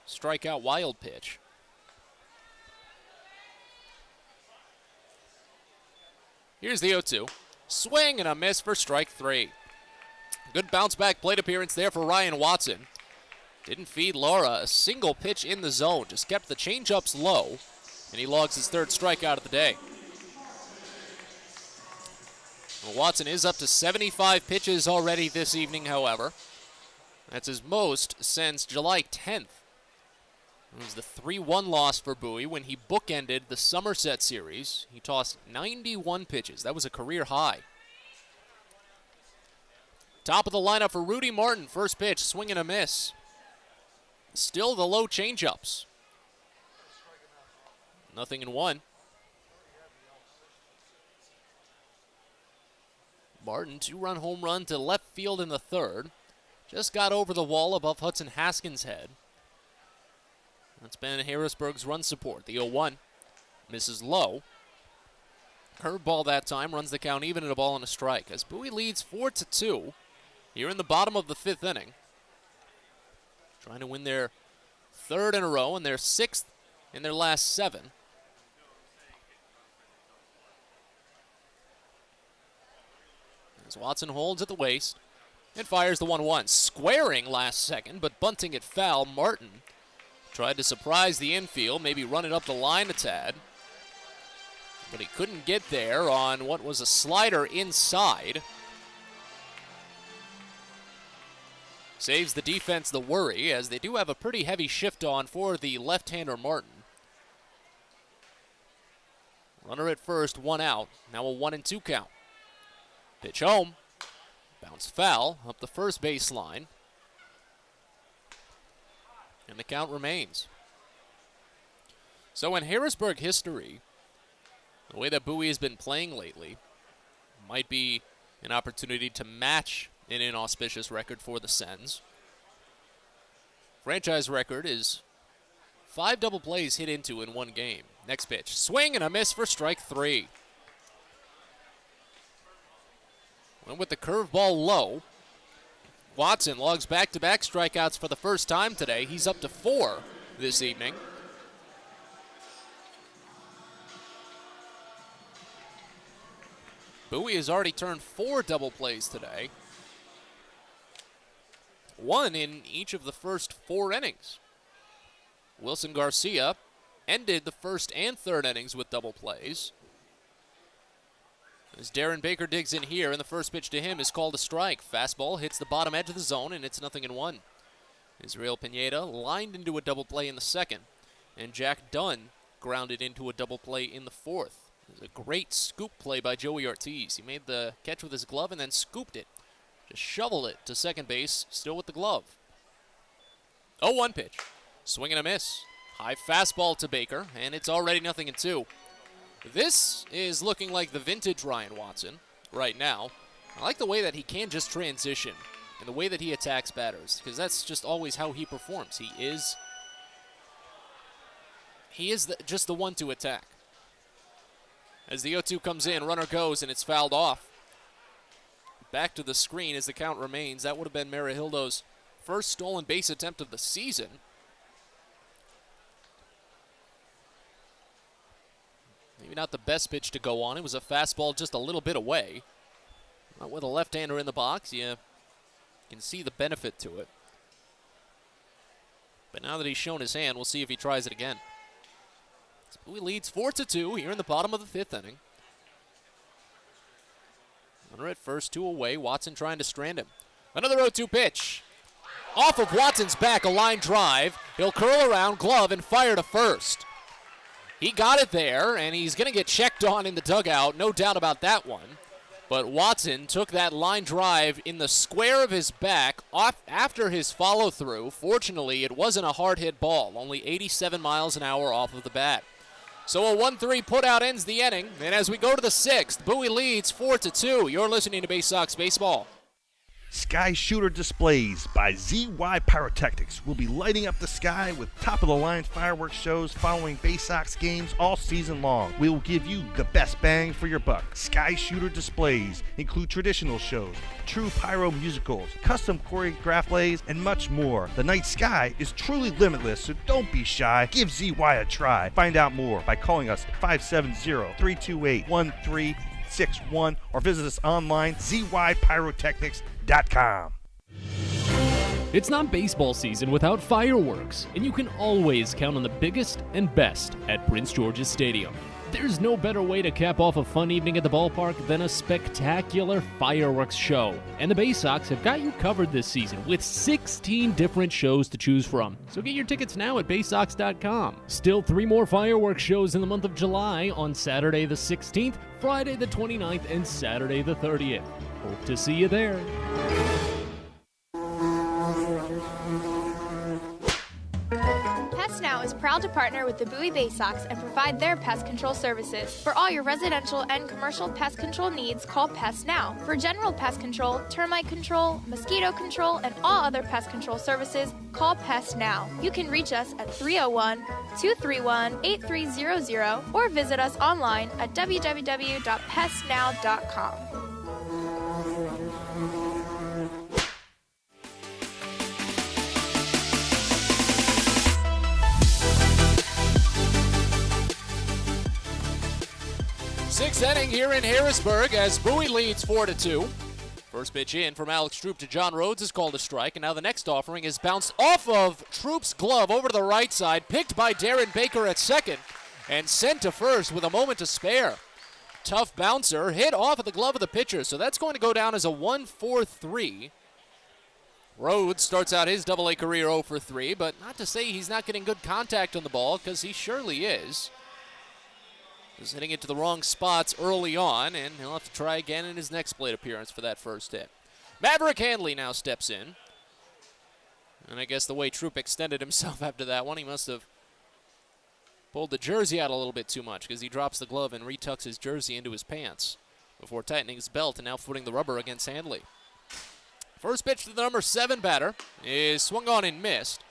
strikeout wild pitch. Here's the 0-2. Swing and a miss for strike 3. Good bounce back plate appearance there for Ryan Watson. Didn't feed Lara a single pitch in the zone. Just kept the changeups low. And he logs his 3rd strikeout of the day. Well, Watson is up to 75 pitches already this evening, however. That's his most since July 10th. It was the 3-1 loss for Bowie when he bookended the Somerset series. He tossed 91 pitches. That was a career high. Top of the lineup for Rudy Martin. First pitch, swing and a miss. Still the low changeups. 0-1. Martin, 2-run home run to left field in the third. Just got over the wall above Hudson Haskins' head. That's been Harrisburg's run support. The 0-1 misses low. Curveball that time, runs the count even at a ball and a strike. As Bowie leads 4-2 here in the bottom of the 5th inning. Trying to win their 3rd in a row and their 6th in their last 7. As Watson holds at the waist and fires the 1-1. Squaring last second, but bunting it foul. Martin tried to surprise the infield, maybe run it up the line a tad. But he couldn't get there on what was a slider inside. Saves the defense the worry, as they do have a pretty heavy shift on for the left-hander Martin. Runner at first, 1 out. Now a 1-2 count. Pitch home. Bounce foul up the first baseline. And the count remains. So in Harrisburg history, the way that Bowie has been playing lately might be an opportunity to match an inauspicious record for the Sens. Franchise record is 5 double plays hit into in 1 game. Next pitch, swing and a miss for strike 3. Went with the curveball low. Watson logs back-to-back strikeouts for the first time today. He's up to 4 this evening. Bowie has already turned 4 double plays today. 1 in each of the first 4 innings. Wilson Garcia ended the first and third innings with double plays. As Darren Baker digs in here, and the first pitch to him is called a strike. Fastball hits the bottom edge of the zone, and it's 0-1. Israel Pineda lined into a double play in the second, and Jack Dunn grounded into a double play in the fourth. It was a great scoop play by Joey Ortiz. He made the catch with his glove and then scooped it. Just shoveled it to second base, still with the glove. 0-1 pitch. Swing and a miss. High fastball to Baker, and it's already 0-2. This is looking like the vintage Ryan Watson right now. I like the way that he can just transition and the way that he attacks batters, because that's just always how he performs. He is just the one to attack. As the 0-2 comes in, runner goes, and it's fouled off. Back to the screen as the count remains. That would have been Marihildo's first stolen base attempt of the season. Maybe not the best pitch to go on. It was a fastball just a little bit away. But with a left-hander in the box, you can see the benefit to it. But now that he's shown his hand, we'll see if he tries it again. Bowie leads 4-2 here in the bottom of the 5th inning. Runner at first, 2 away. Watson trying to strand him. Another 0-2 pitch. Off of Watson's back, a line drive. He'll curl around, glove, and fire to first. He got it there, and he's going to get checked on in the dugout, no doubt about that one. But Watson took that line drive in the square of his back off after his follow-through. Fortunately, it wasn't a hard-hit ball, only 87 miles an hour off of the bat. So a 1-3 putout ends the inning, and as we go to the 6th, Bowie leads 4-2. You're listening to Baysox Baseball. Sky Shooter Displays by ZY Pyrotechnics will be lighting up the sky with top-of-the-line fireworks shows following Baysox games all season long. We will give you the best bang for your buck. Sky Shooter Displays include traditional shows, true pyro musicals, custom choreographed plays, and much more. The night sky is truly limitless, so don't be shy. Give ZY a try. Find out more by calling us at 570-328-1361 or visit us online, zypyrotechnics.com. It's not baseball season without fireworks, and you can always count on the biggest and best at Prince George's Stadium. There's no better way to cap off a fun evening at the ballpark than a spectacular fireworks show. And the Baysox have got you covered this season with 16 different shows to choose from. So get your tickets now at Baysox.com. Still 3 more fireworks shows in the month of July on Saturday the 16th, Friday the 29th, and Saturday the 30th. Hope to see you there. Pest Now is proud to partner with the Bowie Baysox and provide their pest control services. For all your residential and commercial pest control needs, call Pest Now. For general pest control, termite control, mosquito control, and all other pest control services, call Pest Now. You can reach us at 301-231-8300 or visit us online at www.pestnow.com. Sixth inning here in Harrisburg as Bowie leads 4-2. First pitch in from Alex Troop to John Rhodes is called a strike, and now the next offering is bounced off of Troop's glove over to the right side, picked by Darren Baker at second, and sent to first with a moment to spare. Tough bouncer, hit off of the glove of the pitcher, so that's going to go down as a 1-4-3. Rhodes starts out his Double-A career 0-for-3, but not to say he's not getting good contact on the ball, because he surely is. He's hitting it to the wrong spots early on, and he'll have to try again in his next plate appearance for that first hit. Maverick Handley now steps in. And I guess the way Troop extended himself after that one, he must have pulled the jersey out a little bit too much because he drops the glove and retucks his jersey into his pants before tightening his belt and now footing the rubber against Handley. First pitch to the number 7 batter is swung on and missed.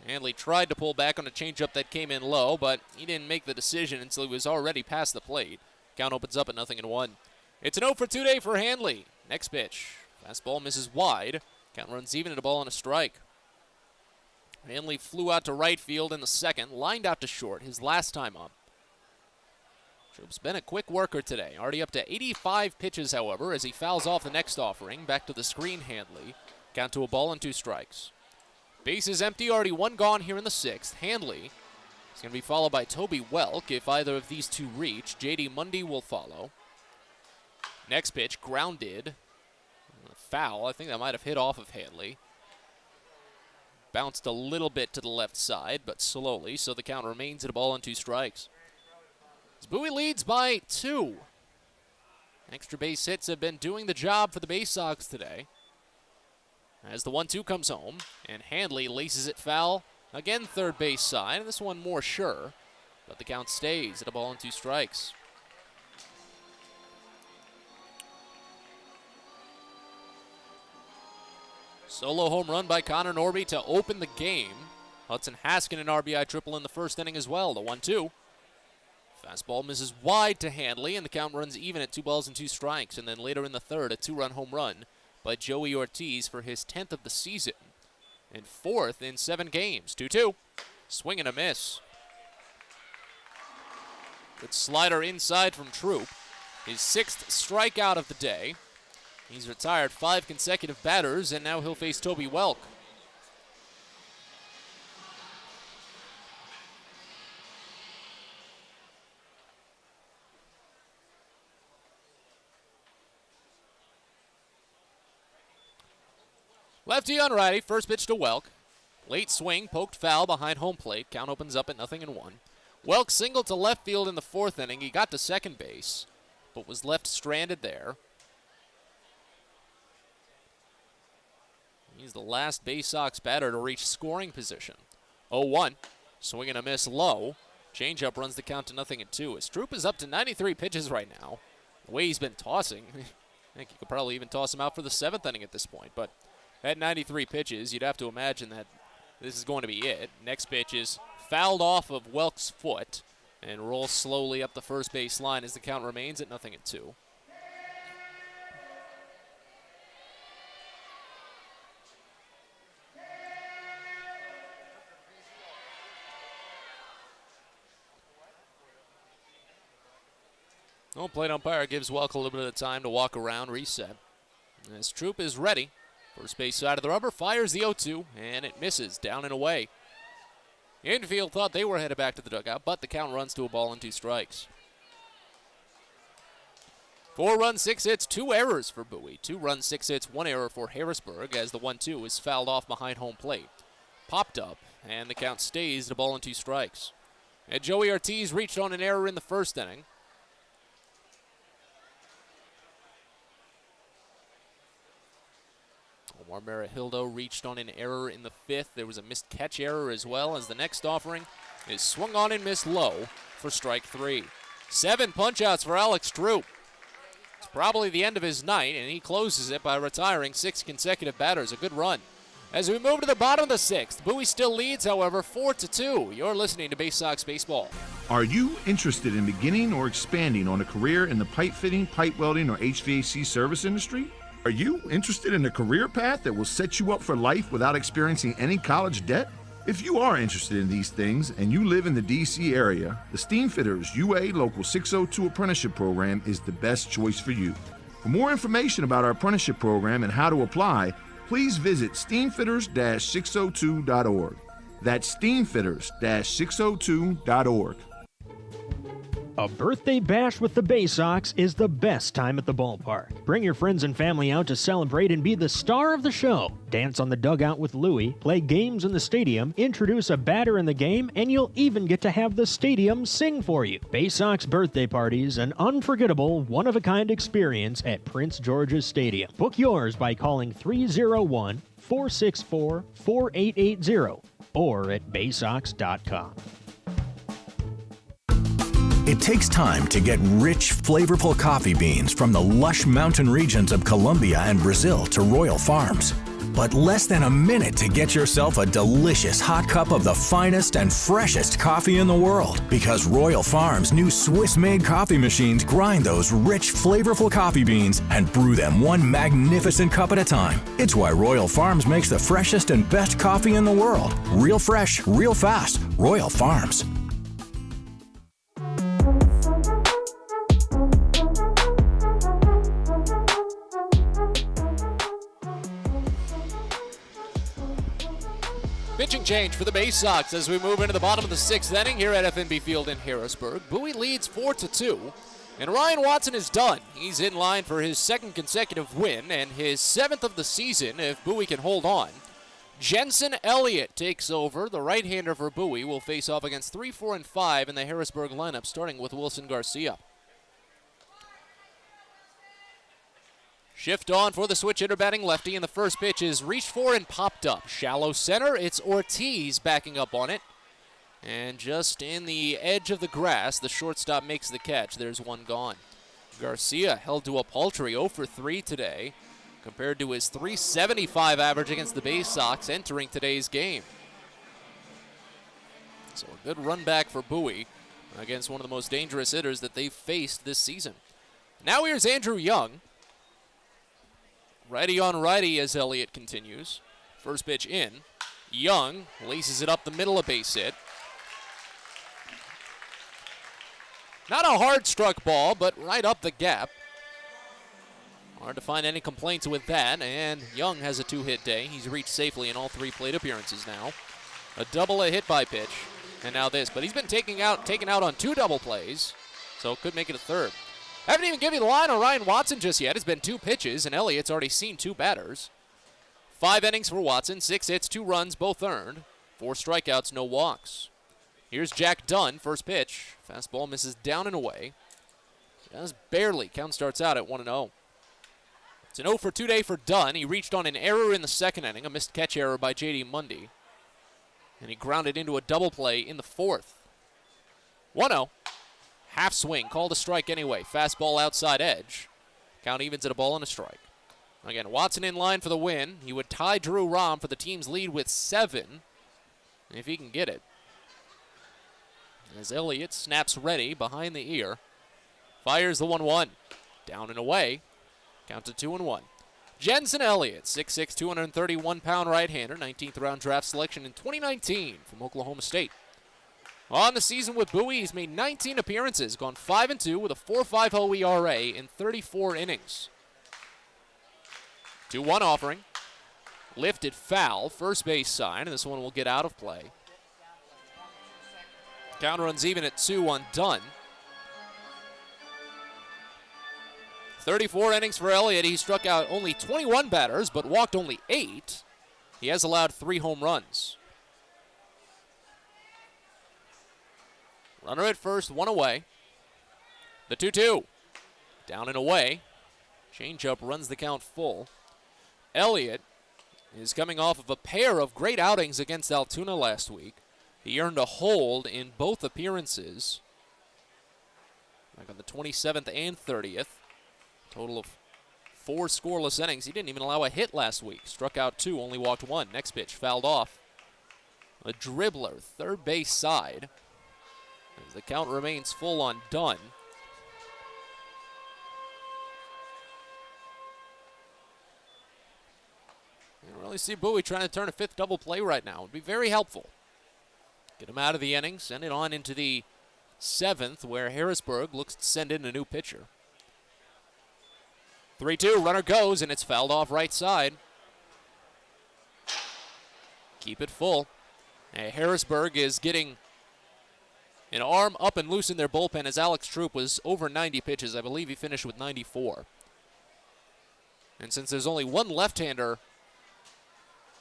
Handley tried to pull back on a changeup that came in low, but he didn't make the decision until he was already past the plate. Count opens up at 0-1. It's an 0-for-2 day for Handley. Next pitch. Fastball misses wide. Count runs even at a ball and a strike. Handley flew out to right field in the second, lined out to short his last time up. Troop's been a quick worker today. Already up to 85 pitches, however, as he fouls off the next offering. Back to the screen, Handley. Count to a ball and 2 strikes. Base is empty, already 1 gone here in the 6th. Handley is going to be followed by Toby Welk. If either of these two reach, J.D. Mundy will follow. Next pitch, grounded. Foul. I think that might have hit off of Handley. Bounced a little bit to the left side, but slowly, so the count remains at a ball and 2 strikes. As Bowie leads by 2. Extra base hits have been doing the job for the Baysox today. As the 1-2 comes home, and Handley laces it foul. Again, third base side, and this one more sure. But the count stays at a ball and 2 strikes. Solo home run by Connor Norby to open the game. Hudson Haskin an RBI triple in the first inning as well, the 1-2. Fastball misses wide to Handley, and the count runs even at 2 balls and 2 strikes. And then later in the third, a 2-run home run by Joey Ortiz for his 10th of the season and 4th in 7 games. 2-2. Swing and a miss. Good slider inside from Troop. His 6th strikeout of the day. He's retired 5 consecutive batters, and now he'll face Toby Welk. Lefty on righty, first pitch to Welk. Late swing, poked foul behind home plate. Count opens up at 0-1. Welk singled to left field in the 4th inning. He got to second base, but was left stranded there. He's the last Baysox batter to reach scoring position. 0-1. Swing and a miss low. Changeup runs the count to 0-2. His Troop is up to 93 pitches right now. The way he's been tossing, I think you could probably even toss him out for the 7th inning at this point, but at 93 pitches, you'd have to imagine that this is going to be it. Next pitch is fouled off of Welk's foot and rolls slowly up the first base line as the count remains at 0-2. Home plate umpire gives Welk a little bit of time to walk around, reset. And his Troop is ready. First base side of the rubber, fires the 0-2, and it misses down and away. Infield thought they were headed back to the dugout, but the count runs to a ball and 2 strikes. 4 runs, 6 hits, 2 errors for Bowie. 2 runs, 6 hits, 1 error for Harrisburg as the 1-2 is fouled off behind home plate. Popped up, and the count stays at a ball and 2 strikes. And Joey Ortiz reached on an error in the first inning. Marmara-Hildo reached on an error in the 5th. There was a missed catch error as well, as the next offering is swung on and missed low for strike 3. 7 punch-outs for Alex Troop. It's probably the end of his night, and he closes it by retiring 6 consecutive batters. A good run. As we move to the bottom of the 6th, Bowie still leads, however, 4-2. You're listening to Baysox Baseball. Are you interested in beginning or expanding on a career in the pipe fitting, pipe welding, or HVAC service industry? Are you interested in a career path that will set you up for life without experiencing any college debt? If you are interested in these things and you live in the DC area, the Steamfitters UA Local 602 Apprenticeship Program is the best choice for you. For more information about our apprenticeship program and how to apply, please visit steamfitters-602.org. That's steamfitters-602.org. A birthday bash with the Baysox is the best time at the ballpark. Bring your friends and family out to celebrate and be the star of the show. Dance on the dugout with Louie, play games in the stadium, introduce a batter in the game, and you'll even get to have the stadium sing for you. Baysox birthday parties, an unforgettable, one-of-a-kind experience at Prince George's Stadium. Book yours by calling 301-464-4880 or at baysox.com. It takes time to get rich, flavorful coffee beans from the lush mountain regions of Colombia and Brazil to Royal Farms. But less than a minute to get yourself a delicious hot cup of the finest and freshest coffee in the world. Because Royal Farms' new Swiss-made coffee machines grind those rich, flavorful coffee beans and brew them one magnificent cup at a time. It's why Royal Farms makes the freshest and best coffee in the world. Real fresh, real fast. Royal Farms. Pitching change for the Baysox as we move into the bottom of the 6th inning here at FNB Field in Harrisburg. Bowie leads 4-2, and Ryan Watson is done. He's in line for his 2nd consecutive win and his 7th of the season if Bowie can hold on. Jensen Elliott takes over. The right-hander for Bowie will face off against 3, 4, and 5 in the Harrisburg lineup, starting with Wilson Garcia. Shift on for the switch hitter batting lefty, and the first pitch is reached for and popped up. Shallow center, it's Ortiz backing up on it. And just in the edge of the grass, the shortstop makes the catch. There's one gone. Garcia held to a paltry 0 for 3 today, compared to his .375 average against the Baysox entering today's game. So a good run back for Bowie against one of the most dangerous hitters that they've faced this season. Now here's Andrew Young. Righty on righty as Elliott continues. First pitch in. Young laces it up the middle, a base hit. Not a hard struck ball, but right up the gap. Hard to find any complaints with that, and Young has a 2-hit day. He's reached safely in all 3 plate appearances now. A double, a hit by pitch, and now this. But he's been taken out on 2 double plays, so could make it a 3rd. Haven't even given you the line on Ryan Watson just yet. It's been 2 pitches, and Elliott's already seen 2 batters. 5 innings for Watson, 6 hits, 2 runs, both earned. 4 strikeouts, no walks. Here's Jack Dunn, first pitch. Fastball misses down and away. Just barely. Count starts out at 1-0. It's an 0 for 2 day for Dunn. He reached on an error in the 2nd inning, a missed catch error by J.D. Mundy. And he grounded into a double play in the 4th. 1-0. Half swing, called a strike anyway. Fastball outside edge. Count evens at a ball and a strike. Again, Watson in line for the win. He would tie Drew Rahm for the team's lead with 7, if he can get it. As Elliott snaps ready behind the ear. Fires the 1-1. Down and away. Count to 2-1. Jensen Elliott, 6'6", 231-pound right-hander, 19th round draft selection in 2019 from Oklahoma State. On the season with Bowie, he's made 19 appearances, gone 5-2 with a 4.50 ERA in 34 innings. 2-1 offering. Lifted foul, first base side, and this one will get out of play. Count runs even at 2 on Dunn. 34 innings for Elliott. He struck out only 21 batters, but walked only 8. He has allowed 3 home runs. Runner at first, 1 away. The 2-2. Down and away. Changeup runs the count full. Elliott is coming off of a pair of great outings against Altoona last week. He earned a hold in both appearances, like on the 27th and 30th. Total of 4 scoreless innings. He didn't even allow a hit last week. Struck out 2, only walked 1. Next pitch, fouled off. A dribbler, third base side. As the count remains full on Dunn. You don't really see Bowie trying to turn a 5th double play right now. It would be very helpful. Get him out of the inning, send it on into the 7th, where Harrisburg looks to send in a new pitcher. 3-2, runner goes, and it's fouled off right side. Keep it full. Harrisburg is getting an arm up and loose in their bullpen as Alex Troop was over 90 pitches. I believe he finished with 94. And since there's only one left-hander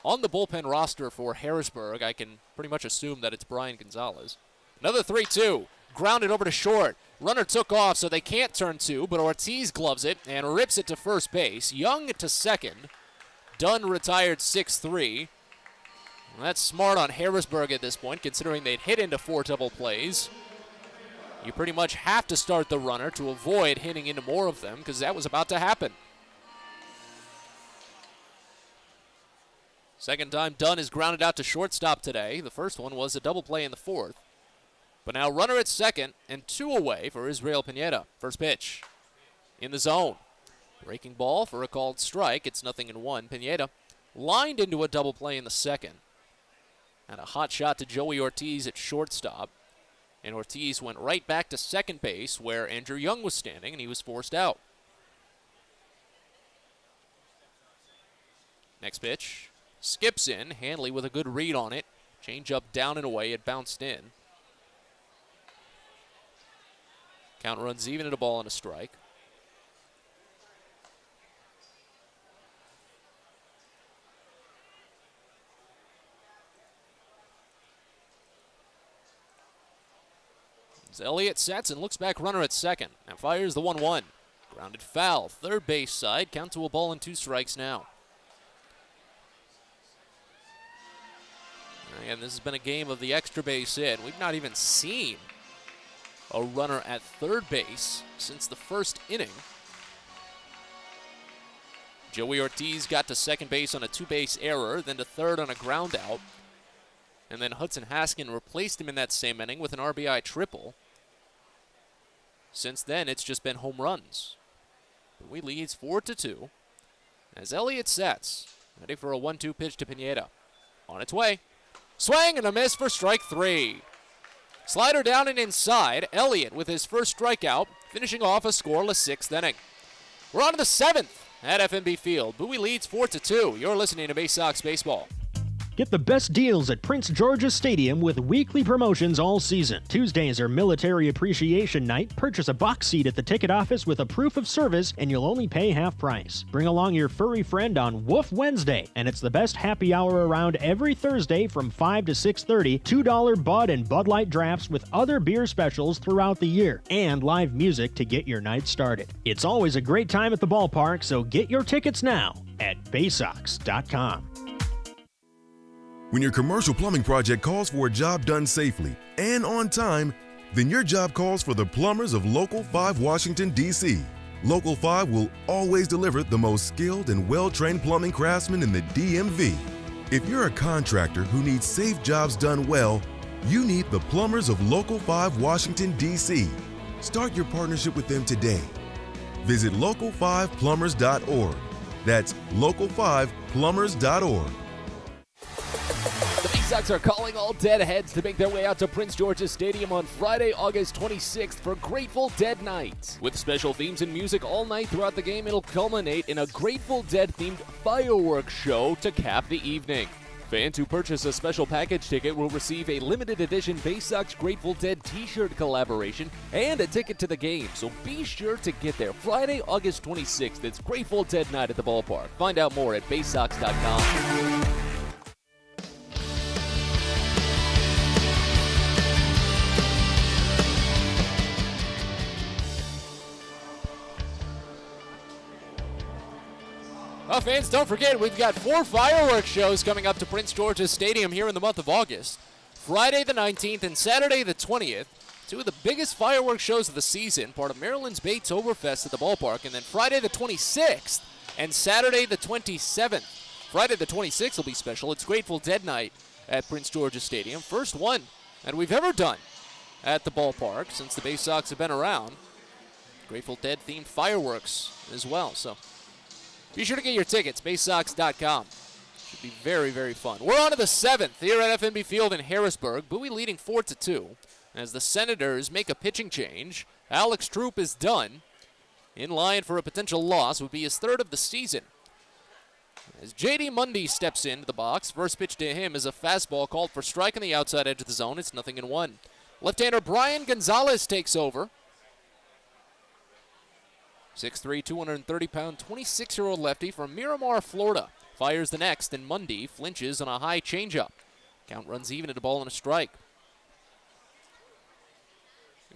on the bullpen roster for Harrisburg, I can pretty much assume that it's Brian Gonzalez. Another 3-2. Grounded over to short. Runner took off, so they can't turn 2, but Ortiz gloves it and rips it to first base. Young to second. Dunn retired 6-3. Well, that's smart on Harrisburg at this point, considering they'd hit into 4 double plays. You pretty much have to start the runner to avoid hitting into more of them, because that was about to happen. Second time Dunn is grounded out to shortstop today. The first one was a double play in the 4th. But now runner at second and 2 away for Israel Pineda. First pitch in the zone. Breaking ball for a called strike. It's 0-1. Pineda lined into a double play in the 2nd. And a hot shot to Joey Ortiz at shortstop. And Ortiz went right back to second base where Andrew Young was standing, and he was forced out. Next pitch. Skips in. Hanley with a good read on it. Change up down and away. It bounced in. Count runs even at a ball and a strike. As Elliott sets and looks back runner at second and fires the 1-1. Grounded foul, third base side, count to a ball and 2 strikes now. And this has been a game of the extra base hit. We've not even seen a runner at third base since the first inning. Joey Ortiz got to second base on a 2-base error, then to third on a ground out. And then Hudson Haskin replaced him in that same inning with an RBI triple. Since then, it's just been home runs. Bowie leads 4-2 as Elliott sets, ready for a 1-2 pitch to Pineda. On its way. Swing and a miss for strike 3. Slider down and inside. Elliott with his first strikeout, finishing off a scoreless 6th inning. We're on to the 7th at FNB Field. Bowie leads 4-2. You're listening to Baysox Baseball. Get the best deals at Prince George's Stadium with weekly promotions all season. Tuesdays are Military Appreciation Night. Purchase a box seat at the ticket office with a proof of service, and you'll only pay half price. Bring along your furry friend on Woof Wednesday, and it's the best happy hour around every Thursday from 5 to 6:30. $2 Bud and Bud Light drafts with other beer specials throughout the year, and live music to get your night started. It's always a great time at the ballpark, so get your tickets now at Baysox.com. When your commercial plumbing project calls for a job done safely and on time, then your job calls for the plumbers of Local 5 Washington, D.C. Local 5 will always deliver the most skilled and well-trained plumbing craftsmen in the DMV. If you're a contractor who needs safe jobs done well, you need the plumbers of Local 5 Washington, D.C. Start your partnership with them today. Visit local5plumbers.org. That's local5plumbers.org. The Baysox are calling all deadheads to make their way out to Prince George's Stadium on Friday, August 26th for Grateful Dead Night. With special themes and music all night throughout the game, it'll culminate in a Grateful Dead-themed fireworks show to cap the evening. Fans who purchase a special package ticket will receive a limited edition Baysox Grateful Dead t-shirt collaboration and a ticket to the game, so be sure to get there. Friday, August 26th, it's Grateful Dead Night at the ballpark. Find out more at Baysox.com. Fans, don't forget, we've got 4 fireworks shows coming up to Prince George's Stadium here in the month of August. Friday the 19th and Saturday the 20th. 2 of the biggest fireworks shows of the season, part of Maryland's Baytoberfest at the ballpark. And then Friday the 26th and Saturday the 27th. Friday the 26th will be special. It's Grateful Dead night at Prince George's Stadium. First one that we've ever done at the ballpark since the Baysox have been around. Grateful Dead themed fireworks as well. So be sure to get your tickets, baysox.com. Should be very, very fun. We're on to the 7th here at FNB Field in Harrisburg. Bowie leading 4-2 as the Senators make a pitching change. Alex Troop is done. In line for a potential loss, would be his 3rd of the season. As J.D. Mundy steps into the box, first pitch to him is a fastball called for strike on the outside edge of the zone. It's 0-1. Left-hander Brian Gonzalez takes over. 6'3", 230-pound, 26-year-old lefty from Miramar, Florida. Fires the next, and Mundy flinches on a high changeup. Count runs even at a ball and a strike.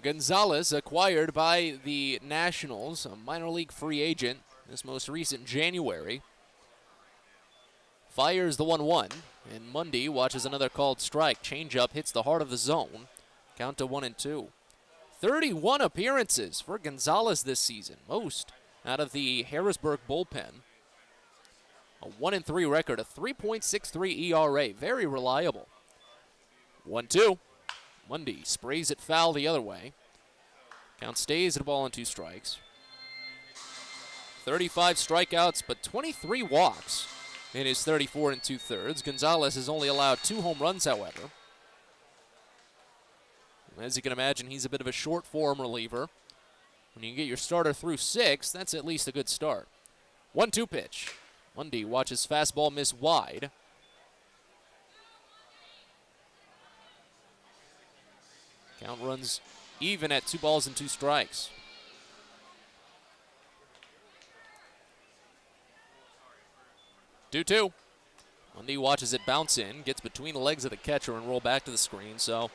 Gonzalez acquired by the Nationals, a minor league free agent, this most recent January. Fires the 1-1, and Mundy watches another called strike. Changeup hits the heart of the zone. Count to 1-2. 31 appearances for Gonzalez this season, most out of the Harrisburg bullpen. A 1-3 record, a 3.63 ERA, very reliable. 1-2. Mundy sprays it foul the other way. Count stays at a ball and 2 strikes. 35 strikeouts, but 23 walks in his 34 2/3. Gonzalez has only allowed 2 home runs, however. As you can imagine, he's a bit of a short form reliever. When you get your starter through 6, that's at least a good start. 1-2 pitch. Mundy watches fastball miss wide. Count runs even at 2 balls and 2 strikes. Two. Mundy watches it bounce in, gets between the legs of the catcher and roll back to the screen, so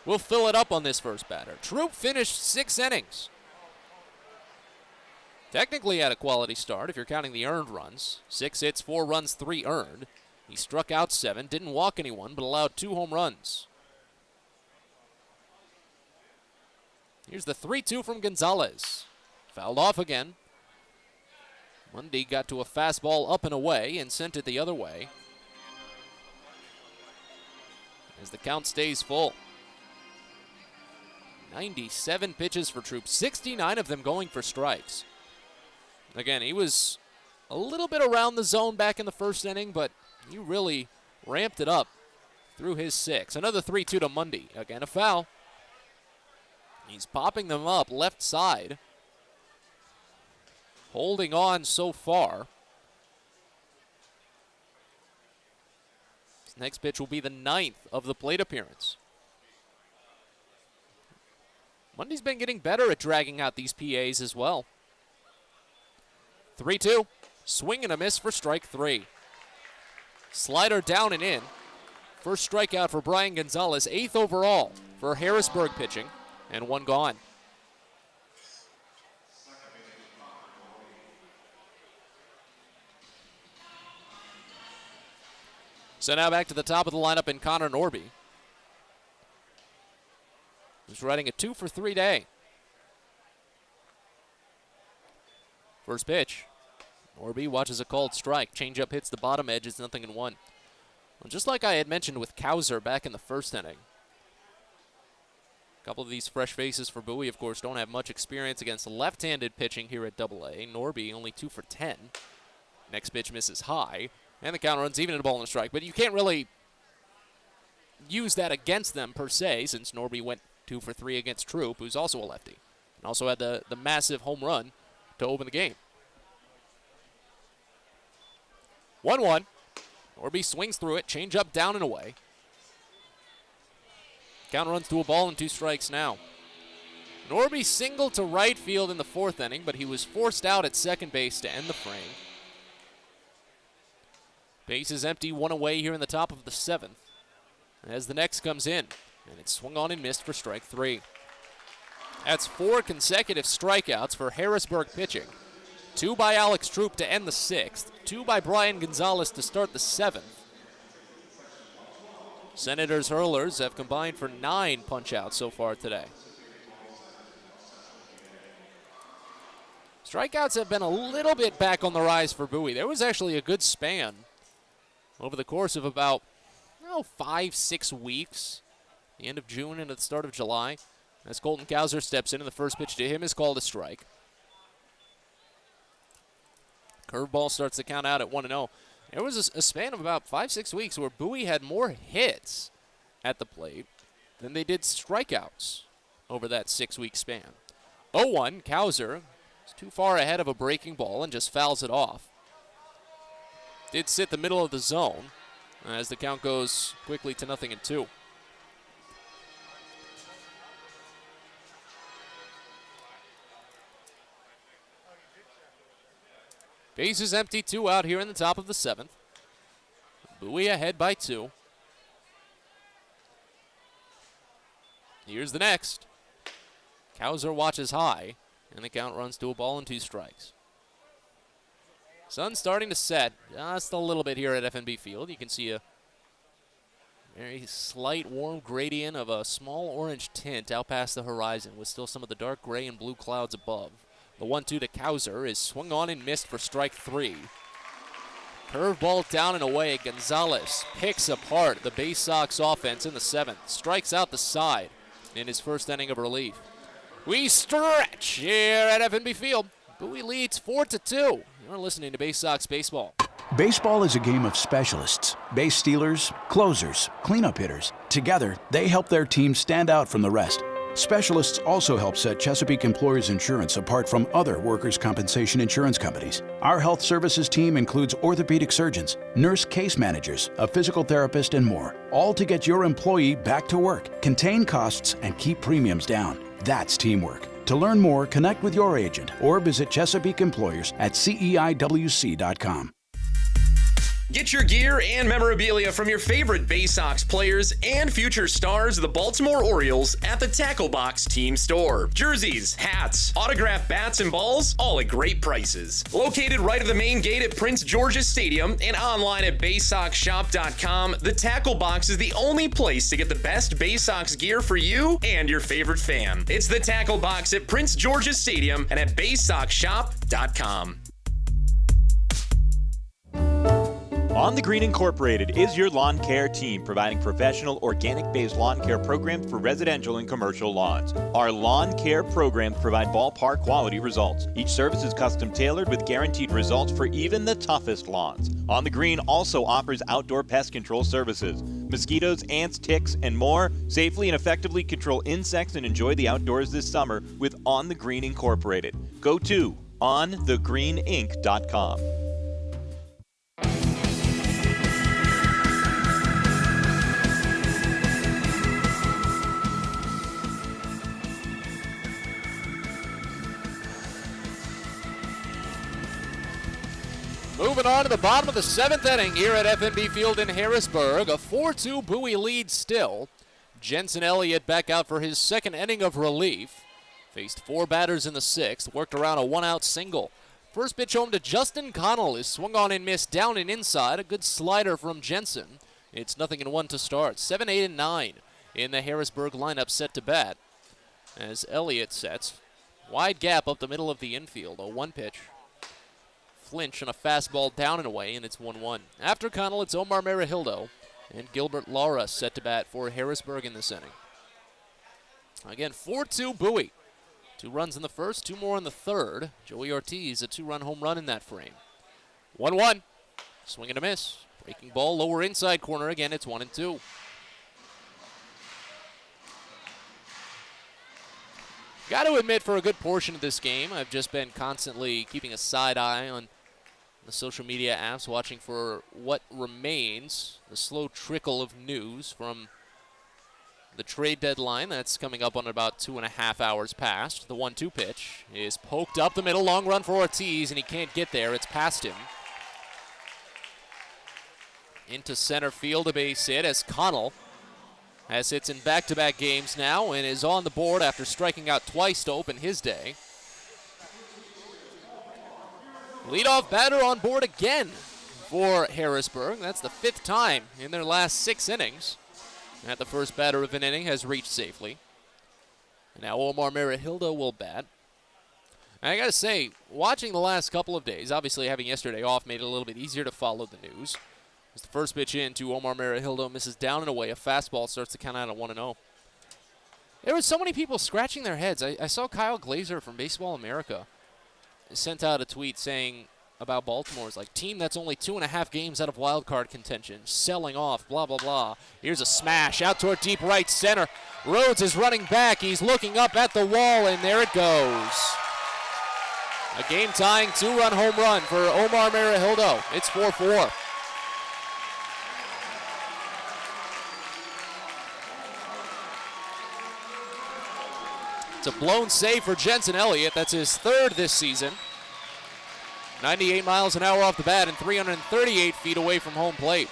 we'll fill it up on this first batter. Troop finished 6 innings. Technically had a quality start if you're counting the earned runs. 6 hits, 4 runs, 3 earned. He struck out 7, didn't walk anyone, but allowed 2 home runs. Here's the 3-2 from Gonzalez. Fouled off again. Mundy got to a fastball up and away and sent it the other way. As the count stays full. 97 pitches for Troop, 69 of them going for strikes. Again, he was a little bit around the zone back in the first inning, but he really ramped it up through his 6. Another 3-2 to Mundy. Again, a foul. He's popping them up left side. Holding on so far. His next pitch will be the 9th of the plate appearance. Mundy's been getting better at dragging out these PAs as well. 3-2. Swing and a miss for strike 3. Slider down and in. First strikeout for Brian Gonzalez, 8th overall for Harrisburg pitching, and 1 gone. So now back to the top of the lineup in Connor Norby, who's riding a 2-for-3 day. First pitch. Norby watches a called strike. Changeup hits the bottom edge. It's 0-1. Well, just like I had mentioned with Kauser back in the first inning. A couple of these fresh faces for Bowie, of course, don't have much experience against left-handed pitching here at AA. Norby only 2 for 10. Next pitch misses high. And the count runs even at a ball and a strike. But you can't really use that against them per se, since Norby went 2 for 3 against Troop, who's also a lefty. And also had the massive home run to open the game. 1-1. Norby swings through it. Change up down and away. Count runs to a ball and 2 strikes now. Norby singled to right field in the 4th inning, but he was forced out at second base to end the frame. Base is empty, 1 away here in the top of the 7th. As the next comes in, and it's swung on and missed for strike 3. That's 4 consecutive strikeouts for Harrisburg pitching. 2 by Alex Troop to end the 6th, 2 by Brian Gonzalez to start the 7th. Senators hurlers have combined for 9 punch-outs so far today. Strikeouts have been a little bit back on the rise for Bowie. There was actually a good span over the course of about 5-6 weeks, the end of June and at the start of July. As Colton Cowser steps in, and the first pitch to him is called a strike. Curveball starts the count out at 1-0. There was a span of about 5-6 weeks where Bowie had more hits at the plate than they did strikeouts over that 6-week span. 0-1, Cowser is too far ahead of a breaking ball and just fouls it off. Did sit the middle of the zone as the count goes quickly to 0-2. Bases empty, 2 out here in the top of the 7th. Bowie ahead by 2. Here's the next. Cowser watches high, and the count runs to a ball and 2 strikes. Sun's starting to set just a little bit here at FNB Field. You can see a very slight warm gradient of a small orange tint out past the horizon with still some of the dark gray and blue clouds above. The 1-2 to Cowser is swung on and missed for strike 3. Curveball down and away. Gonzalez picks apart the Baysox offense in the 7th. Strikes out the side in his first inning of relief. We stretch here at FNB Field. Bowie leads 4-2. You're listening to Baysox Baseball. Baseball is a game of specialists. Base stealers, closers, cleanup hitters. Together, they help their team stand out from the rest. Specialists also help set Chesapeake Employers Insurance apart from other workers' compensation insurance companies. Our health services team includes orthopedic surgeons, nurse case managers, a physical therapist, and more, all to get your employee back to work, contain costs, and keep premiums down. That's teamwork. To learn more, connect with your agent or visit Chesapeake Employers at CEIWC.com. Get your gear and memorabilia from your favorite Baysox players and future stars of the Baltimore Orioles at the Tackle Box Team Store. Jerseys, hats, autographed bats and balls, all at great prices. Located right at the main gate at Prince George's Stadium and online at BaysoxShop.com, the Tackle Box is the only place to get the best Baysox gear for you and your favorite fan. It's the Tackle Box at Prince George's Stadium and at BaysoxShop.com. On the Green Incorporated is your lawn care team, providing professional organic-based lawn care programs for residential and commercial lawns. Our lawn care programs provide ballpark quality results. Each service is custom tailored with guaranteed results for even the toughest lawns. On the Green also offers outdoor pest control services. Mosquitoes, ants, ticks, and more. Safely and effectively control insects and enjoy the outdoors this summer with On the Green Incorporated. Go to onthegreeninc.com. Moving on to the bottom of the 7th inning here at FNB Field in Harrisburg. A 4-2 Bowie lead still. Jensen Elliott back out for his second inning of relief. Faced 4 batters in the 6th. Worked around a 1-out single. First pitch home to Justin Connell is swung on and missed down and inside. A good slider from Jensen. It's 0-1 to start. 7, 8, and 9 in the Harrisburg lineup set to bat. As Elliott sets. Wide gap up the middle of the infield. A 1 pitch. Flinch on a fastball down and away, and it's 1-1. After Connell, it's Omar Marihildo and Gilbert Lara set to bat for Harrisburg in this inning. Again, 4-2 Bowie. 2 runs in the first, 2 more in the third. Joey Ortiz, a 2-run home run in that frame. 1-1. Swing and a miss. Breaking ball, lower inside corner. Again, it's 1-2. Got to admit, for a good portion of this game, I've just been constantly keeping a side eye on the social media apps, watching for what remains, the slow trickle of news from the trade deadline. That's coming up on about 2.5 hours past. The 1-2 pitch is poked up the middle, long run for Ortiz, and he can't get there. It's past him. Into center field, a base hit as Connell has hits in back-to-back games now and is on the board after striking out twice to open his day. Leadoff batter on board again for Harrisburg. That's the 5th time in their last 6 innings that the first batter of an inning has reached safely. And now Omar Merihildo will bat. And I got to say, watching the last couple of days, obviously having yesterday off made it a little bit easier to follow the news. As the first pitch in to Omar Merihildo misses down and away. A fastball starts to count out at 1-0. There were so many people scratching their heads. I saw Kyle Glazer from Baseball America sent out a tweet saying about Baltimore's like team that's only 2.5 games out of wild card contention, selling off, blah, blah, blah. Here's a smash out toward deep right center. Rhodes is running back. He's looking up at the wall, and there it goes. A game-tying 2-run home run for Omar Merihildo. It's 4-4. It's a blown save for Jensen Elliott. That's his 3rd this season. 98 miles an hour off the bat and 338 feet away from home plate.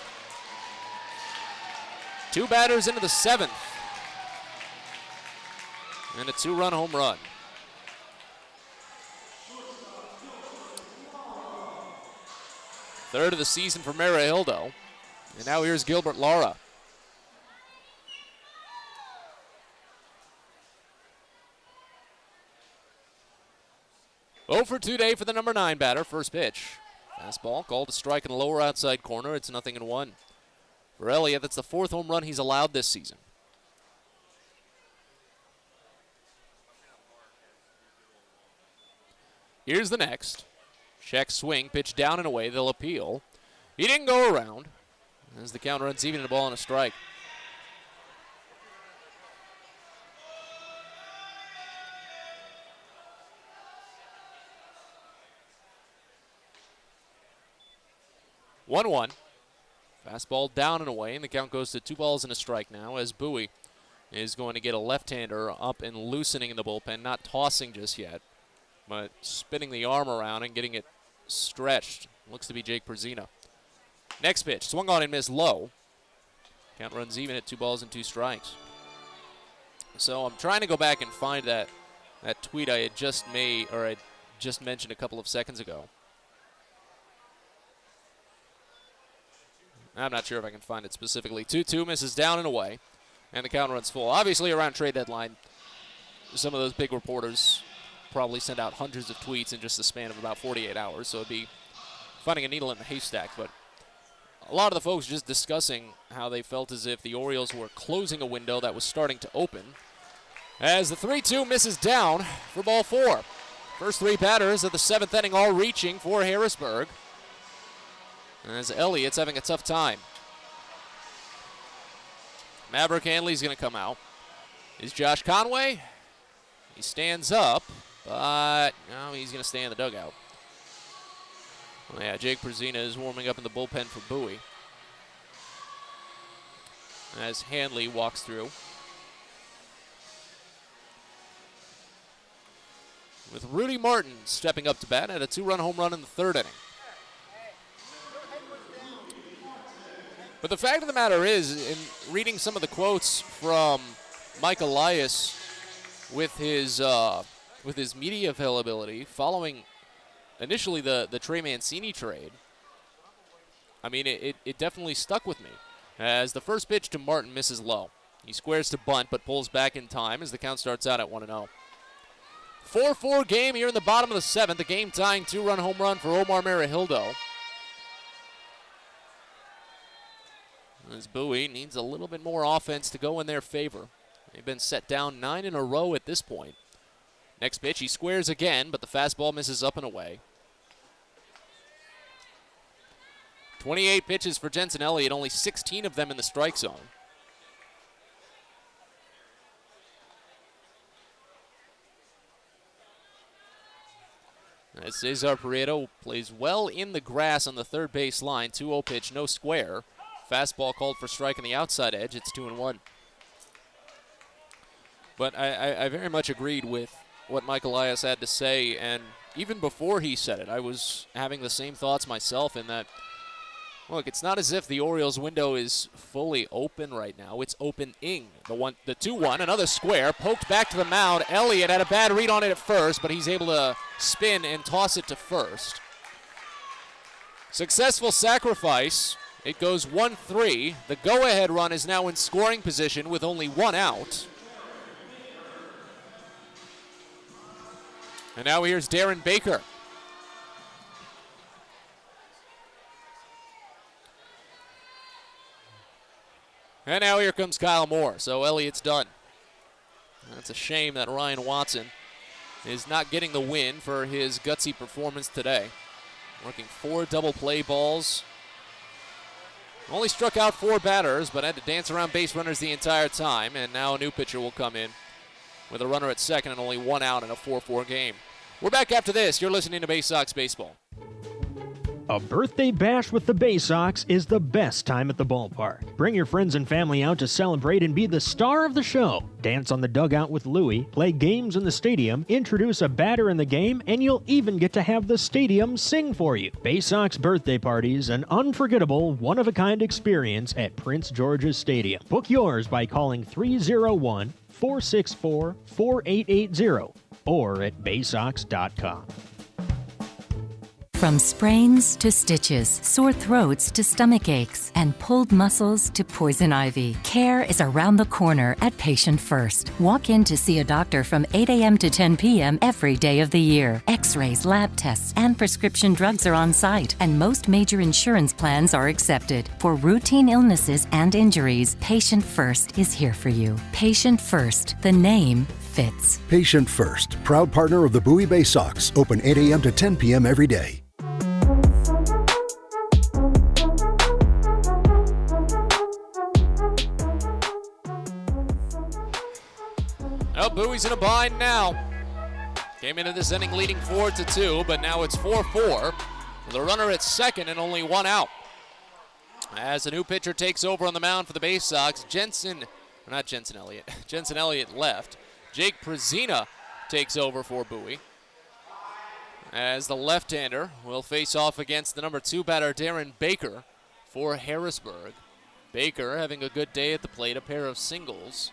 2 batters into the 7th. And a 2-run home run. Third of the season for Merihildo. And now here's Gilbert Lara. Oh for 2 day for the number 9 batter. First pitch. Fastball called a strike in the lower outside corner. It's 0-1. For Elliott, that's the 4th home run he's allowed this season. Here's the next. Check swing, pitch down and away. They'll appeal. He didn't go around as the count runs even in a ball and a strike. One. Fastball down and away, and the count goes to 2 balls and a strike now as Bowie is going to get a left-hander up and loosening in the bullpen, not tossing just yet, but spinning the arm around and getting it stretched. Looks to be Jake Perzina. Next pitch, swung on and missed low. Count runs even at 2 balls and 2 strikes. So I'm trying to go back and find that tweet I had just made, or I just mentioned a couple of seconds ago. I'm not sure if I can find it specifically. 2-2 misses down and away, and the count runs full. Obviously, around trade deadline, some of those big reporters probably send out hundreds of tweets in just the span of about 48 hours, so it'd be finding a needle in the haystack. But a lot of the folks just discussing how they felt as if the Orioles were closing a window that was starting to open. As the 3-2 misses down for ball 4. First 3 batters of the 7th inning all reaching for Harrisburg. As Elliott's having a tough time. Maverick Hanley's going to come out. Is Josh Conway? He stands up, but no, he's going to stay in the dugout. Well, yeah, Jake Perzina is warming up in the bullpen for Bowie. As Hanley walks through. With Rudy Martin stepping up to bat at a 2-run home run in the 3rd inning. But the fact of the matter is, in reading some of the quotes from Mike Elias with his media availability following initially the Trey Mancini trade, I mean, it definitely stuck with me. As the first pitch to Martin misses low. He squares to bunt, but pulls back in time as the count starts out at 1-0. 4-4 game here in the bottom of the 7th. A game-tying 2-run home run for Omar Merihildo. As Bowie needs a little bit more offense to go in their favor. They've been set down 9 in a row at this point. Next pitch, he squares again, but the fastball misses up and away. 28 pitches for Jensen Elliott, only 16 of them in the strike zone. As Cesar Prieto plays well in the grass on the third base line. 2-0 pitch, no square. Fastball called for strike on the outside edge. It's 2-1. But I very much agreed with what Mike Elias had to say, and even before he said it, I was having the same thoughts myself in that, look, it's not as if the Orioles window is fully open right now. It's opening. The 2-1, another square, poked back to the mound. Elliott had a bad read on it at first, but he's able to spin and toss it to first. Successful sacrifice. It goes 1-3. The go-ahead run is now in scoring position with only one out. And now here's Darren Baker. And now here comes Kyle Moore. So Elliott's done. That's a shame that Ryan Watson is not getting the win for his gutsy performance today. Working 4 double play balls. Only struck out 4 batters, but had to dance around base runners the entire time. And now a new pitcher will come in with a runner at second and only 1 out in a 4-4 game. We're back after this. You're listening to Baysox Baseball. A birthday bash with the Baysox is the best time at the ballpark. Bring your friends and family out to celebrate and be the star of the show. Dance on the dugout with Louie, play games in the stadium, introduce a batter in the game, and you'll even get to have the stadium sing for you. Baysox birthday parties, an unforgettable, one-of-a-kind experience at Prince George's Stadium. Book yours by calling 301-464-4880 or at baysox.com. From sprains to stitches, sore throats to stomach aches, and pulled muscles to poison ivy, care is around the corner at Patient First. Walk in to see a doctor from 8 a.m. to 10 p.m. every day of the year. X-rays, lab tests, and prescription drugs are on site, and most major insurance plans are accepted. For routine illnesses and injuries, Patient First is here for you. Patient First, the name fits. Patient First, proud partner of the Bowie Baysox, open 8 a.m. to 10 p.m. every day. Well, Bowie's in a bind now. Came into this inning leading 4-2, but now it's 4-4 with a runner at second and only 1 out. As a new pitcher takes over on the mound for the Baysox, Jensen Elliott left. Jake Prezina takes over for Bowie. As the left-hander will face off against the number 2 batter, Darren Baker, for Harrisburg. Baker having a good day at the plate, a pair of singles.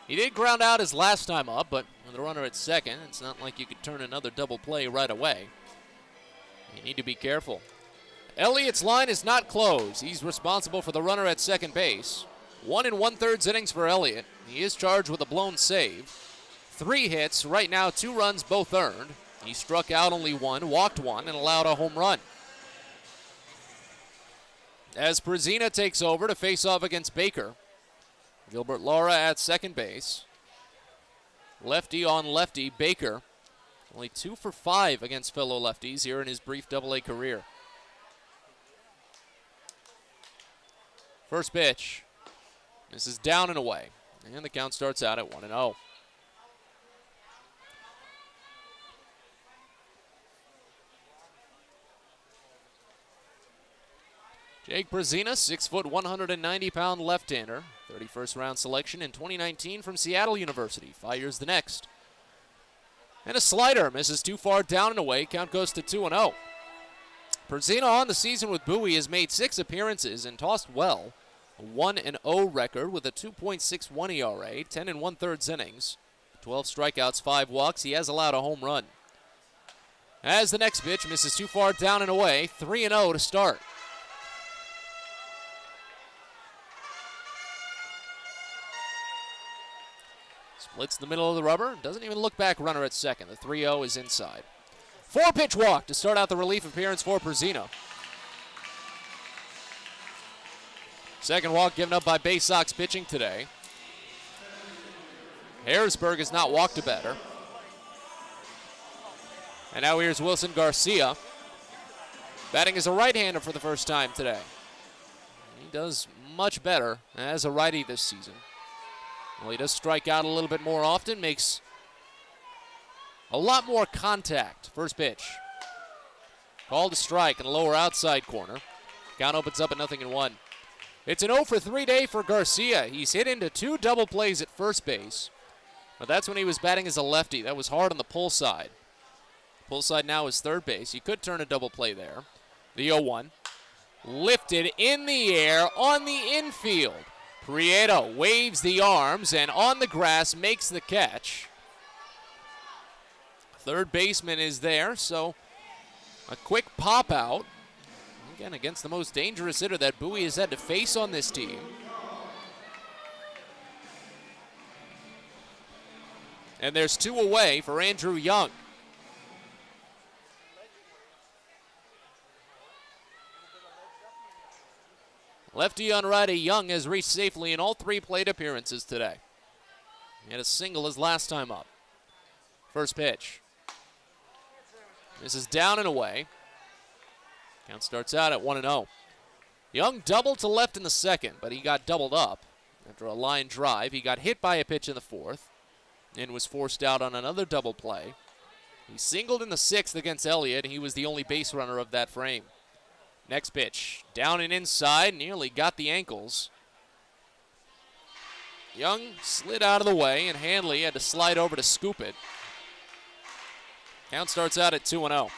He did ground out his last time up, but with a runner at second, it's not like you could turn another double play right away. You need to be careful. Elliott's line is not closed. He's responsible for the runner at second base. 1 1/3 innings for Elliott. He is charged with a blown save. 3 hits, right now 2 runs, both earned. He struck out only 1, walked 1, and allowed a home run. As Prezina takes over to face off against Baker. Gilbert Lara at second base. Lefty on lefty, Baker. Only 2 for 5 against fellow lefties here in his brief Double-A career. First pitch. This is down and away. And the count starts out at 1-0. Jake Prezina, 6', 190-pound left-hander. 31st round selection in 2019 from Seattle University. 5 years the next. And a slider misses too far down and away. Count goes to 2-0. Prezina on the season with Bowie has made 6 appearances and tossed well. A 1-0 record with a 2.61 ERA, 10 1/3 innings. 12 strikeouts, 5 walks. He has allowed a home run. As the next pitch misses too far down and away, 3-0 to start. Splits the middle of the rubber. Doesn't even look back, runner at second. The 3-0 is inside. 4-pitch walk to start out the relief appearance for Prezina. Second walk given up by Baysox pitching today. Harrisburg has not walked a batter. And now here's Wilson Garcia. Batting as a right-hander for the first time today. He does much better as a righty this season. Well, he does strike out a little bit more often, makes a lot more contact. First pitch. Called a strike in the lower outside corner. Count opens up at 0-1. It's an 0 for 3 day for Garcia. He's hit into 2 double plays at first base. But that's when he was batting as a lefty. That was hard on the pull side. Pull side now is third base. You could turn a double play there. The 0-1. Lifted in the air on the infield. Prieto waves the arms and on the grass makes the catch. Third baseman is there, so A quick pop out. Again, against the most dangerous hitter that Bowie has had to face on this team. And there's 2 away for Andrew Young. Lefty on righty, Young has reached safely in all 3 plate appearances today. He had a single his last time up. First pitch. This is down and away. Count starts out at 1-0. Young doubled to left in the second, but he got doubled up. After a line drive, he got hit by a pitch in the 4th and was forced out on another double play. He singled in the 6th against Elliott. He was the only base runner of that frame. Next pitch, down and inside, nearly got the ankles. Young slid out of the way, and Hanley had to slide over to scoop it. Count starts out at 2-0.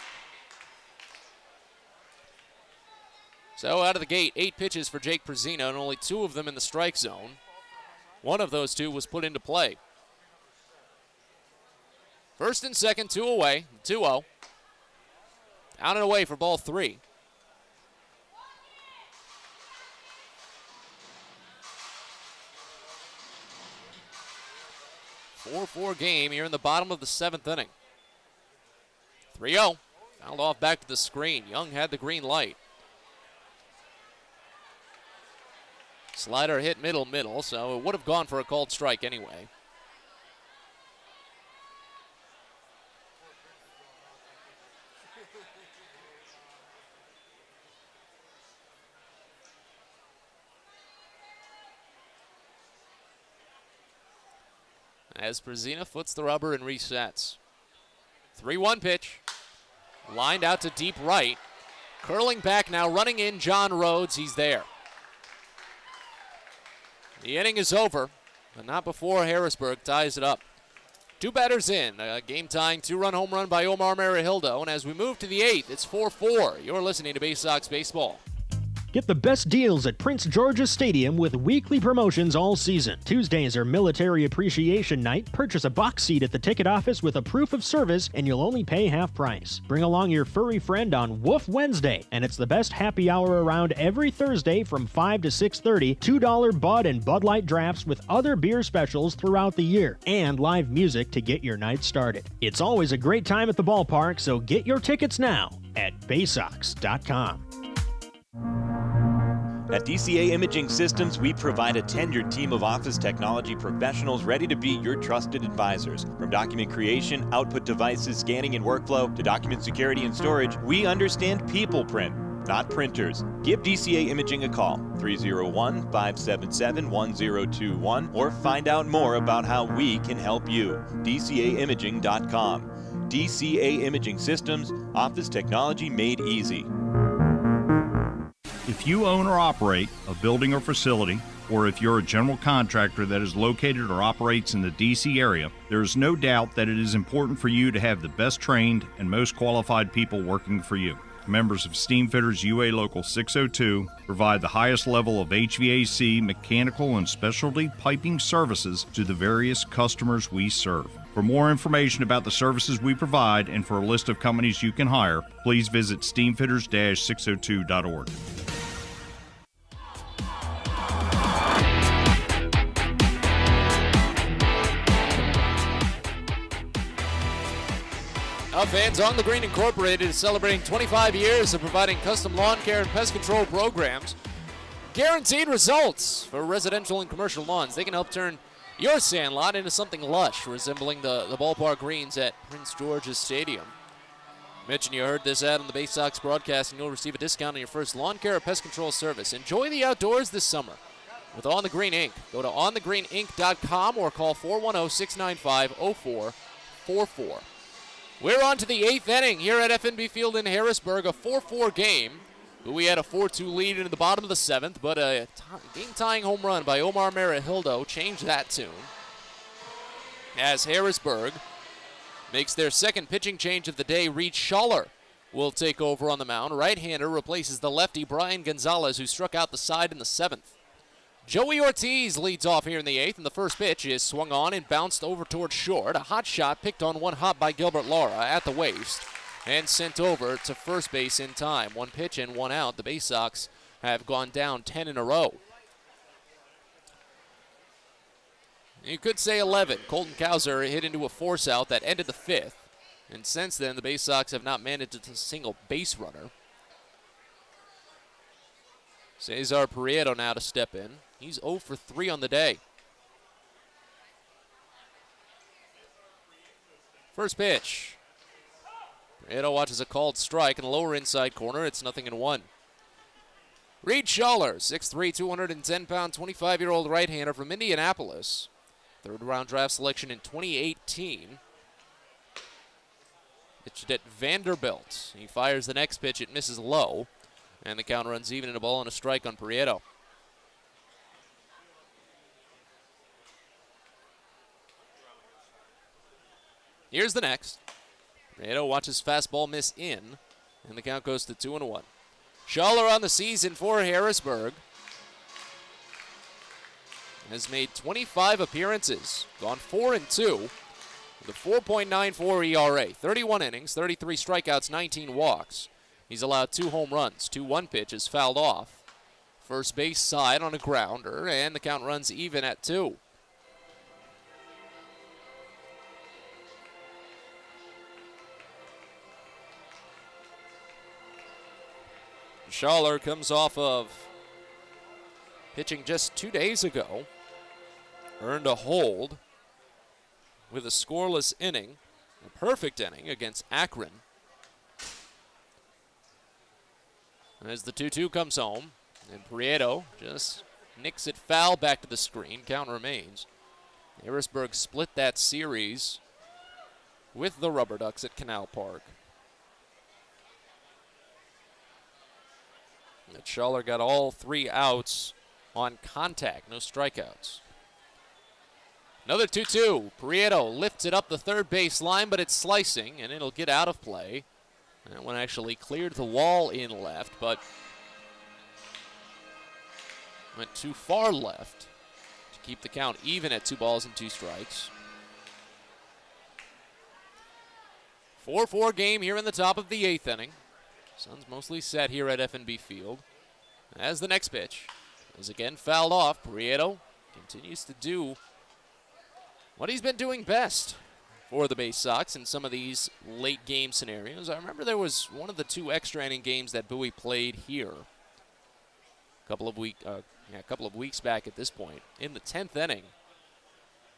So out of the gate, 8 pitches for Jake Prezina, and only 2 of them in the strike zone. One of those 2 was put into play. First and second, 2 away, 2-0. Out and away for ball 3. A 4-4 game here in the bottom of the 7th inning. 3-0. Fouled off back to the screen. Young had the green light. Slider hit middle, so it would have gone for a called strike anyway. As Prezina foots the rubber and resets. 3-1 pitch. Lined out to deep right. Curling back now, running in John Rhodes. He's there. The inning is over, but not before Harrisburg ties it up. 2 batters in. A game-tying 2-run home run by Omar Marihildo. And as we move to the 8th, it's 4-4. You're listening to Baysox Baseball. Get the best deals at Prince George's Stadium with weekly promotions all season. Tuesdays are Military Appreciation Night. Purchase a box seat at the ticket office with a proof of service, and you'll only pay half price. Bring along your furry friend on Woof Wednesday, and it's the best happy hour around every Thursday from 5 to 6:30. $2 Bud and Bud Light drafts with other beer specials throughout the year, and live music to get your night started. It's always a great time at the ballpark, so get your tickets now at Baysox.com. At DCA Imaging Systems, we provide a tenured team of office technology professionals ready to be your trusted advisors. From document creation, output devices, scanning and workflow, to document security and storage, we understand people print, not printers. Give DCA Imaging a call, 301-577-1021, or find out more about how we can help you. DCAimaging.com. DCA Imaging Systems, office technology made easy. If you own or operate a building or facility, or if you're a general contractor that is located or operates in the D.C. area, there is no doubt that it is important for you to have the best trained and most qualified people working for you. Members of Steamfitters UA Local 602 provide the highest level of HVAC, mechanical, and specialty piping services to the various customers we serve. For more information about the services we provide and for a list of companies you can hire, please visit steamfitters-602.org. Fans on the Green Incorporated is celebrating 25 years of providing custom lawn care and pest control programs. Guaranteed results for residential and commercial lawns. They can help turn your sandlot into something lush, resembling the ballpark greens at Prince George's Stadium. Mention you heard this ad on the Baysox broadcast, and you'll receive a discount on your first lawn care or pest control service. Enjoy the outdoors this summer with On the Green Inc. Go to onthegreeninc.com or call 410-695-0444. We're on to the 8th inning here at FNB Field in Harrisburg, a 4-4 game. We had a 4-2 lead into the bottom of the 7th, but a game-tying home run by Omar Marihildo changed that tune. As Harrisburg makes their second pitching change of the day, Reed Schaller will take over on the mound. Right-hander replaces the lefty Brian Gonzalez, who struck out the side in the 7th. Joey Ortiz leads off here in the 8th, and the first pitch is swung on and bounced over towards short. A hot shot picked on one hop by Gilbert Lara at the waist. and sent over to first base in time. 1 pitch and 1 out. The Baysox have gone down 10 in a row. You could say 11. Colton Cowser hit into a force out that ended the 5th. And since then, the Baysox have not managed a single base runner. Cesar Prieto now to step in. He's 0 for 3 on the day. First pitch. Prieto watches a called strike in the lower inside corner. It's 0-1. Reed Schaller, 6'3", 210-pound, 25-year-old right-hander from Indianapolis. Third-round draft selection in 2018. Pitched at Vanderbilt. He fires the next pitch. It misses low. And the count runs even in a ball and a strike on Prieto. Here's the next. Prieto watches fastball miss in. And the count goes to 2-1. Schaller on the season for Harrisburg. Has made 25 appearances, gone 4-2 with a 4.94 ERA, 31 innings, 33 strikeouts, 19 walks. He's allowed 2 home runs, 2 1 pitches fouled off. First base side on a grounder, and the count runs even at 2. Schaller comes off of pitching just 2 days ago. Earned a hold with a scoreless inning, a perfect inning against Akron. As the 2-2 comes home, and Prieto just nicks it foul back to the screen. Count remains. Harrisburg split that series with the Rubber Ducks at Canal Park. And Schaller got all 3 outs on contact, no strikeouts. Another 2-2. Prieto lifts it up the third base line, but it's slicing, and it'll get out of play. That one actually cleared the wall in left, but went too far left to keep the count even at 2 balls and 2 strikes. 4-4 game here in the top of the 8th inning. Suns mostly set here at F&B Field. As the next pitch is again fouled off, Prieto continues to do what he's been doing best for the Baysox in some of these late game scenarios. I remember there was one of the 2 extra inning games that Bowie played here a couple of weeks back at this point. In the 10th inning,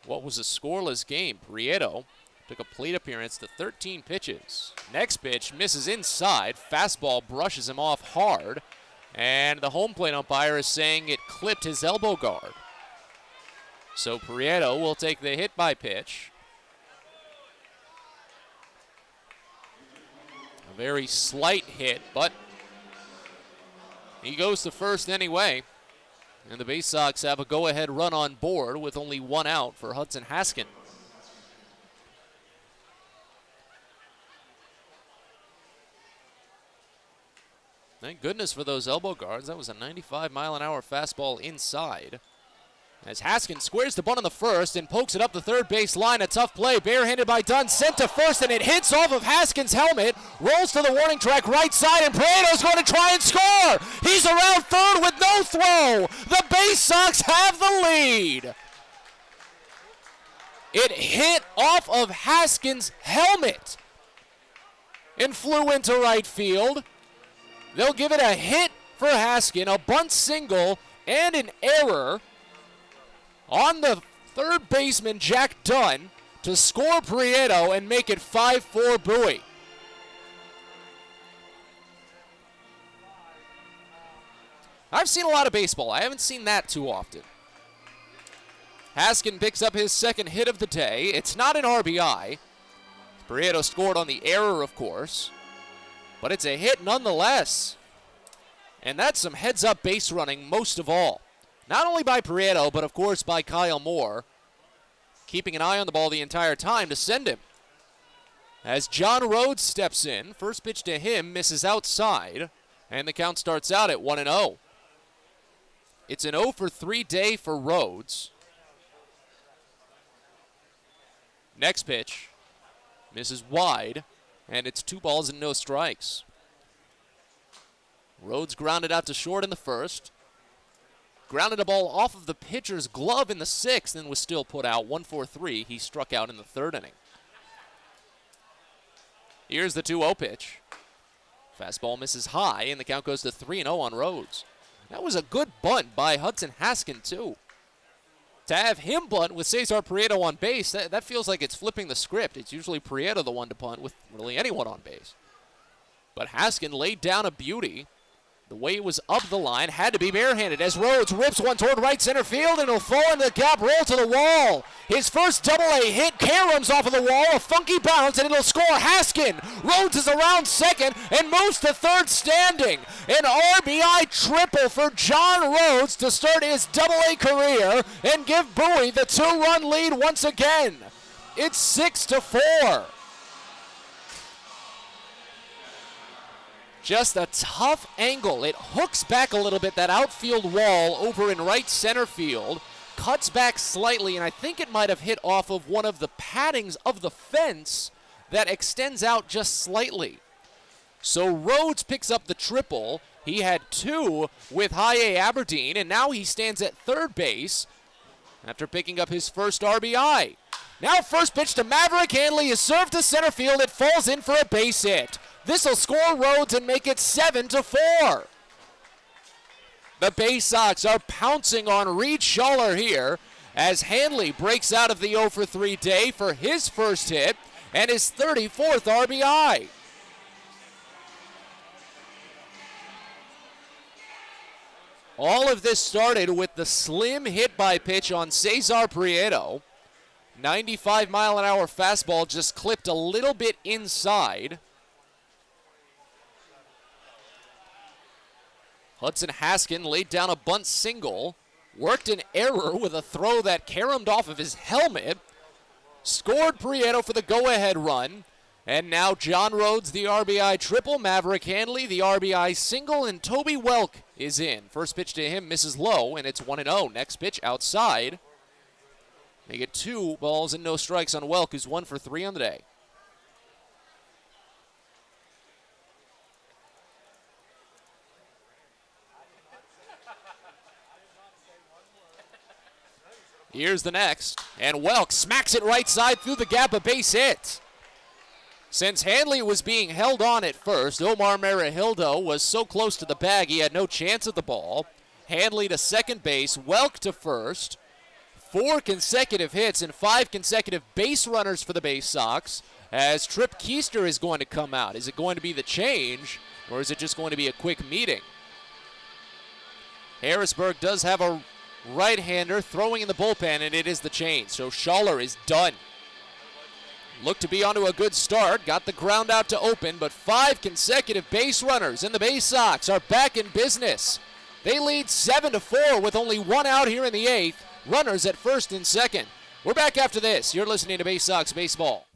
what was a scoreless game, Prieto took a plate appearance to 13 pitches. Next pitch misses inside. Fastball brushes him off hard. And the home plate umpire is saying it clipped his elbow guard. So Prieto will take the hit by pitch. A very slight hit, but he goes to first anyway. And the Baysox have a go-ahead run on board with only 1 out for Hudson Haskin. Thank goodness for those elbow guards. That was a 95-mile-an-hour fastball inside. As Haskin squares the bunt on the first and pokes it up the third base line. A tough play, barehanded by Dunn, sent to first, and it hits off of Haskin's helmet, rolls to the warning track right side, and Prieto's going to try and score. He's around third with no throw. The Baysox have the lead. It hit off of Haskin's helmet and flew into right field. They'll give it a hit for Haskin, a bunt single, and an error on the third baseman, Jack Dunn, to score Prieto and make it 5-4 Bowie. I've seen a lot of baseball. I haven't seen that too often. Haskin picks up his second hit of the day. It's not an RBI. Prieto scored on the error, of course, but it's a hit nonetheless. And that's some heads-up base running most of all. Not only by Prieto, but of course by Kyle Moore, keeping an eye on the ball the entire time to send him. As John Rhodes steps in, first pitch to him misses outside, and the count starts out at 1-0. It's an 0 for 3 day for Rhodes. Next pitch misses wide, And it's 2 balls and no strikes. Rhodes grounded out to short in the first. Grounded a ball off of the pitcher's glove in the 6th and was still put out. 1-4-3. He struck out in the 3rd inning. Here's the 2-0 pitch. Fastball misses high, and the count goes to 3-0 on Rhodes. That was a good bunt by Hudson Haskin, too. To have him bunt with Cesar Prieto on base, that feels like it's flipping the script. It's usually Prieto the one to bunt with really anyone on base. But Haskin laid down a beauty. The way it was up the line had to be barehanded as Rhodes rips one toward right center field, and it'll fall into the gap, roll to the wall. His first double-A hit, Karams off of the wall, a funky bounce, and it'll score. Haskin. Rhodes is around second and moves to third standing. An RBI triple for John Rhodes to start his double-A career and give Bowie the 2-run lead once again. It's 6-4. Just a tough angle. It hooks back a little bit, that outfield wall over in right center field. Cuts back slightly, and I think it might have hit off of one of the paddings of the fence that extends out just slightly. So Rhodes picks up the triple. He had 2 with High A Aberdeen, and now he stands at third base after picking up his first RBI. Now first pitch to Maverick Hanley is served to center field. It falls in for a base hit. This will score Rhodes and make it 7-4. The Baysox are pouncing on Reed Schaller here as Hanley breaks out of the 0-for-3 day for his first hit and his 34th RBI. All of this started with the slim hit by pitch on Cesar Prieto. 95-mile-an-hour fastball just clipped a little bit inside. Hudson Haskin laid down a bunt single, worked an error with a throw that caromed off of his helmet, scored Prieto for the go-ahead run, and now John Rhodes the RBI triple, Maverick Hanley the RBI single, and Toby Welk is in. First pitch to him misses low, and it's 1-0. Next pitch outside. They get 2 balls and no strikes on Welk, who's 1-for-3 on the day. Here's the next, and Welk smacks it right side through the gap, a base hit. Since Hanley was being held on at first, Omar Marahildo was so close to the bag he had no chance at the ball. Hanley to second base, Welk to first. 4 consecutive hits and 5 consecutive base runners for the Baysox as Trip Keister is going to come out. Is it going to be the change, or is it just going to be a quick meeting? Harrisburg does have a right-hander throwing in the bullpen, and it is the change. So Schaller is done. Looked to be onto a good start. Got the ground out to open, but 5 consecutive base runners, and the Baysox are back in business. They lead 7-4 with only 1 out here in the 8th. Runners at first and second. We're back after this. You're listening to Baysox Baseball.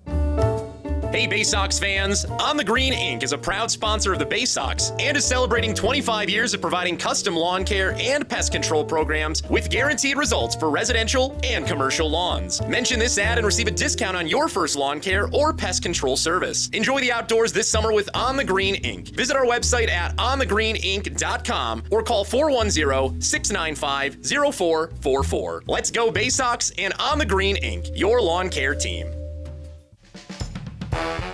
Hey Baysox fans, On the Green Inc. is a proud sponsor of the Baysox and is celebrating 25 years of providing custom lawn care and pest control programs with guaranteed results for residential and commercial lawns. Mention this ad and receive a discount on your first lawn care or pest control service. Enjoy the outdoors this summer with On the Green Inc. Visit our website at onthegreeninc.com or call 410-695-0444. Let's go Baysox and On the Green Inc., your lawn care team.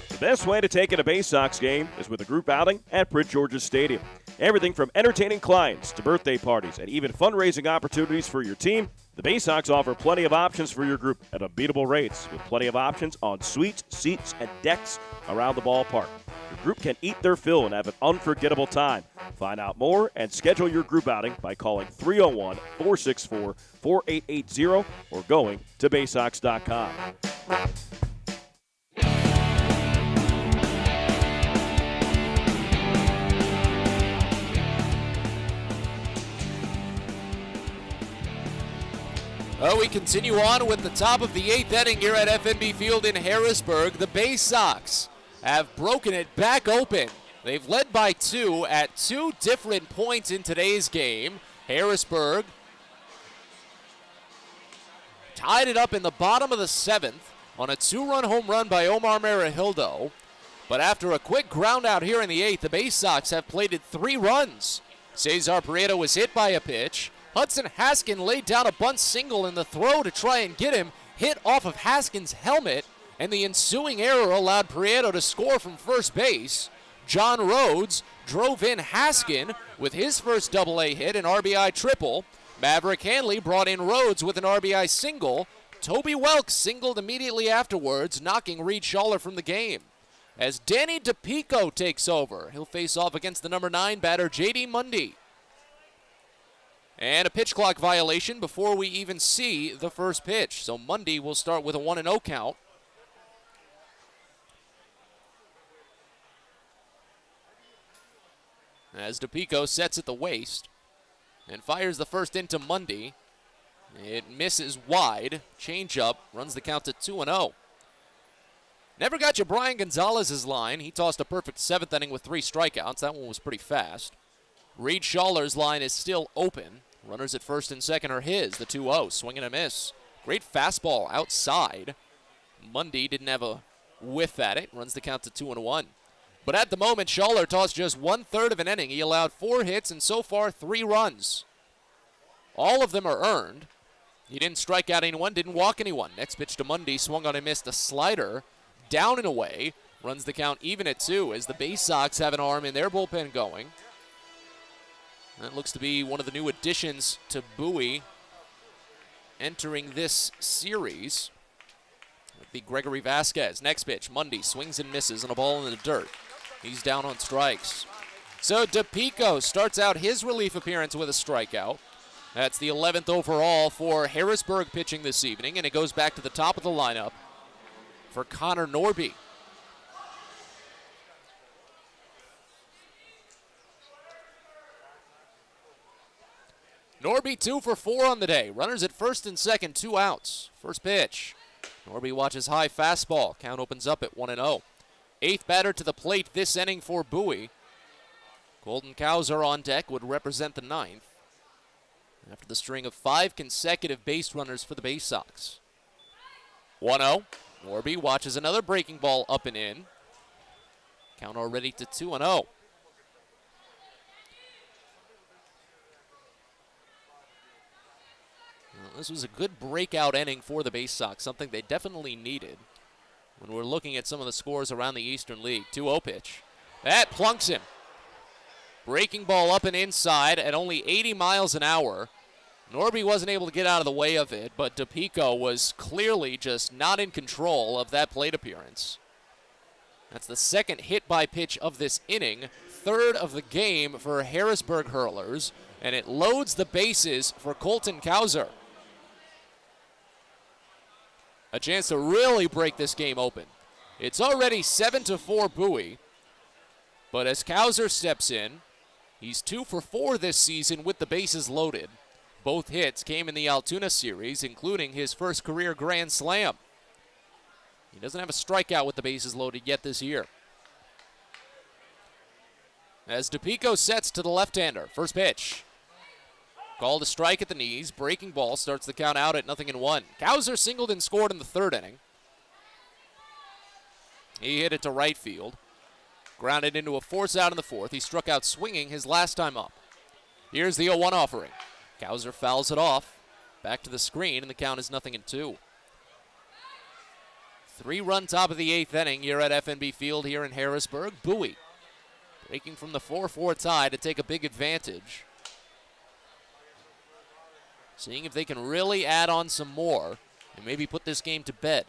The best way to take in a Baysox game is with a group outing at Prince George's Stadium. Everything from entertaining clients to birthday parties and even fundraising opportunities for your team, the Baysox offer plenty of options for your group at unbeatable rates with plenty of options on suites, seats, and decks around the ballpark. Your group can eat their fill and have an unforgettable time. Find out more and schedule your group outing by calling 301-464-4880 or going to Baysox.com. Well, we continue on with the top of the 8th inning here at FNB Field in Harrisburg. The Baysox have broken it back open. They've led by 2 at 2 different points in today's game. Harrisburg tied it up in the bottom of the 7th on a 2-run home run by Omar Marahildo. But after a quick ground out here in the 8th, the Baysox have plated 3 runs. Cesar Prieto was hit by a pitch. Hudson Haskin laid down a bunt single in the throw to try and get him, hit off of Haskin's helmet, and the ensuing error allowed Prieto to score from first base. John Rhodes drove in Haskin with his first Double-A hit, an RBI triple. Maverick Hanley brought in Rhodes with an RBI single. Toby Welk singled immediately afterwards, knocking Reed Schaller from the game. As Danny DePico takes over, he'll face off against the number 9 batter, J.D. Mundy. And a pitch clock violation before we even see the first pitch. So Mundy will start with a 1-0 count. As DePico sets at the waist and fires the first into Mundy. It misses wide. Changeup runs the count to 2-0. Never got you Brian Gonzalez's line. He tossed a perfect 7th inning with 3 strikeouts. That one was pretty fast. Reed Schaller's line is still open. Runners at first and second are his. The 2-0, swing and a miss. Great fastball outside. Mundy didn't have a whiff at it. Runs the count to 2-1. But at the moment, Schaller tossed just 1/3 of an inning. He allowed 4 hits and so far 3 runs. All of them are earned. He didn't strike out anyone, didn't walk anyone. Next pitch to Mundy, swung on and missed a slider. Down and away. Runs the count even at 2 as the Baysox have an arm in their bullpen going. That looks to be one of the new additions to Bowie entering this series. That'd be Gregory Vasquez. Next pitch, Mundy swings and misses on a ball in the dirt. He's down on strikes. So DePico starts out his relief appearance with a strikeout. That's the 11th overall for Harrisburg pitching this evening, and it goes back to the top of the lineup for Connor Norby. Norby 2 for 4 on the day. Runners at first and second, 2 outs. First pitch. Norby watches high fastball. Count opens up at 1-0. 8th batter to the plate this inning for Bowie. Colton Kauser on deck would represent the 9th. After the string of 5 consecutive base runners for the Baysox. 1-0. Norby watches another breaking ball up and in. Count already to 2-0. Well, this was a good breakout inning for the Baysox, something they definitely needed when we're looking at some of the scores around the Eastern League. 2-0 pitch. That plunks him. Breaking ball up and inside at only 80 miles an hour. Norby wasn't able to get out of the way of it, but DePico was clearly just not in control of that plate appearance. That's the second hit by pitch of this inning, 3rd of the game for Harrisburg hurlers, and it loads the bases for Colton Kauser. A chance to really break this game open. It's already 7-4 Bowie, but as Kauser steps in, he's 2 for 4 this season with the bases loaded. Both hits came in the Altoona series, including his first career grand slam. He doesn't have a strikeout with the bases loaded yet this year. As DePico sets to the left-hander, first pitch. Called a strike at the knees. Breaking ball starts the count out at 0-1. Kauser singled and scored in the 3rd inning. He hit it to right field. Grounded into a force out in the 4th. He struck out swinging his last time up. Here's the 0-1 offering. Kauser fouls it off. Back to the screen, and the count is 0-2. 3-run top of the 8th inning here at FNB Field here in Harrisburg. Bowie breaking from the 4-4 tie to take a big advantage. Seeing if they can really add on some more and maybe put this game to bed.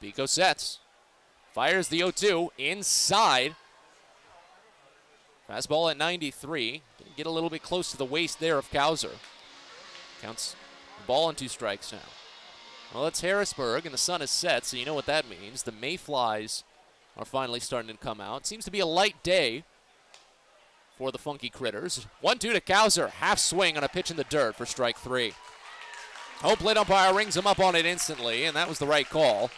DePico sets. Fires the 0-2 inside. Fastball at 93. Gonna get a little bit close to the waist there of Kauser. Counts the ball and 2 strikes now. Well, it's Harrisburg, and the sun is set, so you know what that means. The mayflies are finally starting to come out. Seems to be a light day for the Funky Critters. 1-2 to Kauser. Half swing on a pitch in the dirt for strike 3. Home plate umpire rings him up on it instantly, and that was the right call.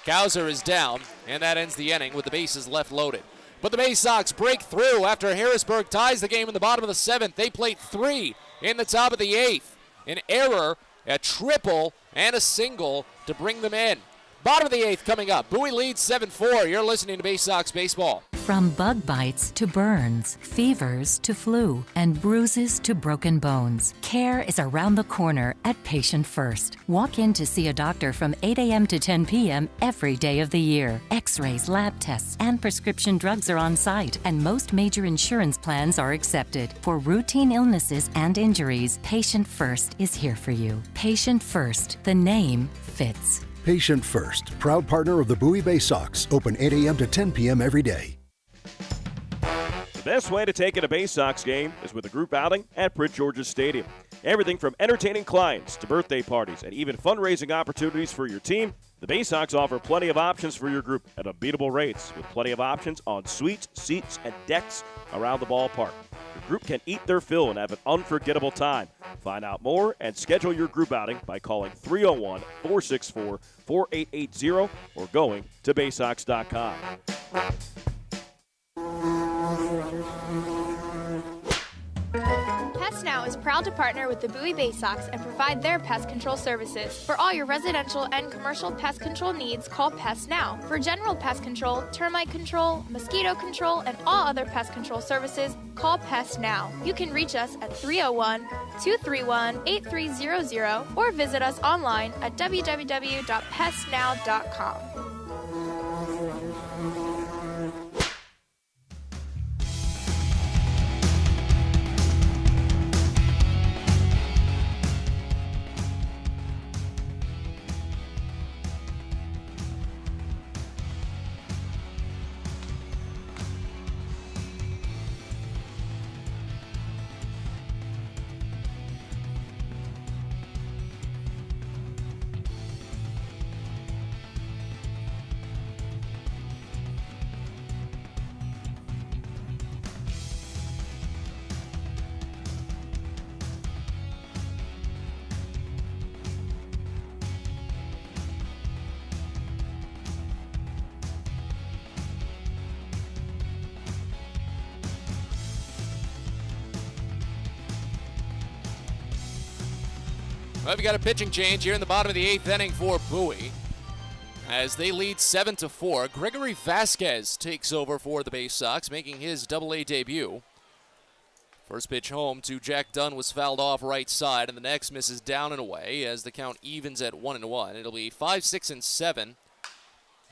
Kauser is down, and that ends the inning with the bases left loaded. But the Baysox break through after Harrisburg ties the game in the bottom of the 7th. They plate 3 in the top of the 8th. an error, a triple, and a single to bring them in. Bottom of the 8th coming up. Bowie leads 7-4. You're listening to Baysox Baseball. From bug bites to burns, fevers to flu, and bruises to broken bones, care is around the corner at Patient First. Walk in to see a doctor from 8 a.m. to 10 p.m. every day of the year. X-rays, lab tests, and prescription drugs are on site, and most major insurance plans are accepted. For routine illnesses and injuries, Patient First is here for you. Patient First, the name fits. Patient First, proud partner of the Bowie Baysox, open 8 a.m. to 10 p.m. every day. The best way to take in a Baysox game is with a group outing at Prince George's Stadium. Everything from entertaining clients to birthday parties and even fundraising opportunities for your team, the Baysox offer plenty of options for your group at unbeatable rates with plenty of options on suites, seats, and decks around the ballpark. Your group can eat their fill and have an unforgettable time. Find out more and schedule your group outing by calling 301-464-4880 or going to baysox.com. Pest Now is proud to partner with the Bowie Baysox and provide their pest control services. For all your residential and commercial pest control needs, call Pest Now. For general pest control, termite control, mosquito control, and all other pest control services, call Pest Now. You can reach us at 301-231-8300 or visit us online at www.pestnow.com. Well, we've got a pitching change here in the bottom of the 8th inning for Bowie. As they lead 7-4, Gregory Vasquez takes over for the Baysox, making his Double-A debut. First pitch home to Jack Dunn was fouled off right side, and the next misses down and away as the count evens at 1-1. It'll be 5, 6, and 7.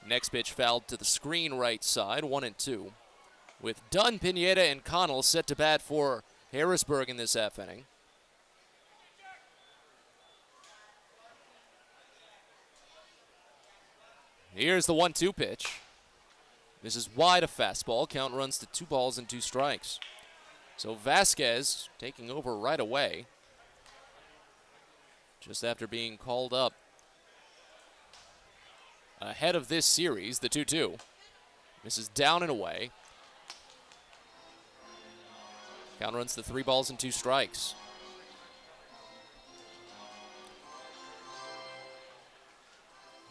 Next pitch fouled to the screen right side, 1-2. With Dunn, Pineda, and Connell set to bat for Harrisburg in this half inning. Here's the 1-2 pitch. This is wide a fastball. Count runs to 2 balls and 2 strikes. So Vasquez taking over right away. Just after being called up ahead of this series, the 2-2. This is down and away. Count runs to 3 balls and 2 strikes.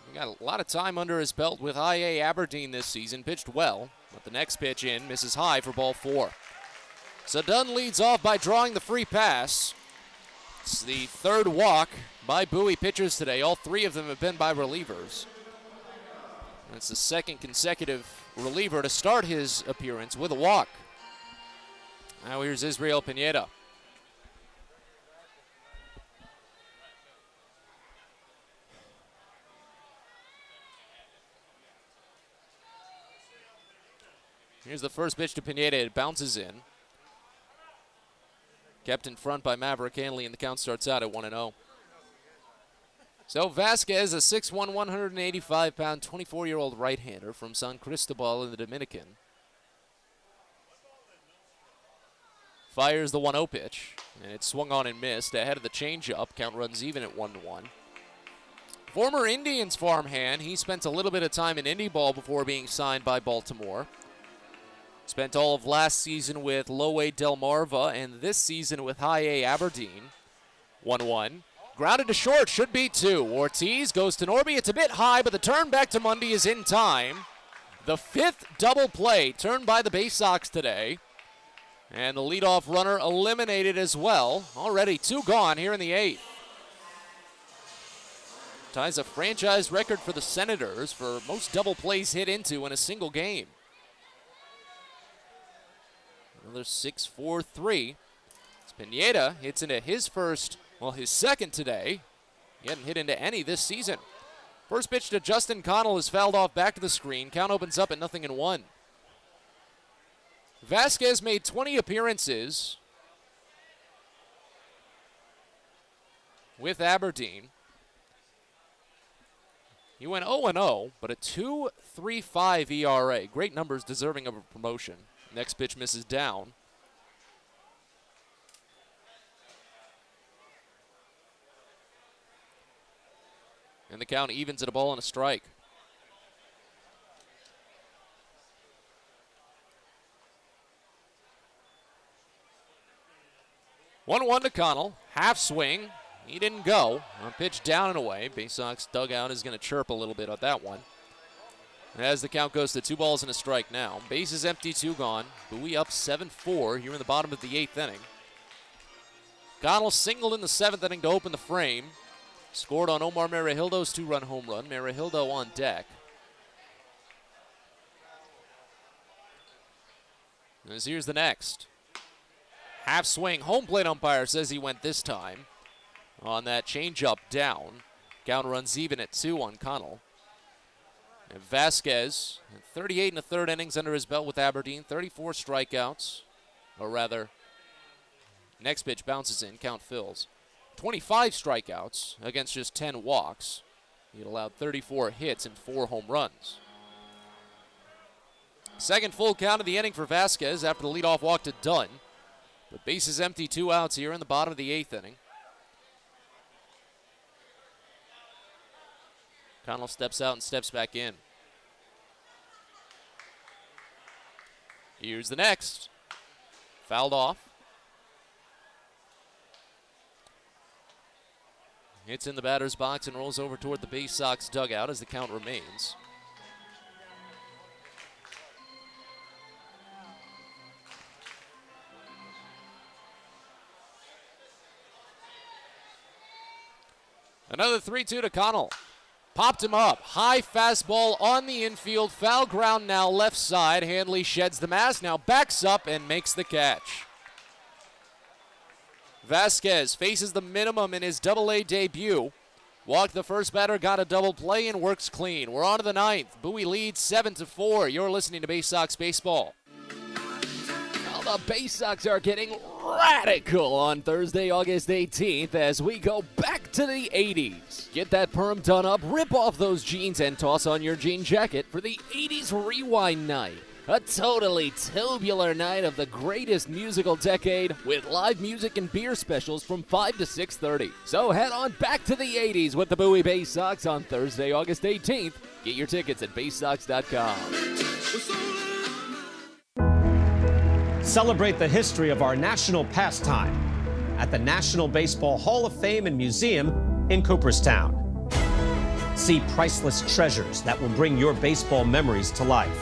He got a lot of time under his belt with IA Aberdeen this season. Pitched well, but the next pitch in misses high for ball 4. So Dunn leads off by drawing the free pass. It's the 3rd walk by Bowie pitchers today. All 3 of them have been by relievers. That's the 2nd consecutive reliever to start his appearance with a walk. Now here's Israel Pineda. Here's the first pitch to Pineda. It bounces in. Kept in front by Maverick Hanley, and the count starts out at 1-0. So Vasquez, a 6'1", 185-pound, 24-year-old right-hander from San Cristobal in the Dominican. Fires the 1-0 pitch, and it's swung on and missed. Ahead of the changeup, count runs even at 1-1. Former Indians farmhand, he spent a little bit of time in Indy ball before being signed by Baltimore. Spent all of last season with Low-A Delmarva and this season with High-A Aberdeen. 1-1. Grounded to short, should be 2. Ortiz goes to Norby. It's a bit high, but the turn back to Mundy is in time. The 5th double play turned by the Baysox today. And the leadoff runner eliminated as well. Already 2 gone here in the 8th. ties a franchise record for the Senators for most double plays hit into in a single game. Another 6-4-3. Pineda hits into his second today. He hadn't hit into any this season. First pitch to Justin Connell is fouled off back to the screen. Count opens up at 0-1. Vasquez made 20 appearances with Aberdeen. He went 0-0, but a 2.35 ERA. Great numbers deserving of a promotion. Next pitch misses down. And the count evens at a ball and a strike. One to Connell. Half swing. He didn't go. A pitch down and away. Baysox dugout is going to chirp a little bit on that one. As the count goes to 2 balls and a strike now. Bases empty, 2 gone. Bowie up 7-4 here in the bottom of the 8th inning. Connell singled in the 7th inning to open the frame. Scored on Omar Merihildo's 2-run home run. Merihildo on deck. As here's the next. Half swing. Home plate umpire says he went this time. On that changeup down. Count runs even at 2 on Connell. And Vasquez, 38 1/3 innings under his belt with Aberdeen. 34 strikeouts. Or rather, next pitch bounces in. Count fills. 25 strikeouts against just 10 walks. He had allowed 34 hits and 4 home runs. Second full count of the inning for Vasquez after the leadoff walk to Dunn. But bases empty, 2 outs here in the bottom of the 8th inning. Connell steps out and steps back in. Here's the next. Fouled off. Hits in the batter's box and rolls over toward the Baysox dugout as the count remains. Another 3-2 to Connell. Popped him up. High fastball on the infield. Foul ground now left side. Handley sheds the mask. Now backs up and makes the catch. Vasquez faces the minimum in his Double-A debut. Walked the first batter, got a double play, and works clean. We're on to the 9th. Bowie leads 7-4. You're listening to Baysox Baseball. Well, the Baysox are getting radical on Thursday, August 18th as we go back to the 80s. Get that perm done up, rip off those jeans, and toss on your jean jacket for the 80s Rewind Night. A totally tubular night of the greatest musical decade with live music and beer specials from 5 to 6:30. So head on back to the 80s with the Bowie Baysox on Thursday, August 18th. Get your tickets at baysox.com. Celebrate the history of our national pastime at the National Baseball Hall of Fame and Museum in Cooperstown. See priceless treasures that will bring your baseball memories to life.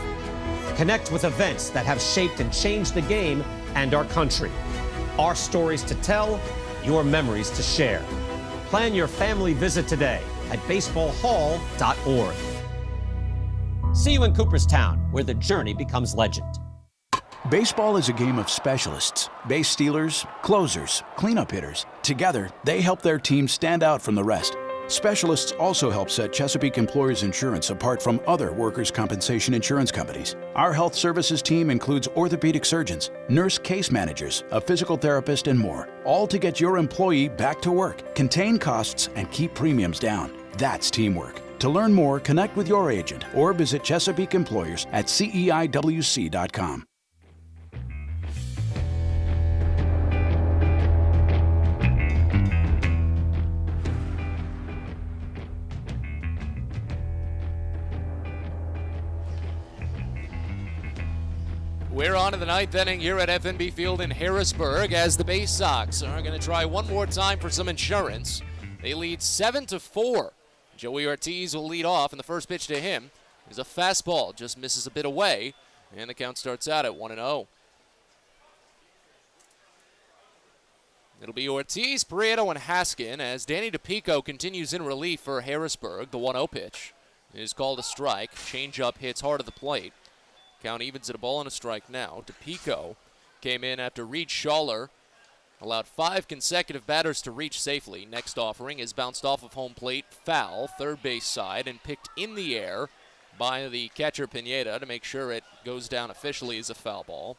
Connect with events that have shaped and changed the game and our country. Our stories to tell, your memories to share. Plan your family visit today at baseballhall.org. See you in Cooperstown, where the journey becomes legend. Baseball is a game of specialists. Base stealers, closers, cleanup hitters. Together, they help their team stand out from the rest. Specialists also help set Chesapeake Employers Insurance apart from other workers' compensation insurance companies. Our health services team includes orthopedic surgeons, nurse case managers, a physical therapist, and more, all to get your employee back to work, contain costs, and keep premiums down. That's teamwork. To learn more, connect with your agent or visit Chesapeake Employers at CEIWC.com. We're on to the 9th inning here at FNB Field in Harrisburg as the Baysox are going to try one more time for some insurance. They lead 7-4. Joey Ortiz will lead off, and the first pitch to him is a fastball. Just misses a bit away, and the count starts out at 1-0. It'll be Ortiz, Prieto, and Haskin as Danny DePico continues in relief for Harrisburg. The 1-0 pitch is called a strike. Changeup hits hard at the plate. Count evens at a ball and a strike now. DePico came in after Reed Schaller allowed 5 consecutive batters to reach safely. Next offering is bounced off of home plate, foul, third base side, and picked in the air by the catcher Pineda to make sure it goes down officially as a foul ball.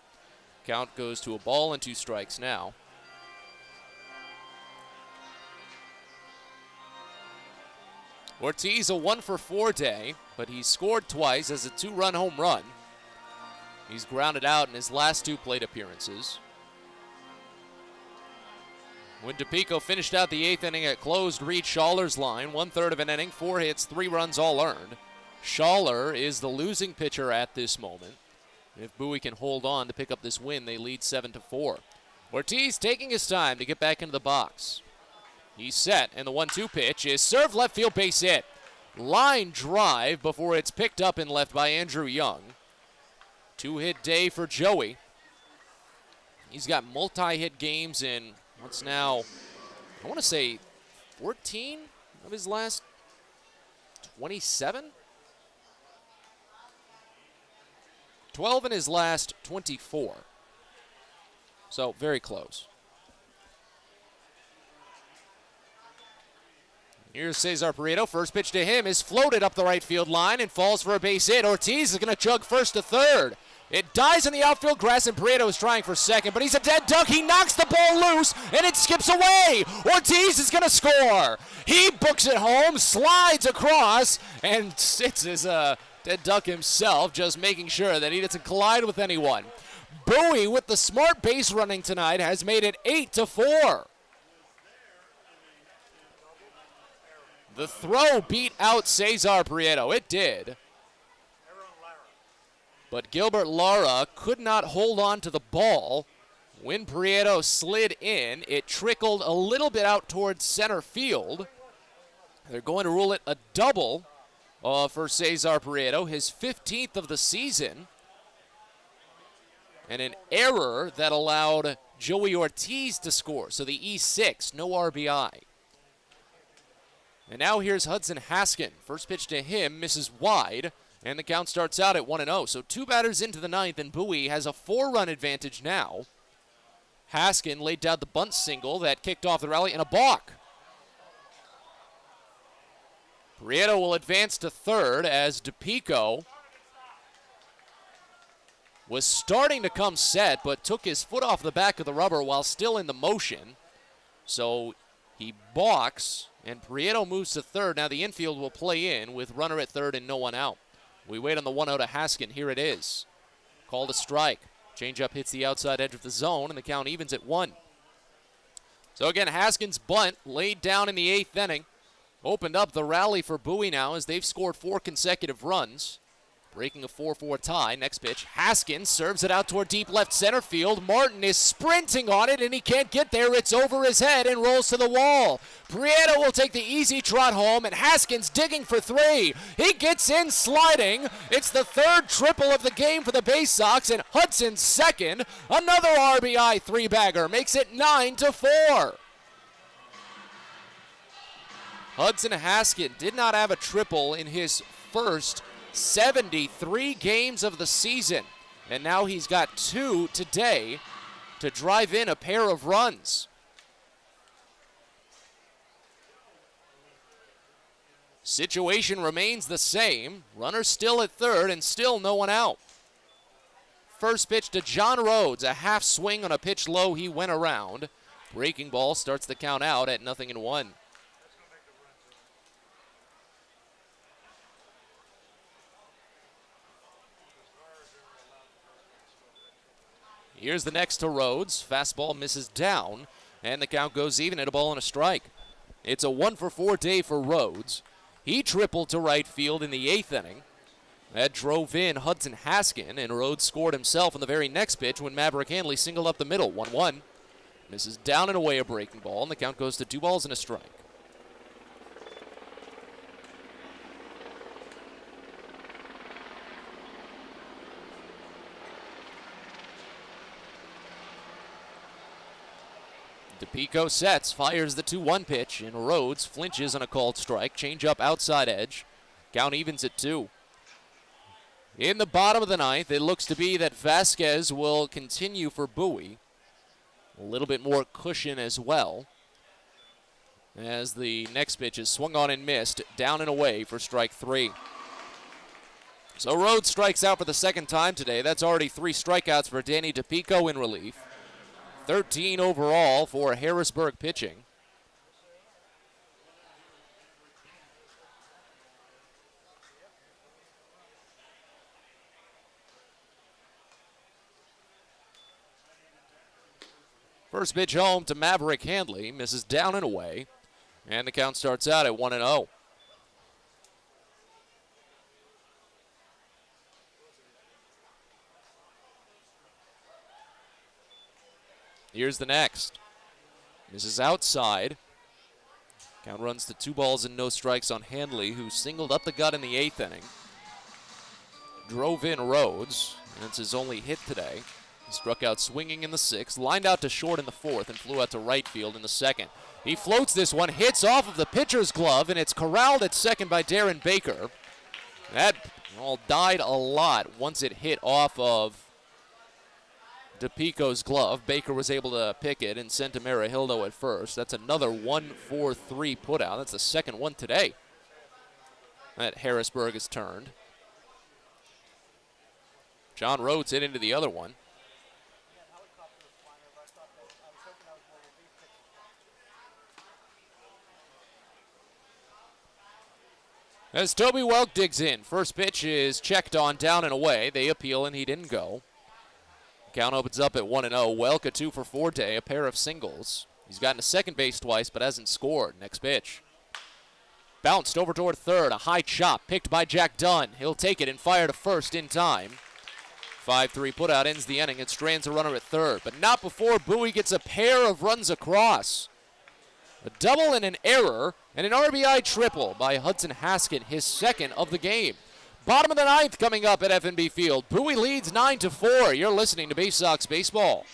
Count goes to a ball and 2 strikes now. Ortiz a 1-for-4 day, but he scored twice as a 2-run home run. He's grounded out in his last 2 plate appearances. When DePico finished out the 8th inning, it closed Reed Schaller's line. 1/3 of an inning, 4 hits, 3 runs all earned. Schaller is the losing pitcher at this moment. If Bowie can hold on to pick up this win, they lead 7-4. Ortiz taking his time to get back into the box. He's set, and the 1-2 pitch is served left field, base hit. Line drive before it's picked up and left by Andrew Young. 2-hit day for Joey. He's got multi-hit games in what's now, I want to say, 14 of his last 27? 12 in his last 24. So very close. Here's Cesar Prieto. First pitch to him is floated up the right field line and falls for a base hit. Ortiz is going to chug first to third. It dies in the outfield grass, and Prieto is trying for second, but he's a dead duck. He knocks the ball loose, and it skips away. Ortiz is going to score. He books it home, slides across, and sits as a dead duck himself, just making sure that he doesn't collide with anyone. Bowie, with the smart base running tonight, has made it 8-4. The throw beat out Cesar Prieto. It did. But Gilbert Lara could not hold on to the ball. When Prieto slid in, it trickled a little bit out towards center field. They're going to rule it a double for Cesar Prieto, his 15th of the season. And an error that allowed Joey Ortiz to score. So the E6, no RBI. And now here's Hudson Haskin. First pitch to him, misses wide, and the count starts out at 1-0. So 2 batters into the 9th, and Bowie has a 4-run advantage now. Haskin laid down the bunt single that kicked off the rally, and a balk. Prieto will advance to third as DePico was starting to come set, but took his foot off the back of the rubber while still in the motion. So he balks, and Prieto moves to third. Now the infield will play in with runner at third and no one out. We wait on the 1-0 to Haskin. Here it is. Called a strike. Changeup hits the outside edge of the zone, and the count evens at 1. So again, Haskin's bunt laid down in the 8th inning. Opened up the rally for Bowie now as they've scored 4 consecutive runs. Breaking a 4-4 tie. Next pitch, Haskin serves it out toward deep left center field. Martin is sprinting on it, and he can't get there. It's over his head and rolls to the wall. Prieto will take the easy trot home, and Haskin's digging for 3. He gets in sliding. It's the 3rd triple of the game for the Baysox, and Hudson's second. Another RBI 3-bagger makes it 9-4. Hudson Haskin did not have a triple in his first 73 games of the season, and now he's got 2 today to drive in a pair of runs. Situation remains the same. Runner still at third and still no one out. First pitch to John Rhodes, a half swing on a pitch low he went around. Breaking ball starts the count out at 0-1. Here's the next to Rhodes. Fastball misses down, and the count goes even at a ball and a strike. It's a 1-for-4 day for Rhodes. He tripled to right field in the 8th inning. That drove in Hudson Haskin, and Rhodes scored himself in the very next pitch when Maverick Hanley singled up the middle. 1-1. Misses down and away a breaking ball, and the count goes to 2 balls and a strike. DePico sets, fires the 2-1 pitch, and Rhodes flinches on a called strike. Change up outside edge. Count evens at 2. In the bottom of the ninth, it looks to be that Vasquez will continue for Bowie. A little bit more cushion as well, as the next pitch is swung on and missed, down and away for strike 3. So Rhodes strikes out for the second time today. That's already 3 strikeouts for Danny DePico in relief. 13 overall for Harrisburg pitching. First pitch home to Maverick Handley, misses down and away, and the count starts out at 1-0. Here's the next. Misses outside. Count runs to 2 balls and no strikes on Handley, who singled up the gut in the 8th inning. Drove in Rhodes, and it's his only hit today. He struck out swinging in the 6th, lined out to short in the 4th, and flew out to right field in the 2nd. He floats this one, hits off of the pitcher's glove, and it's corralled at second by Darren Baker. That all died a lot once it hit off of DePico's glove. Baker was able to pick it and send to Marahildo at first. That's another 1-4-3 putout. That's the second one today that Harrisburg has turned. John Rhodes hit into the other one. As Toby Welk digs in, first pitch is checked on, down and away. They appeal and he didn't go. Count opens up at 1-0. Welk a 2 for 4 day, a pair of singles. He's gotten to second base twice but hasn't scored. Next pitch. Bounced over toward third, a high chop picked by Jack Dunn. He'll take it and fire to first in time. 5-3 putout ends the inning. It strands a runner at third, but not before Bowie gets a pair of runs across. A double and an error, and an RBI triple by Hudson Haskett, his second of the game. Bottom of the ninth coming up at FNB Field. Bowie leads 9-4. You're listening to Baysox Baseball.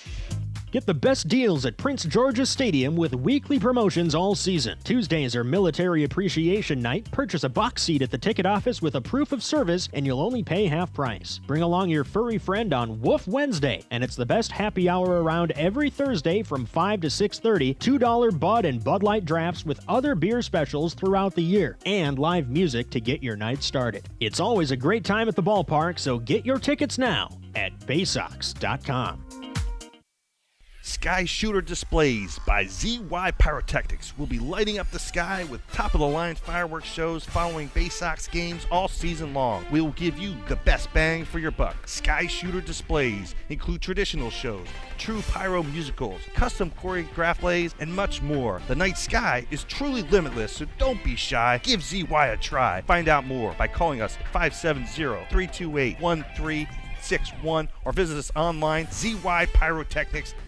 Get the best deals at Prince George's Stadium with weekly promotions all season. Tuesdays are Military Appreciation Night. Purchase a box seat at the ticket office with a proof of service, and you'll only pay half price. Bring along your furry friend on Woof Wednesday, and it's the best happy hour around every Thursday from 5 to 6:30. $2 Bud and Bud Light drafts with other beer specials throughout the year, and live music to get your night started. It's always a great time at the ballpark, so get your tickets now at Baysox.com. Sky Shooter Displays by ZY Pyrotechnics will be lighting up the sky with top-of-the-line fireworks shows following Baysox games all season long. We will give you the best bang for your buck. Sky Shooter Displays include traditional shows, true pyro musicals, custom choreographed lays, and much more. The night sky is truly limitless, so don't be shy. Give ZY a try. Find out more by calling us at 570-328-1361 or visit us online, zypyrotechnics.com.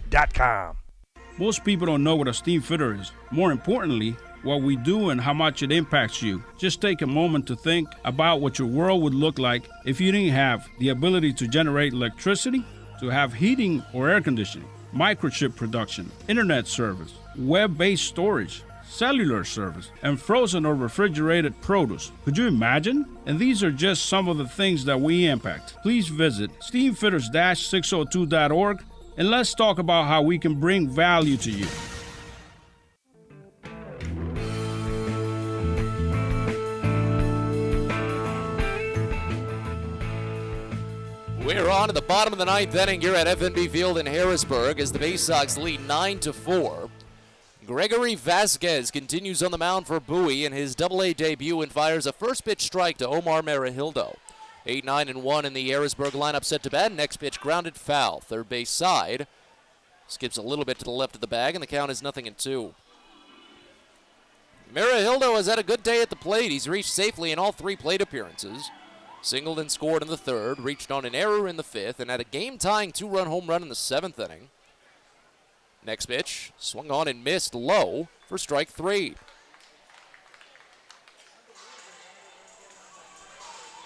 Most people don't know what a steam fitter is. More importantly, what we do and how much it impacts you. Just take a moment to think about what your world would look like if you didn't have the ability to generate electricity, to have heating or air conditioning, microchip production, internet service, web-based storage, cellular service, and frozen or refrigerated produce. Could you imagine? And these are just some of the things that we impact. Please visit steamfitters-602.org and let's talk about how we can bring value to you. We're on to the bottom of the ninth inning here at FNB Field in Harrisburg as the Baysox lead 9-4. Gregory Vasquez continues on the mound for Bowie in his AA debut and fires a first pitch strike to Omar Marahildo. 8-9-1 in the Harrisburg lineup set to bat. Next pitch grounded foul. Third base side. Skips a little bit to the left of the bag, and the count is 0-2. Marahildo has had a good day at the plate. He's reached safely in all 3 plate appearances. Singled and scored in the 3rd, reached on an error in the 5th, and had a game-tying 2-run home run in the 7th inning. Next pitch, swung on and missed low for strike 3.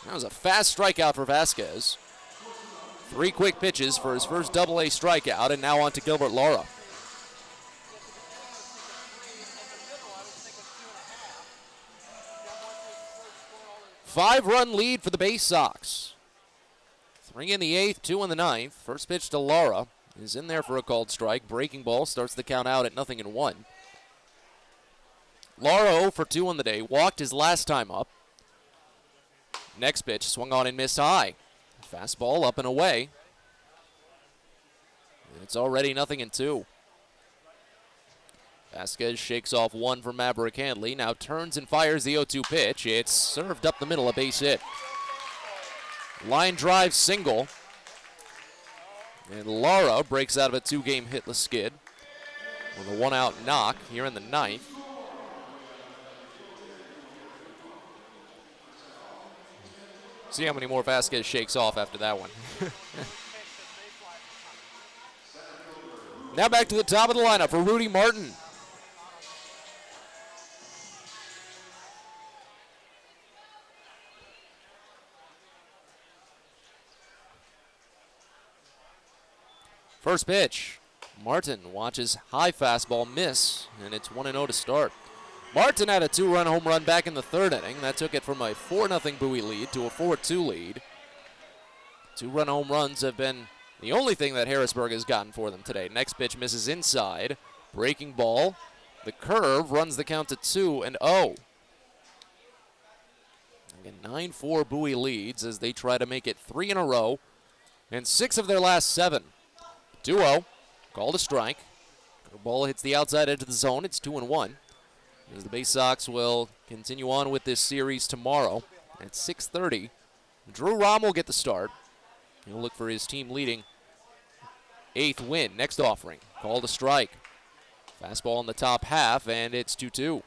That was a fast strikeout for Vasquez. 3 quick pitches for his first AA strikeout, and now on to Gilbert Lara. 5-run lead for the Baysox. 3 in the 8th, 2 in the 9th. First pitch to Lara is in there for a called strike. Breaking ball starts the count out at 0-1. Lara 0 for 2 on the day. Walked his last time up. Next pitch swung on and missed high. Fastball up and away. And it's already 0-2. Vasquez shakes off one from Maverick Handley. Now turns and fires the 0-2 pitch. It's served up the middle, a base hit. Line drive single. And Lara breaks out of a 2-game hitless skid with a 1-out knock here in the 9th. See how many more Vasquez shakes off after that one. Now back to the top of the lineup for Rudy Martin. First pitch, Martin watches high fastball miss, and it's 1-0 to start. Martin had a 2-run home run back in the 3rd inning. That took it from a 4-0 Bowie lead to a 4-2 lead. 2-run home runs have been the only thing that Harrisburg has gotten for them today. Next pitch misses inside. Breaking ball. The curve runs the count to 2-0. Again, 9-4 Bowie leads as they try to make it 3 in a row and 6 of their last 7. 2-0, called a strike. The ball hits the outside edge of the zone. It's 2-1. As the Baysox will continue on with this series tomorrow at 6:30. Drew Rahm will get the start. He'll look for his team leading 8th win. Next offering, called a strike. Fastball in the top half, and it's 2-2.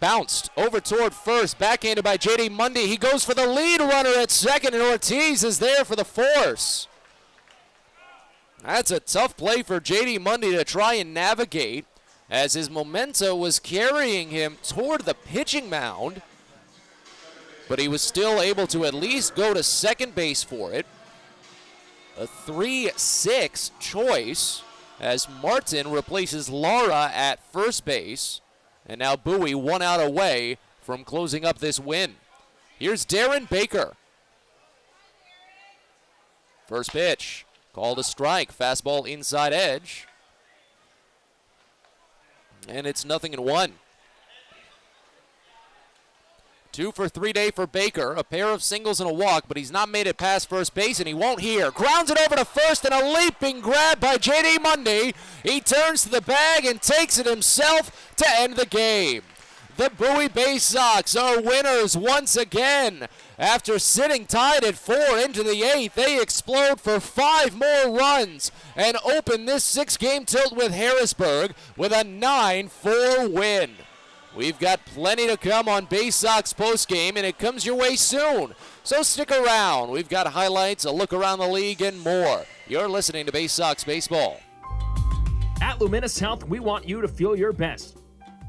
Bounced over toward first, backhanded by J.D. Mundy. He goes for the lead runner at second, and Ortiz is there for the force. That's a tough play for J.D. Mundy to try and navigate as his memento was carrying him toward the pitching mound, but he was still able to at least go to second base for it. A 3-6 choice as Martin replaces Lara at first base. And now Bowie 1 out away from closing up this win. Here's Darren Baker. First pitch, called a strike. Fastball inside edge. And it's 0-1. 2 for 3 day for Baker. A pair of singles and a walk, but he's not made it past first base, and he won't here. Grounds it over to first, and a leaping grab by J.D. Mundy. He turns to the bag and takes it himself to end the game. The Bowie Baysox are winners once again. After sitting tied at 4 into the 8th, they explode for 5 more runs and open this 6-game tilt with Harrisburg with a 9-4 win. We've got plenty to come on Baysox postgame, and it comes your way soon. So stick around. We've got highlights, a look around the league, and more. You're listening to Baysox Baseball. At Luminous Health, we want you to feel your best.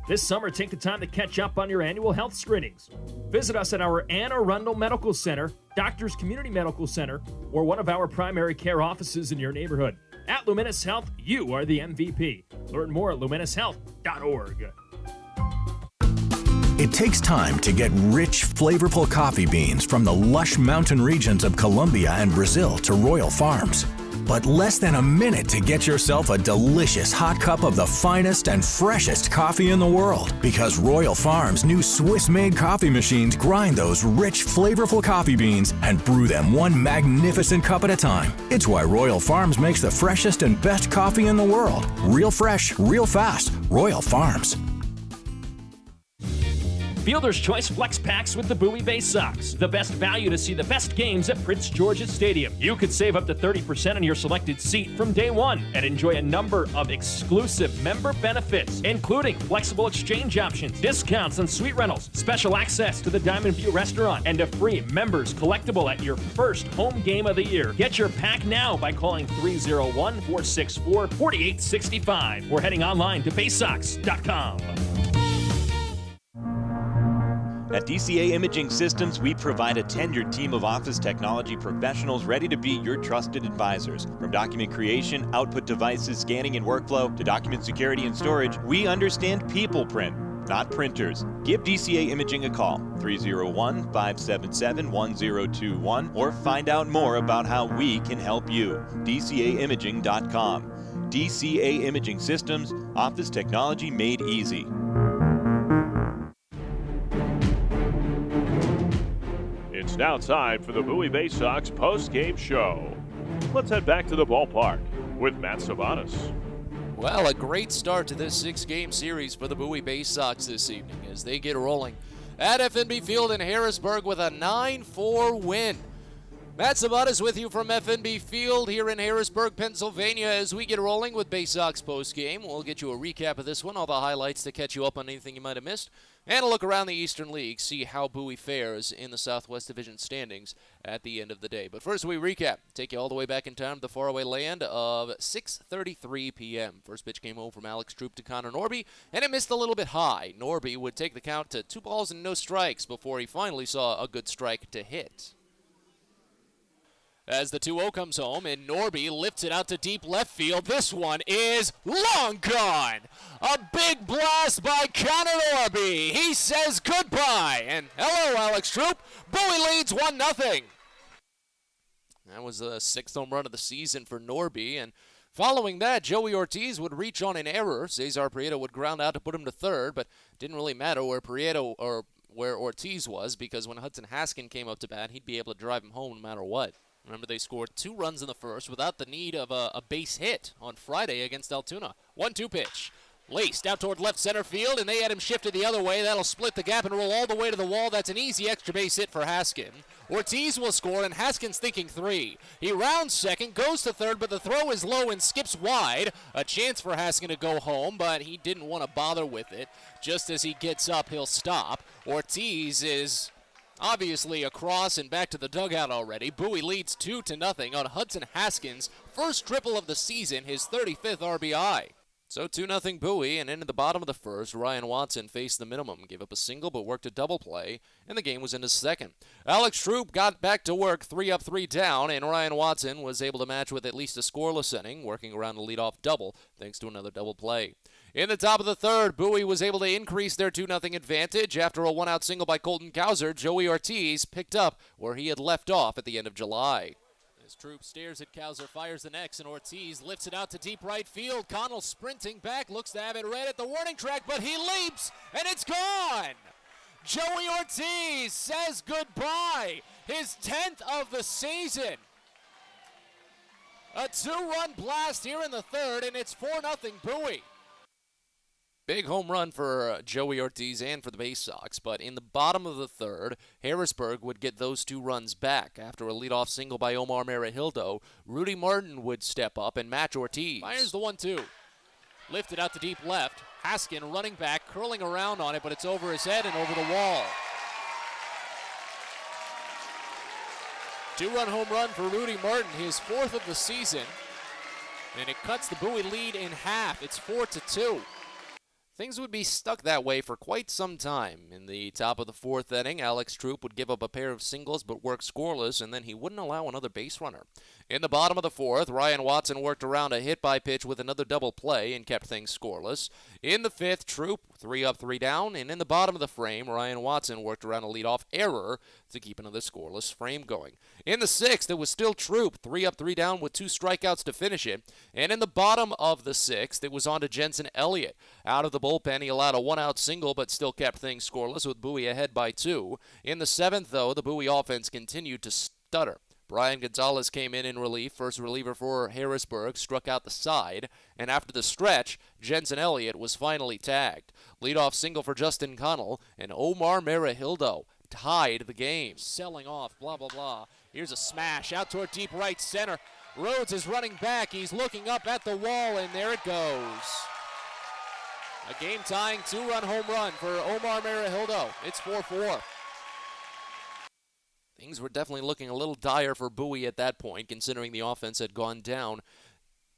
This summer, take the time to catch up on your annual health screenings. Visit us at our Anne Arundel Medical Center, Doctors Community Medical Center, or one of our primary care offices in your neighborhood. At Luminous Health, you are the MVP. Learn more at luminoushealth.org. It takes time to get rich, flavorful coffee beans from the lush mountain regions of Colombia and Brazil to Royal Farms. But less than a minute to get yourself a delicious hot cup of the finest and freshest coffee in the world. Because Royal Farms' new Swiss-made coffee machines grind those rich, flavorful coffee beans and brew them one magnificent cup at a time. It's why Royal Farms makes the freshest and best coffee in the world. Real fresh, real fast. Royal Farms. Fielder's Choice Flex Packs with the Bowie Baysox. The best value to see the best games at Prince George's Stadium. You could save up to 30% on your selected seat from day one and enjoy a number of exclusive member benefits, including flexible exchange options, discounts on suite rentals, special access to the Diamond View restaurant, and a free members collectible at your first home game of the year. Get your pack now by calling 301-464-4865 or heading online to baysox.com. At DCA Imaging Systems, we provide a tenured team of office technology professionals ready to be your trusted advisors. From document creation, output devices, scanning and workflow, to document security and storage, we understand people print, not printers. Give DCA Imaging a call, 301-577-1021, or find out more about how we can help you. DCAimaging.com. DCA Imaging Systems, office technology made easy. It's now time for the Bowie Baysox post-game show. Let's head back to the ballpark with Matt Savanas. Well, a great start to this 6-game series for the Bowie Baysox this evening as they get rolling at FNB Field in Harrisburg with a 9-4 win. Matt Savanas with you from FNB Field here in Harrisburg, Pennsylvania as we get rolling with Baysox postgame. We'll get you a recap of this one, all the highlights to catch you up on anything you might have missed, and a look around the Eastern League, see how Bowie fares in the Southwest Division standings at the end of the day. But first we recap, take you all the way back in time to the faraway land of 6:33 p.m. First pitch came home from Alex Troop to Connor Norby, and it missed a little bit high. Norby would take the count to 2 balls and no strikes before he finally saw a good strike to hit. As the 2-0 comes home, and Norby lifts it out to deep left field. This one is long gone. A big blast by Connor Norby. He says goodbye. And hello, Alex Troop. Bowie leads 1-0. That was the 6th home run of the season for Norby. And following that, Joey Ortiz would reach on an error. Cesar Prieto would ground out to put him to third, but it didn't really matter where Prieto or where Ortiz was, because when Hudson Haskin came up to bat, he'd be able to drive him home no matter what. Remember, they scored 2 runs in the first without the need of a base hit on Friday against Altoona. 1-2 pitch. Laced out toward left center field, and they had him shifted the other way. That'll split the gap and roll all the way to the wall. That's an easy extra base hit for Haskin. Ortiz will score, and Haskin's thinking 3. He rounds second, goes to third, but the throw is low and skips wide. A chance for Haskin to go home, but he didn't want to bother with it. Just as he gets up, he'll stop. Ortiz is obviously across and back to the dugout already. Bowie leads 2-0 on Hudson Haskins' first triple of the season, his 35th RBI. So 2-0 Bowie, and into the bottom of the first, Ryan Watson faced the minimum, gave up a single but worked a double play, and the game was into second. Alex Troop got back to work, 3 up, 3 down, and Ryan Watson was able to match with at least a scoreless inning, working around the leadoff double, thanks to another double play. In the top of the third, Bowie was able to increase their 2-0 advantage. After a 1-out single by Colton Cowser, Joey Ortiz picked up where he had left off at the end of July. As Troop stares at Cowser, fires the next, and Ortiz lifts it out to deep right field. Connell sprinting back, looks to have it right at the warning track, but he leaps, and it's gone! Joey Ortiz says goodbye, his 10th of the season. A 2-run blast here in the third, and it's 4-0 Bowie. Big home run for Joey Ortiz and for the Baysox, but in the bottom of the third, Harrisburg would get those 2 runs back. After a leadoff single by Omar Marahildo, Rudy Martin would step up and match Ortiz. Fires the 1-2. Lifted out to deep left. Haskin running back, curling around on it, but it's over his head and over the wall. 2-run home run for Rudy Martin, his 4th of the season, and it cuts the Bowie lead in half. It's 4-2. Things would be stuck that way for quite some time. In the top of the 4th inning, Alex Troop would give up a pair of singles but work scoreless, and then he wouldn't allow another base runner. In the bottom of the 4th, Ryan Watson worked around a hit by pitch with another double play and kept things scoreless. In the 5th, Troop 3 up, 3 down, and in the bottom of the frame, Ryan Watson worked around a leadoff error to keep another scoreless frame going. In the 6th, it was still Troop 3 up, 3 down with 2 strikeouts to finish it. And in the bottom of the 6th, it was on to Jensen Elliott. Out of the bullpen, he allowed a 1-out single but still kept things scoreless with Bowie ahead by 2. In the 7th, though, the Bowie offense continued to stutter. Brian Gonzalez came in relief, first reliever for Harrisburg, struck out the side, and after the stretch, Jensen Elliott was finally tagged. Leadoff single for Justin Connell, and Omar Marahildo tied the game. Selling off, blah, blah, blah. Here's a smash out toward deep right center. Rhodes is running back. He's looking up at the wall, and there it goes. A game-tying 2-run home run for Omar Marahildo. It's 4-4. Things were definitely looking a little dire for Bowie at that point, considering the offense had gone down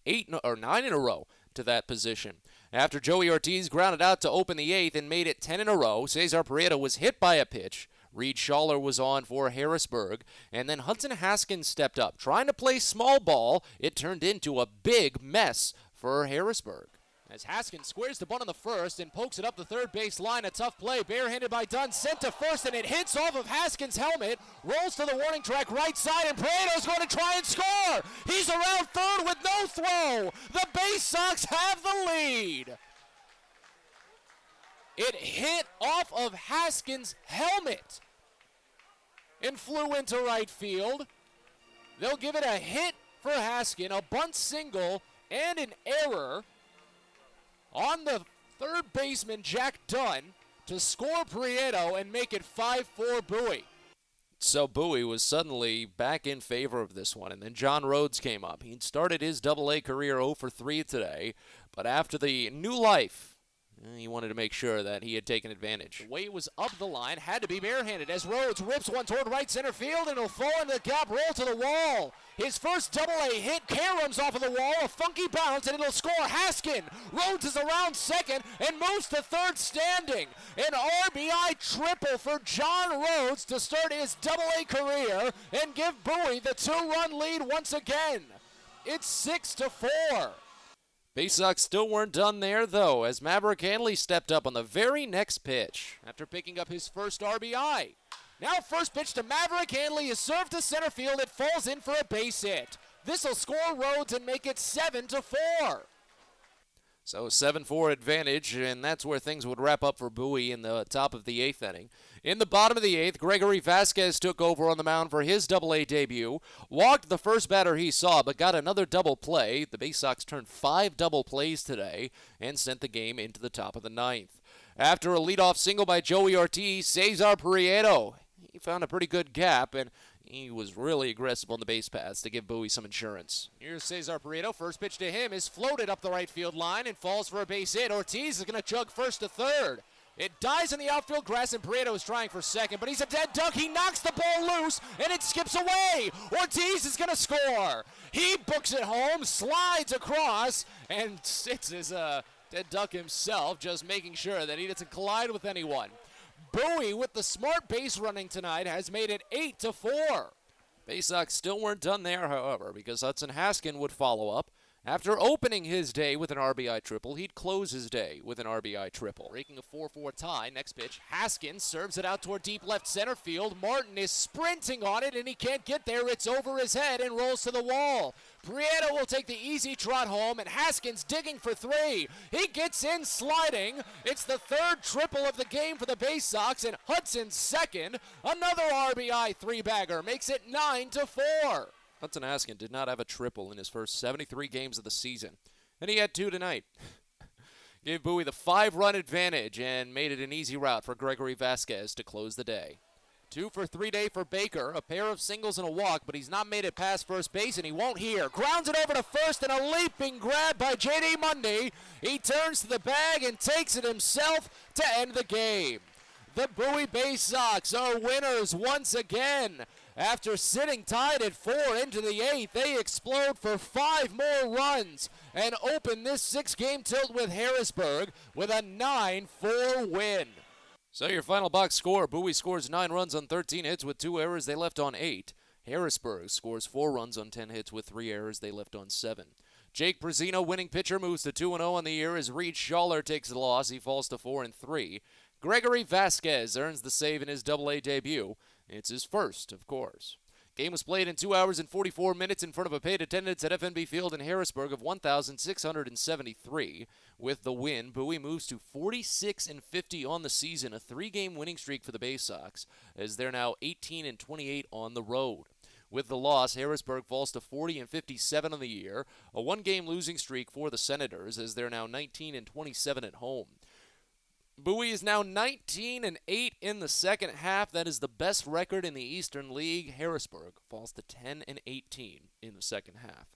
9 in a row to that position. After Joey Ortiz grounded out to open the 8th and made it 10 in a row, Cesar Prieto was hit by a pitch. Reed Schaller was on for Harrisburg, and then Hudson Haskins stepped up. Trying to play small ball, it turned into a big mess for Harrisburg. As Haskins squares the bunt on the first and pokes it up the third base line. A tough play, barehanded by Dunn, sent to first, and it hits off of Haskins' helmet, rolls to the warning track right side, and Prieto's going to try and score. He's around third with no throw. The Baysox have the lead. It hit off of Haskins' helmet and flew into right field. They'll give it a hit for Haskin, a bunt single, and an error on the third baseman, Jack Dunn, to score Prieto and make it 5-4 Bowie. So Bowie was suddenly back in favor of this one, and then John Rhodes came up. He'd started his Double-A career 0 for 3 today, but after the new life, he wanted to make sure that he had taken advantage. The way it was up the line had to be barehanded as Rhodes rips one toward right center field, and it'll fall into the gap, roll to the wall. His first Double-A hit, caroms off of the wall, a funky bounce, and it'll score. Haskin. Rhodes is around second and moves to third standing. An RBI triple for John Rhodes to start his Double-A career and give Bowie the 2-run lead once again. It's 6-4. Baysox still weren't done there, though, as Maverick Hanley stepped up on the very next pitch after picking up his first RBI. Now first pitch to Maverick Hanley is served to center field. It falls in for a base hit. This will score Rhodes and make it 7-4. So 7-4 advantage, and that's where things would wrap up for Bowie in the top of the 8th inning. In the bottom of the 8th, Gregory Vasquez took over on the mound for his Double-A debut. Walked the first batter he saw, but got another double play. The Baysox turned 5 double plays today and sent the game into the top of the 9th. After a leadoff single by Joey Ortiz, Cesar Prieto, he found a pretty good gap, and he was really aggressive on the base paths to give Bowie some insurance. Here's Cesar Prieto. First pitch to him is floated up the right field line and falls for a base hit. Ortiz is going to chug first to third. It dies in the outfield grass, and Prieto is trying for second, but he's a dead duck. He knocks the ball loose, and it skips away. Ortiz is going to score. He books it home, slides across, and sits as a dead duck himself, just making sure that he doesn't collide with anyone. Bowie, with the smart base running tonight, has made it 8-4. Baysox still weren't done there, however, because Hudson Haskin would follow up. After opening his day with an RBI triple, he'd close his day with an RBI triple. Breaking a 4-4 tie. Next pitch, Haskins serves it out toward deep left center field. Martin is sprinting on it, and he can't get there. It's over his head and rolls to the wall. Prieto will take the easy trot home, and Haskins digging for 3. He gets in sliding. It's the third triple of the game for the Baysox, and Hudson's second. Another RBI 3-bagger makes it 9-4. Hudson Haskin did not have a triple in his first 73 games of the season, and he had 2 tonight. Gave Bowie the 5-run advantage and made it an easy route for Gregory Vasquez to close the day. 2 for 3 day for Baker, a pair of singles and a walk, but he's not made it past first base, and he won't here. Grounds it over to first, and a leaping grab by J.D. Mundy. He turns to the bag and takes it himself to end the game. The Bowie Baysox are winners once again. After sitting tied at 4 into the 8th, they explode for 5 more runs and open this 6-game tilt with Harrisburg with a 9-4 win. So your final box score, Bowie scores 9 runs on 13 hits with 2 errors. They left on 8. Harrisburg scores 4 runs on 10 hits with 3 errors. They left on 7. Jake Prezino, winning pitcher, moves to 2-0 on the year as Reed Schaller takes the loss. He falls to 4-3. Gregory Vasquez earns the save in his Double-A debut. It's his first, of course. Game was played in 2 hours and 44 minutes in front of a paid attendance at FNB Field in Harrisburg of 1,673. With the win, Bowie moves to 46-50 on the season, a 3-game winning streak for the Baysox, as they're now 18-28 on the road. With the loss, Harrisburg falls to 40-57 on the year, a 1-game losing streak for the Senators, as they're now 19-27 at home. Bowie is now 19-8 in the second half. That is the best record in the Eastern League. Harrisburg falls to 10-18 in the second half.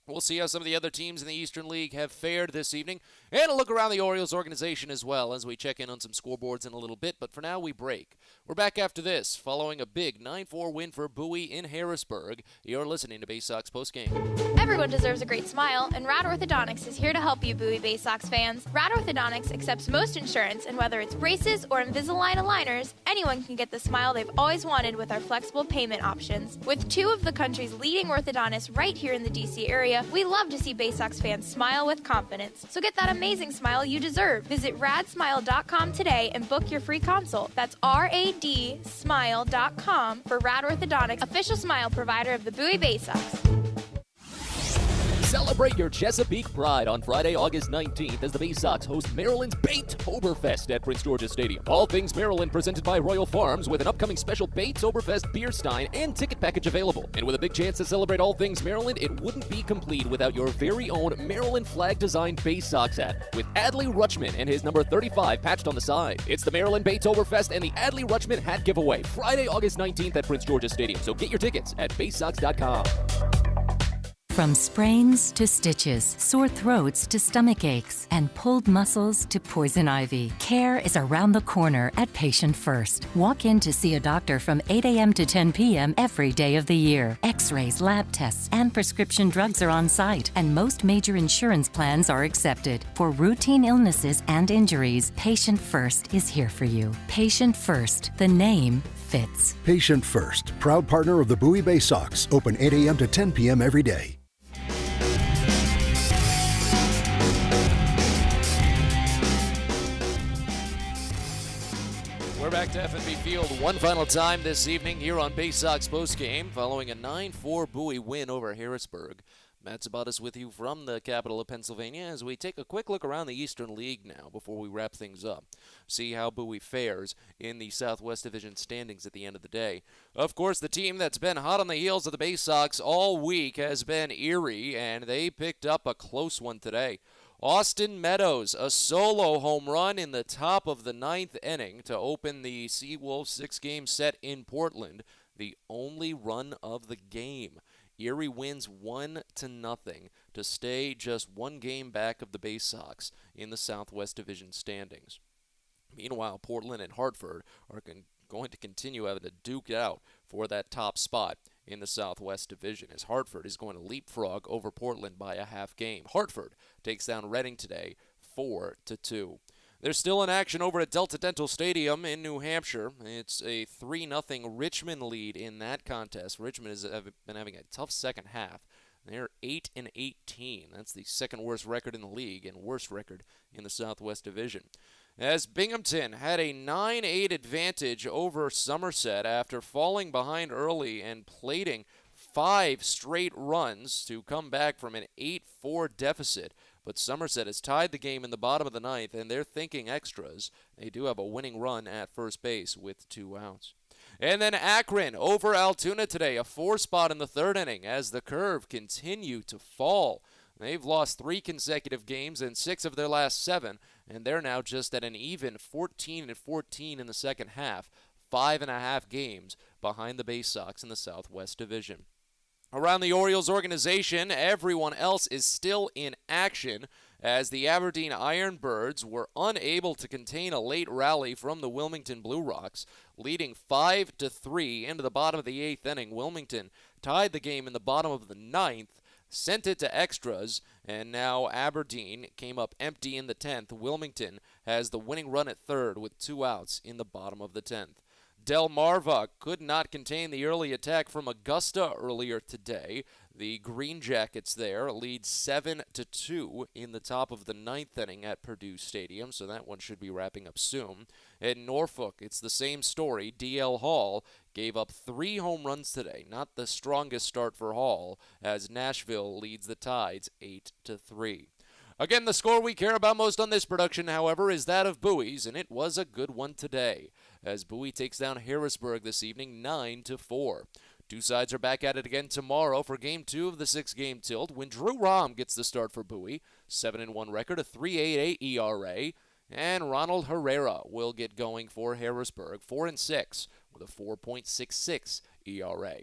We'll see how some of the other teams in the Eastern League have fared this evening, and a look around the Orioles organization as well as we check in on some scoreboards in a little bit. But for now, we break. We're back after this, following a big 9-4 win for Bowie in Harrisburg. You're listening to Baysox Postgame. Everyone deserves a great smile, and Rad Orthodontics is here to help you, Bowie Baysox fans. Rad Orthodontics accepts most insurance, and whether it's braces or Invisalign aligners, anyone can get the smile they've always wanted with our flexible payment options. With two of the country's leading orthodontists right here in the D.C. area, we love to see Baysox fans smile with confidence. So get that amazing smile you deserve. Visit radsmile.com today and book your free consult. That's radsmile.com for Rad Orthodontics, official smile provider of the Bowie Baysox. Celebrate your Chesapeake pride on Friday, August 19th as the Baysox host Maryland's Baytoberfest at Prince George's Stadium. All things Maryland presented by Royal Farms with an upcoming special Baytoberfest beer stein and ticket package available. And with a big chance to celebrate all things Maryland, it wouldn't be complete without your very own Maryland flag designed Baysox hat with Adley Rutschman and his number 35 patched on the side. It's the Maryland Baytoberfest and the Adley Rutschman hat giveaway Friday, August 19th at Prince George's Stadium. So get your tickets at baysox.com. From sprains to stitches, sore throats to stomach aches, and pulled muscles to poison ivy, care is around the corner at Patient First. Walk in to see a doctor from 8 a.m. to 10 p.m. every day of the year. X-rays, lab tests, and prescription drugs are on site, and most major insurance plans are accepted. For routine illnesses and injuries, Patient First is here for you. Patient First, the name fits. Patient First, proud partner of the Bowie Baysox, open 8 a.m. to 10 p.m. every day. We're back to FNB Field one final time this evening here on Baysox Postgame following a 9-4 Bowie win over Harrisburg. Matt Sabatas with you from the capital of Pennsylvania as we take a quick look around the Eastern League now before we wrap things up. See how Bowie fares in the Southwest Division standings at the end of the day. Of course, the team that's been hot on the heels of the Baysox all week has been Erie, and they picked up a close one today. Austin Meadows, a solo home run in the top of the ninth inning to open the Seawolves six-game set in Portland, the only run of the game. Erie wins 1-0 to stay just one game back of the Baysox in the Southwest Division standings. Meanwhile, Portland and Hartford are going to continue having to duke it out for that top spot in the Southwest Division, as Hartford is going to leapfrog over Portland by a half game. Hartford takes down Reading today 4-2. There's still in action over at Delta Dental Stadium in New Hampshire. It's a 3-0 Richmond lead in that contest. Richmond has been having a tough second half. They're 8-18. That's the second worst record in the league and worst record in the Southwest Division. As Binghamton had a 9-8 advantage over Somerset after falling behind early and plating 5 straight runs to come back from an 8-4 deficit. But Somerset has tied the game in the bottom of the ninth, and they're thinking extras. They do have a winning run at first base with 2 outs. And then Akron over Altoona today, a 4 spot in the third inning as the curve continued to fall. They've lost 3 consecutive games and 6 of their last 7, and they're now just at an even 14-14 in the second half, 5.5 games behind the Baysox in the Southwest Division. Around the Orioles organization, everyone else is still in action as the Aberdeen Ironbirds were unable to contain a late rally from the Wilmington Blue Rocks, leading 5-3 into the bottom of the 8th inning. Wilmington tied the game in the bottom of the 9th, sent it to extras, and now Aberdeen came up empty in the 10th. Wilmington has the winning run at third with 2 outs in the bottom of the 10th. Delmarva could not contain the early attack from Augusta earlier today. The Green Jackets there lead 7-2 in the top of the 9th inning at Purdue Stadium, so that one should be wrapping up soon. In Norfolk, it's the same story. D.L. Hall gave up 3 home runs today. Not the strongest start for Hall, as Nashville leads the Tides 8-3. Again, the score we care about most on this production, however, is that of Bowie's, and it was a good one today, as Bowie takes down Harrisburg this evening 9-4. Two sides are back at it again tomorrow for Game 2 of the 6-game tilt, when Drew Rahm gets the start for Bowie, 7-1 record, a 3.88 ERA, and Ronald Herrera will get going for Harrisburg, 4-6 with a 4.66 ERA.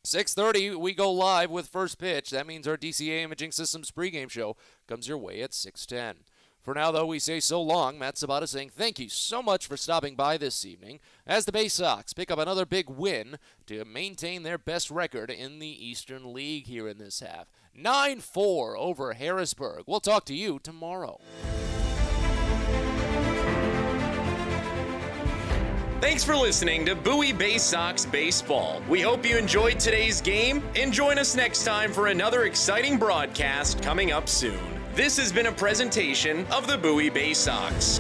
6:30, we go live with first pitch. That means our DCA Imaging Systems pregame show comes your way at 6:10. For now, though, we say so long. Matt Sabata saying thank you so much for stopping by this evening as the Baysox pick up another big win to maintain their best record in the Eastern League here in this half. 9-4 over Harrisburg. We'll talk to you tomorrow. Thanks for listening to Bowie Baysox Baseball. We hope you enjoyed today's game and join us next time for another exciting broadcast coming up soon. This has been a presentation of the Bowie Baysox.